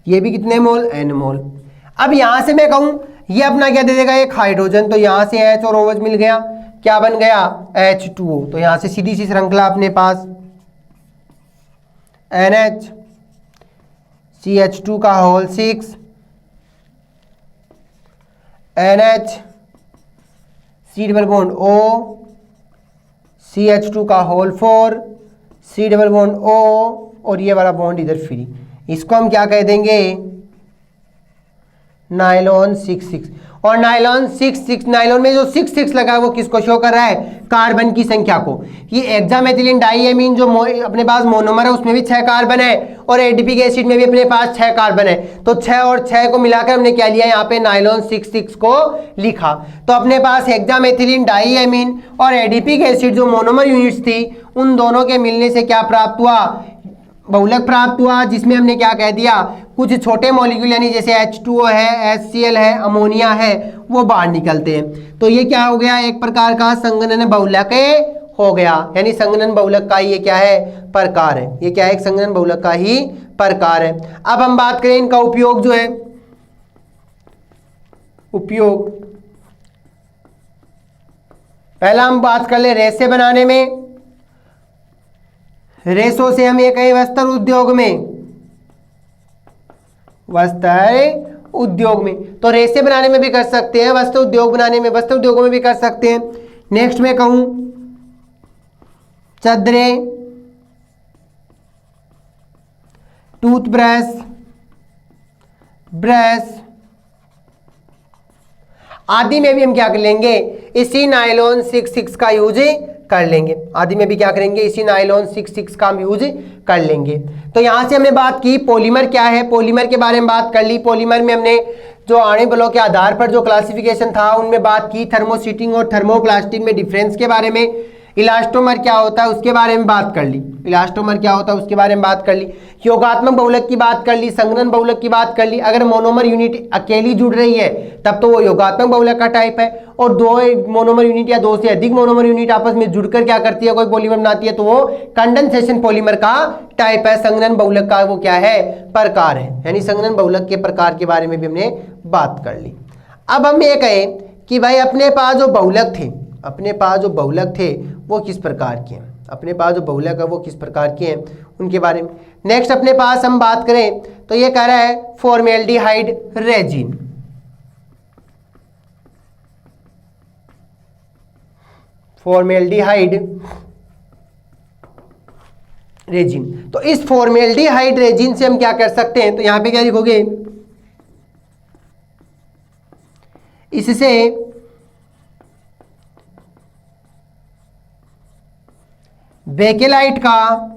[SPEAKER 1] ये भी कितने मोल N मोल। अब यहां से मैं कहूं ये अपना क्या दे देगा एक हाइड्रोजन, तो यहां से H और OH मिल गया, क्या बन गया H2O। तो यहां से सीधी सी श्रृंखला अपने पास NH CH2 का whole 6 NH C double bond O CH2 का whole 4 C double bond O और ये वाला बॉन्ड इधर फ्री, इसको हम क्या कह देंगे नायलॉन 6,6। और नायलॉन 6,6 नायलॉन में जो 6,6 लगा है वो किसको शो कर रहा है कार्बन की संख्या को। ये हेक्सामेथिलीन डाईएमीन जो अपने पास मोनोमर है उसमें भी 6 कार्बन है और एडिपिक एसिड में भी अपने पास 6 कार्बन है, तो 6 और 6 को मिलाकर हमने क्या लिया यहाँ पे नायलॉन 6,6 को लिखा। तो अपने पास हेक्सामेथिलीन डाईएमीन और एडिपिक एसिड जो मोनोमर यूनिट्स थी उन दोनों के मिलने से क्या प्राप्त हुआ बहुलक प्राप्त हुआ, जिसमें हमने क्या कह दिया कुछ छोटे मॉलिक्यूल यानी जैसे H2O है HCl है अमोनिया है वो बाहर निकलते हैं। तो ये क्या हो गया एक प्रकार का संघनन बहुलक हो गया, यानी संघनन बहुलक का ये क्या है प्रकार है, ये क्या है एक संघनन बहुलक का ही प्रकार है। अब हम बात करें इनका उपयोग जो है उपयोग, पहला हम बात कर ले रेसे बनाने में। रेसों से हम ये कहें वस्त्र उद्योग में, वस्त्र उद्योग में, तो रेसे बनाने में भी कर सकते हैं, वस्त्र उद्योग बनाने में वस्त्र उद्योगों में भी कर सकते हैं। नेक्स्ट में कहूं चादरें टूथब्रश ब्रश आदि में भी हम क्या कर लेंगे इसी नायलॉन 6,6 का यूज कर लेंगे, आदि में भी क्या करेंगे इसी नायलॉन 6,6 का हम यूज कर लेंगे। तो यहां से हमने बात की पॉलीमर क्या है, पॉलीमर के बारे में बात कर ली। पॉलीमर में हमने जो आणविक बलों के आधार पर जो क्लासिफिकेशन था उनमें बात की, थर्मोसीटिंग और थर्मोप्लास्टिक में डिफरेंस के बारे में। इलास्टोमर क्या होता है उसके बारे में बात कर ली, इलास्टोमर क्या होता है उसके बारे में बात कर ली, योगात्मक बहुलक की बात कर ली, संघनन बहुलक की बात कर ली। अगर मोनोमर यूनिट अकेली जुड़ रही है तब तो वो योगात्मक बहुलक का टाइप है, और दो मोनोमर यूनिट या दो से अधिक मोनोमर यूनिट आपस में जुड़कर क्या करती है, कोई पॉलीमर बनाती है, तो वो कंडेंसेशन पॉलीमर का टाइप है। संघनन बहुलक का वो क्या है, प्रकार है, यानी संघनन बहुलक के प्रकार के बारे में भी हमने बात कर ली। अब हम ये कहें कि भाई अपने पास जो बहुलक थे, अपने पास जो बहुलक थे वो किस प्रकार के हैं, अपने पास जो बहुलक है वो किस प्रकार के हैं उनके बारे में। नेक्स्ट अपने पास हम बात करें तो ये कह रहा है फॉर्मेल्डिहाइड रेजिन। फॉर्मेल्डिहाइड रेजिन, तो इस फॉर्मेल्डिहाइड रेजिन से हम क्या कर सकते हैं, तो यहां पे क्या लिखोगे, इससे बेकेलाइट का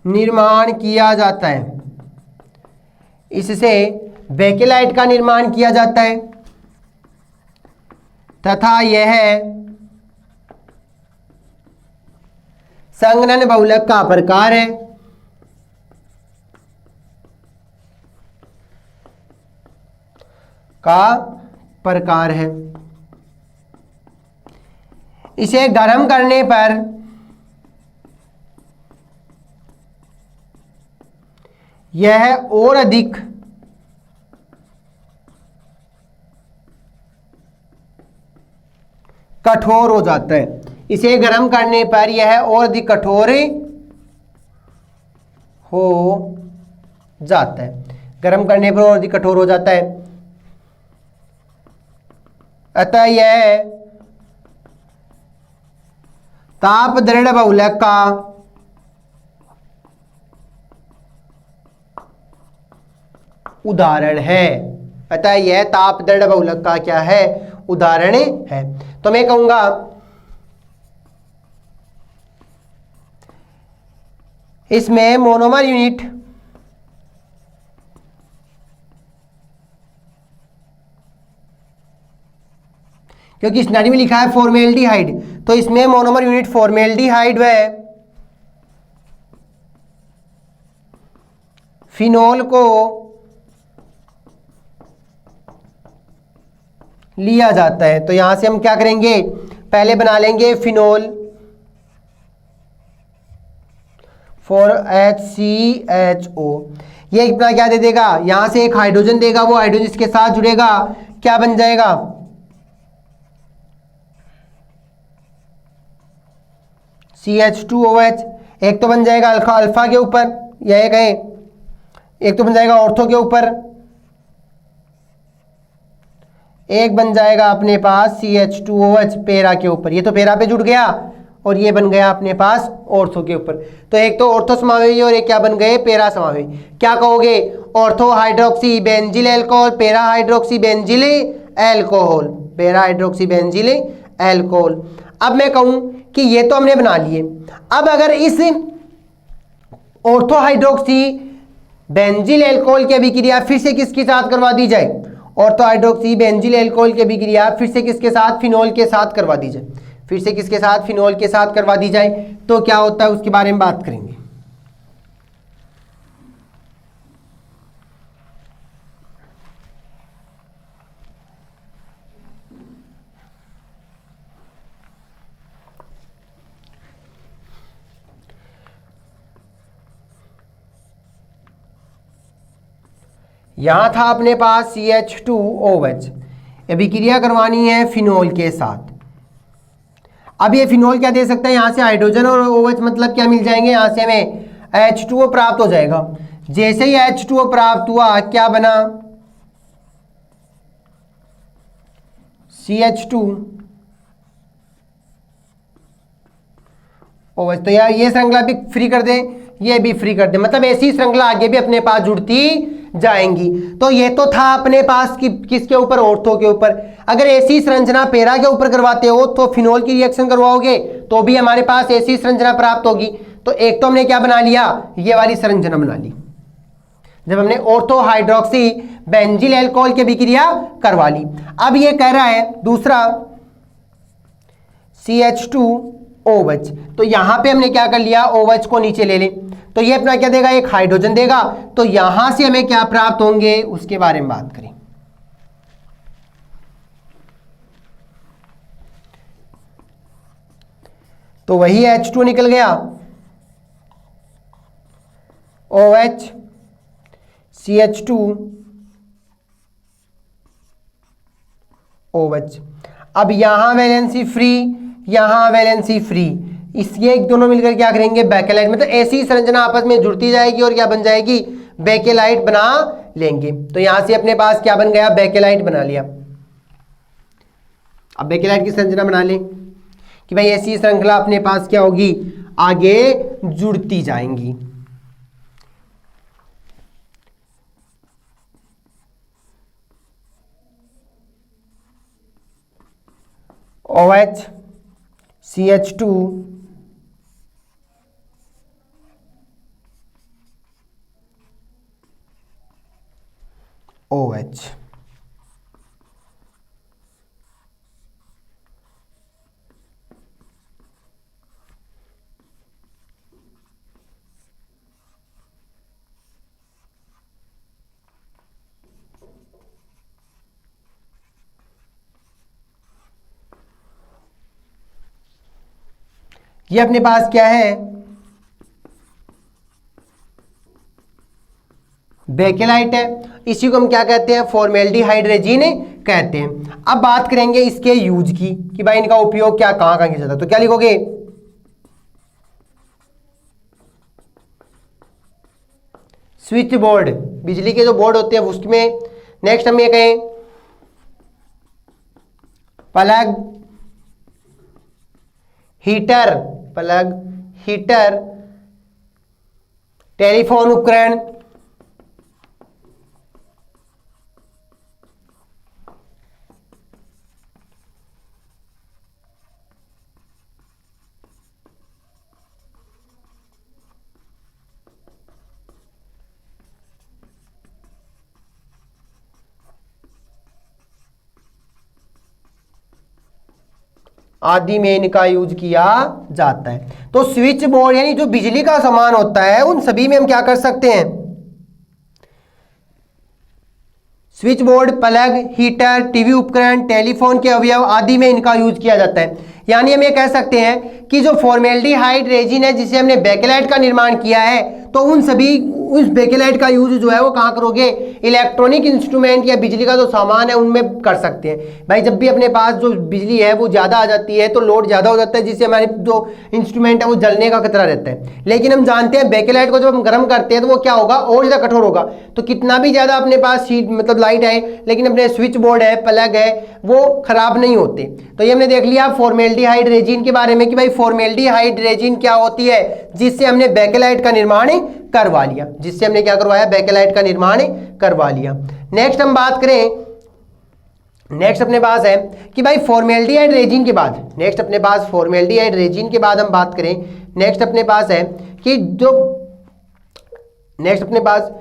[SPEAKER 1] निर्माण किया जाता है, इससे बेकेलाइट का निर्माण किया जाता है तथा यह संघनन बहुलक का प्रकार है। का प्रकार है। इसे गर्म करने पर यह और अधिक कठोर हो जाता है, इसे गर्म करने पर यह और अधिक कठोर हो जाता है, गर्म करने पर और अधिक कठोर हो जाता है। अतः यह ताप दृढ़ बहुलक का उदाहरण है, अतः यह ताप दृढ़ बहुलक का क्या है, उदाहरण है। तो मैं कहूंगा इसमें मोनोमर यूनिट क्योंकि स्नारी में लिखा है फॉर्मेल्डिहाइड, तो इसमें मोनोमर यूनिट फॉर्मेल्डिहाइड व फिनोल को लिया जाता है। तो यहां से हम क्या करेंगे, पहले बना लेंगे फिनोल फॉर HCHO, ये कितना क्या दे देगा, यहां से एक हाइड्रोजन देगा, वो हाइड्रोजन इसके साथ जुड़ेगा, क्या बन जाएगा, CH2OH। एक तो बन जाएगा अल्फा अल्फा के ऊपर, या एक है, एक तो बन जाएगा ऑर्थो के ऊपर, एक बन जाएगा अपने पास CH2OH पेरा के ऊपर, ये तो पेरा पे जुड़ गया, और ये बन गया अपने पास ऑर्थो के ऊपर। तो एक तो ऑर्थो समावेशी और एक क्या बन गए, पेरा समावेशी। क्या कहोगे, ऑर्थो हाइड्रोक्सी बेंजिल एल्कोहल, पेरा हाइड्रोक्सी बेंजिल एल्कोहल, पेरा हाइड्रोक्सी बेंजिल एल्कोहल। अब मैं कहूं कि ये तो हमने बना लिए, अब अगर इस ऑर्थो हाइड्रोक्सी बेंजिल एल्कोहल की अभिक्रिया फिर से किसके साथ करवा दी जाए, ऑर्थो हाइड्रोक्सी बेंजिल एल्कोहल की अभिक्रिया फिर से किसके साथ, फिनोल के साथ करवा दी जाए, फिर से किसके साथ, फिनोल के साथ करवा दी जाए, तो क्या होता है उसके बारे में बात करेंगे। यहां था अपने पास CH2OH, अभिक्रिया करवानी है फिनोल के साथ। अब ये फिनोल क्या दे सकता है, यहां से हाइड्रोजन और OH मतलब क्या मिल जाएंगे, यहां से हमें H2O प्राप्त हो जाएगा। जैसे ही H2O प्राप्त हुआ क्या बना, CH2OH। तो यार ये श्रृंखला भी फ्री कर दे, ये भी फ्री कर दे, मतलब ऐसी श्रृंखला आगे भी अपने पास जुड़ती जाएंगी। तो ये तो था अपने पास किसके ऊपर, ऑर्थो के ऊपर। अगर ऐसी संरचना पेरा के ऊपर करवाते हो तो फिनोल की रिएक्शन करवाओगे तो भी हमारे पास ऐसी संरचना प्राप्त होगी। तो एक तो हमने क्या बना लिया, ये वाली संरचना बना ली जब हमने ऑर्थो हाइड्रोक्सी बेंजिल एल्कोहल की अभिक्रिया करवा ली। अब ये कह रहा है दूसरा CH2OH। तो यहां पे हमने क्या कर लिया, OH को नीचे ले लें तो ये अपना क्या देगा, एक हाइड्रोजन देगा। तो यहां से हमें क्या प्राप्त होंगे उसके बारे में बात करें। तो वही H2 निकल गया, OH CH2OH। अब यहां वैलेंसी फ्री, यहां वैलेंसी फ्री, इसके एक दोनों मिलकर क्या करेंगे, बेकेलाइट। मतलब ऐसी संरचना आपस में जुड़ती जाएगी और क्या बन जाएगी, बेकेलाइट बना लेंगे। तो यहां से अपने पास क्या बन गया, बेकेलाइट बना लिया। अब बेकेलाइट की संरचना बना लें कि भाई ऐसी श्रृंखला अपने पास क्या होगी, आगे जुड़ती जाएंगी। OH CH2 OH। ये अपने पास क्या है, बेकेलाइट है। इसी को हम क्या कहते हैं, फॉर्मेल्डिहाइड रेजिन कहते हैं। अब बात करेंगे इसके यूज की कि भाई इनका उपयोग क्या कहां कहां किया जाता है। तो क्या लिखोगे, स्विच बोर्ड, बिजली के जो बोर्ड होते हैं उसमें। नेक्स्ट हम ये कहें plug heater, plug heater, telephone उपकरण, आदि में इनका यूज किया जाता है। तो स्विच बोर्ड यानी जो बिजली का सामान होता है उन सभी में हम क्या कर सकते हैं, switch board, plug, heater, TV उपकरण, टेलीफोन के अवयव आदि में इनका यूज किया जाता है। यानी हम ये कह सकते हैं कि जो फॉर्मेल्डिहाइड रेजिन है जिसे हमने बेकेलाइट का निर्माण किया है, तो उन सभी उस बेकेलाइट का यूज जो है वो कहाँ करोगे, इलेक्ट्रॉनिक इंस्ट्रूमेंट या बिजली का जो सामान है उनमें कर सकते हैं। भाई जब भी अपने पास जो बिजली है वो ज़्यादा आ जाती है तो लोड ज़्यादा हो जाता है, जिससे हमारे जो इंस्ट्रूमेंट है वो जलने का खतरा रहता है। लेकिन हम जानते हैं बेकेलाइट को जब हम गर्म करते हैं तो वो क्या होगा, और ज़्यादा कठोर होगा। तो कितना भी ज़्यादा अपने पास हीट मतलब लाइट है, लेकिन अपने स्विच बोर्ड है, प्लग है, वो खराब नहीं होते। तो ये हमने देख लिया फॉर्मेल्डिहाइड रेजिन के बारे में कि भाई फॉर्मेल्डिहाइड रेजिन क्या होती है, जिससे हमने बेकेलाइट का निर्माण करवा लिया, जिससे हमने क्या करवाया, बेकेलाइट का निर्माण करवा लिया। नेक्स्ट हम बात करें, नेक्स्ट अपने पास है कि भाई फॉर्मेल्डिहाइड रेजिन के बाद, नेक्स्ट अपने पास फॉर्मेल्डिहाइड रेजिन के बाद हम बात करें, नेक्स्ट अपने पास है कि जो नेक्स्ट अपने पास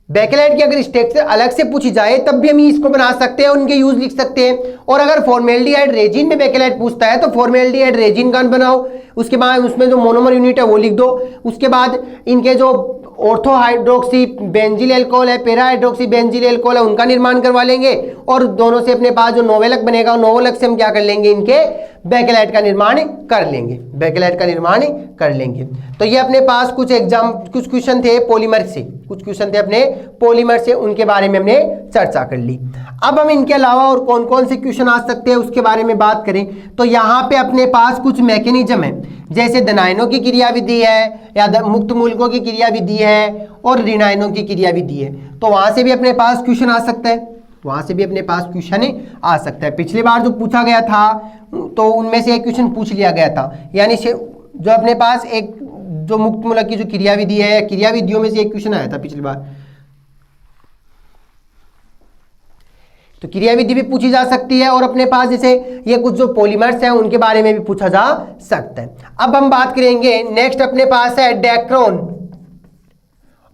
[SPEAKER 1] बेकेलाइट की अगर स्ट्रक्चर अलग से पूछी जाए तब भी हम इसको बना सकते हैं, उनके यूज लिख सकते हैं। और अगर फॉर्मेल्डिहाइड रेजिन में बेकेलाइट पूछता है तो फॉर्मेल्डिहाइड रेजिन का बनाओ, उसके बाद उसमें जो मोनोमर यूनिट है वो लिख दो। उसके बाद इनके जो ऑर्थो हाइड्रोक्सी बेंजिल एल्कोहल है, पैरा हाइड्रोक्सी बेंजिल एल्कोहल है, उनका निर्माण करवा लेंगे। और दोनों से अपने पास जो नोवेलक बनेगा, नोवेलक से हम क्या कर लेंगे, इनके बेकेलाइट का निर्माण कर लेंगे, बेकेलाइट का निर्माण कर लेंगे। तो ये अपने पास कुछ एग्जाम, कुछ क्वेश्चन थे पॉलीमर से, कुछ क्वेश्चन थे अपने पॉलीमर से, उनके बारे में हमने चर्चा कर ली। अब हम इनके अलावा और कौन कौन से क्वेश्चन आ सकते हैं उसके बारे में बात करें तो यहाँ पे अपने पास कुछ मैकेनिज्म है, जैसे धनायनों की क्रियाविधि है या मुक्त मूलकों की क्रियाविधि है और ऋणायनों की क्रियाविधि है। तो वहां से भी अपने पास क्वेश्चन आ सकता है, वहां से भी अपने पास क्वेश्चन आ सकता है। पिछली बार जो पूछा गया था तो उनमें से एक क्वेश्चन पूछ लिया गया था, यानी जो अपने पास एक जो मुक्त मूलक की जो क्रियाविधि है, क्रियाविधियों में से एक क्वेश्चन आया था पिछली बार। तो क्रियाविधि भी पूछी जा सकती है और अपने पास जैसे ये कुछ जो पॉलीमर्स हैं उनके बारे में भी पूछा जा सकता है। अब हम बात करेंगे, नेक्स्ट अपने पास है डेक्रोन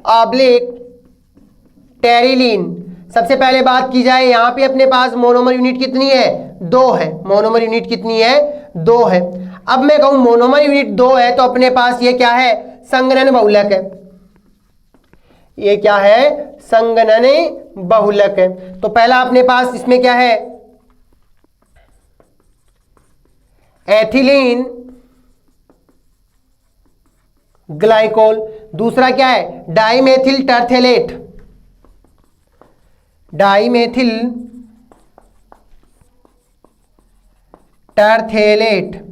[SPEAKER 1] ऑब्लिक टेरिलीन। सबसे पहले बात की जाए यहाँ पे अपने पास मोनोमर यूनिट कितनी है, 2 है। मोनोमर यूनिट कितनी है, 2 है। अब मैं कहूं मोनोमर यूनिट 2 है तो अपने पास ये क्या है, संगनन बहुलक है। ये क्या है, संगनन बहुलक है। तो पहला अपने पास इसमें क्या है, एथिलीन ग्लाइकोल। दूसरा क्या है, डाइमेथिल टरथेलेट, डाइमेथिल टरथेलेट।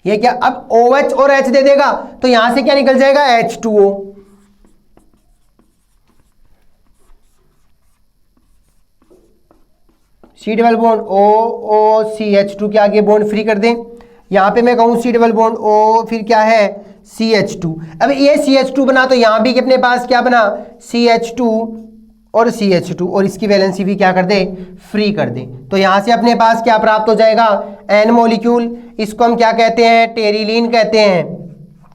[SPEAKER 1] ये क्या, अब OH और H दे देगा तो यहां से क्या निकल जाएगा, H2O। C double bond OOCH2 के आगे बॉन्ड फ्री कर दें। यहां पे मैं कहूं C डबल बॉन्ड O, फिर क्या है CH2। अब ये CH2 बना तो यहां भी अपने पास क्या बना, CH2 और CH2, और इसकी वैलेंसी भी क्या कर दे, फ्री कर दे। तो यहां से अपने पास क्या प्राप्त हो जाएगा, N मॉलिक्यूल। इसको हम क्या कहते हैं, टेरिलीन कहते हैं।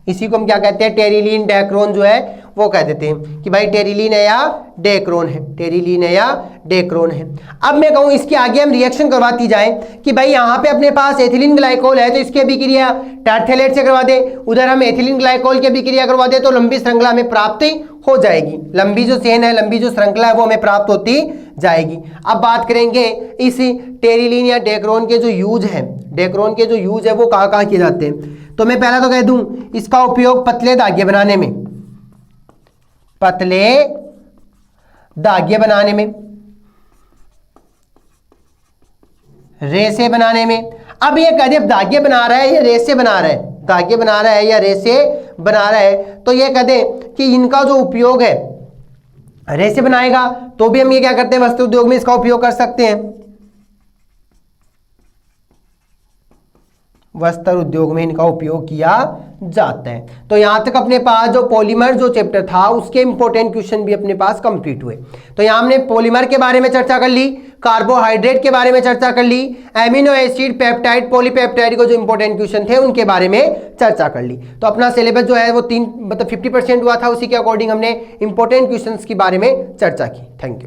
[SPEAKER 1] इसी को हम क्या कहते हैं, टेरिलीन डेक्रोन जो है वो कह देते हैं कि भाई टेरिलीन है या डेक्रोन है, टेरिलीन है या डेक्रोन है। अब मैं कहूं इसके आगे हम रिएक्शन करवाती जाए कि भाई यहाँ पे अपने पास एथिलीन ग्लाइकोल है तो इसकी अभिक्रिया टरथेलेट से करवा दे, उधर हम एथिलीन ग्लाइकोल की अभिक्रिया करवा दे तो लंबी श्रृंखला हमें प्राप्ति हो जाएगी। लंबी जो चेन है, लंबी जो श्रृंखला है वो हमें प्राप्त होती जाएगी। अब बात करेंगे इस टेरिलीन या डेक्रोन के जो यूज है, डेक्रोन के जो यूज है वो कहाँ कहाँ किए जाते हैं। तो मैं पहला तो कह दूं इसका उपयोग पतले धागे बनाने में, पतले धागे बनाने में, रेसे बनाने में। अब ये कह दे धागे बना रहा है या रेसे बना रहा है, धागे बना रहा है या रेसे बना रहा है, तो ये कह दे कि इनका जो उपयोग है, रेसे बनाएगा तो भी हम ये क्या करते हैं, वस्त्र उद्योग में इसका उपयोग कर सकते हैं, वस्त्र उद्योग में इनका उपयोग किया जाता है। तो यहां तक अपने पास जो पॉलीमर जो चैप्टर था उसके इंपॉर्टेंट क्वेश्चन भी अपने पास कंप्लीट हुए। तो यहां हमने पॉलीमर के बारे में चर्चा कर ली, कार्बोहाइड्रेट के बारे में चर्चा कर ली, एमिनो एसिड, पेप्टाइड, पॉलीपेप्टाइड को जो इंपॉर्टेंट क्वेश्चन थे उनके बारे में चर्चा कर ली। तो अपना सिलेबस जो है वो 50% हुआ था, उसी के अकॉर्डिंग हमने इंपॉर्टेंट क्वेश्चन के बारे में चर्चा की। Thank you.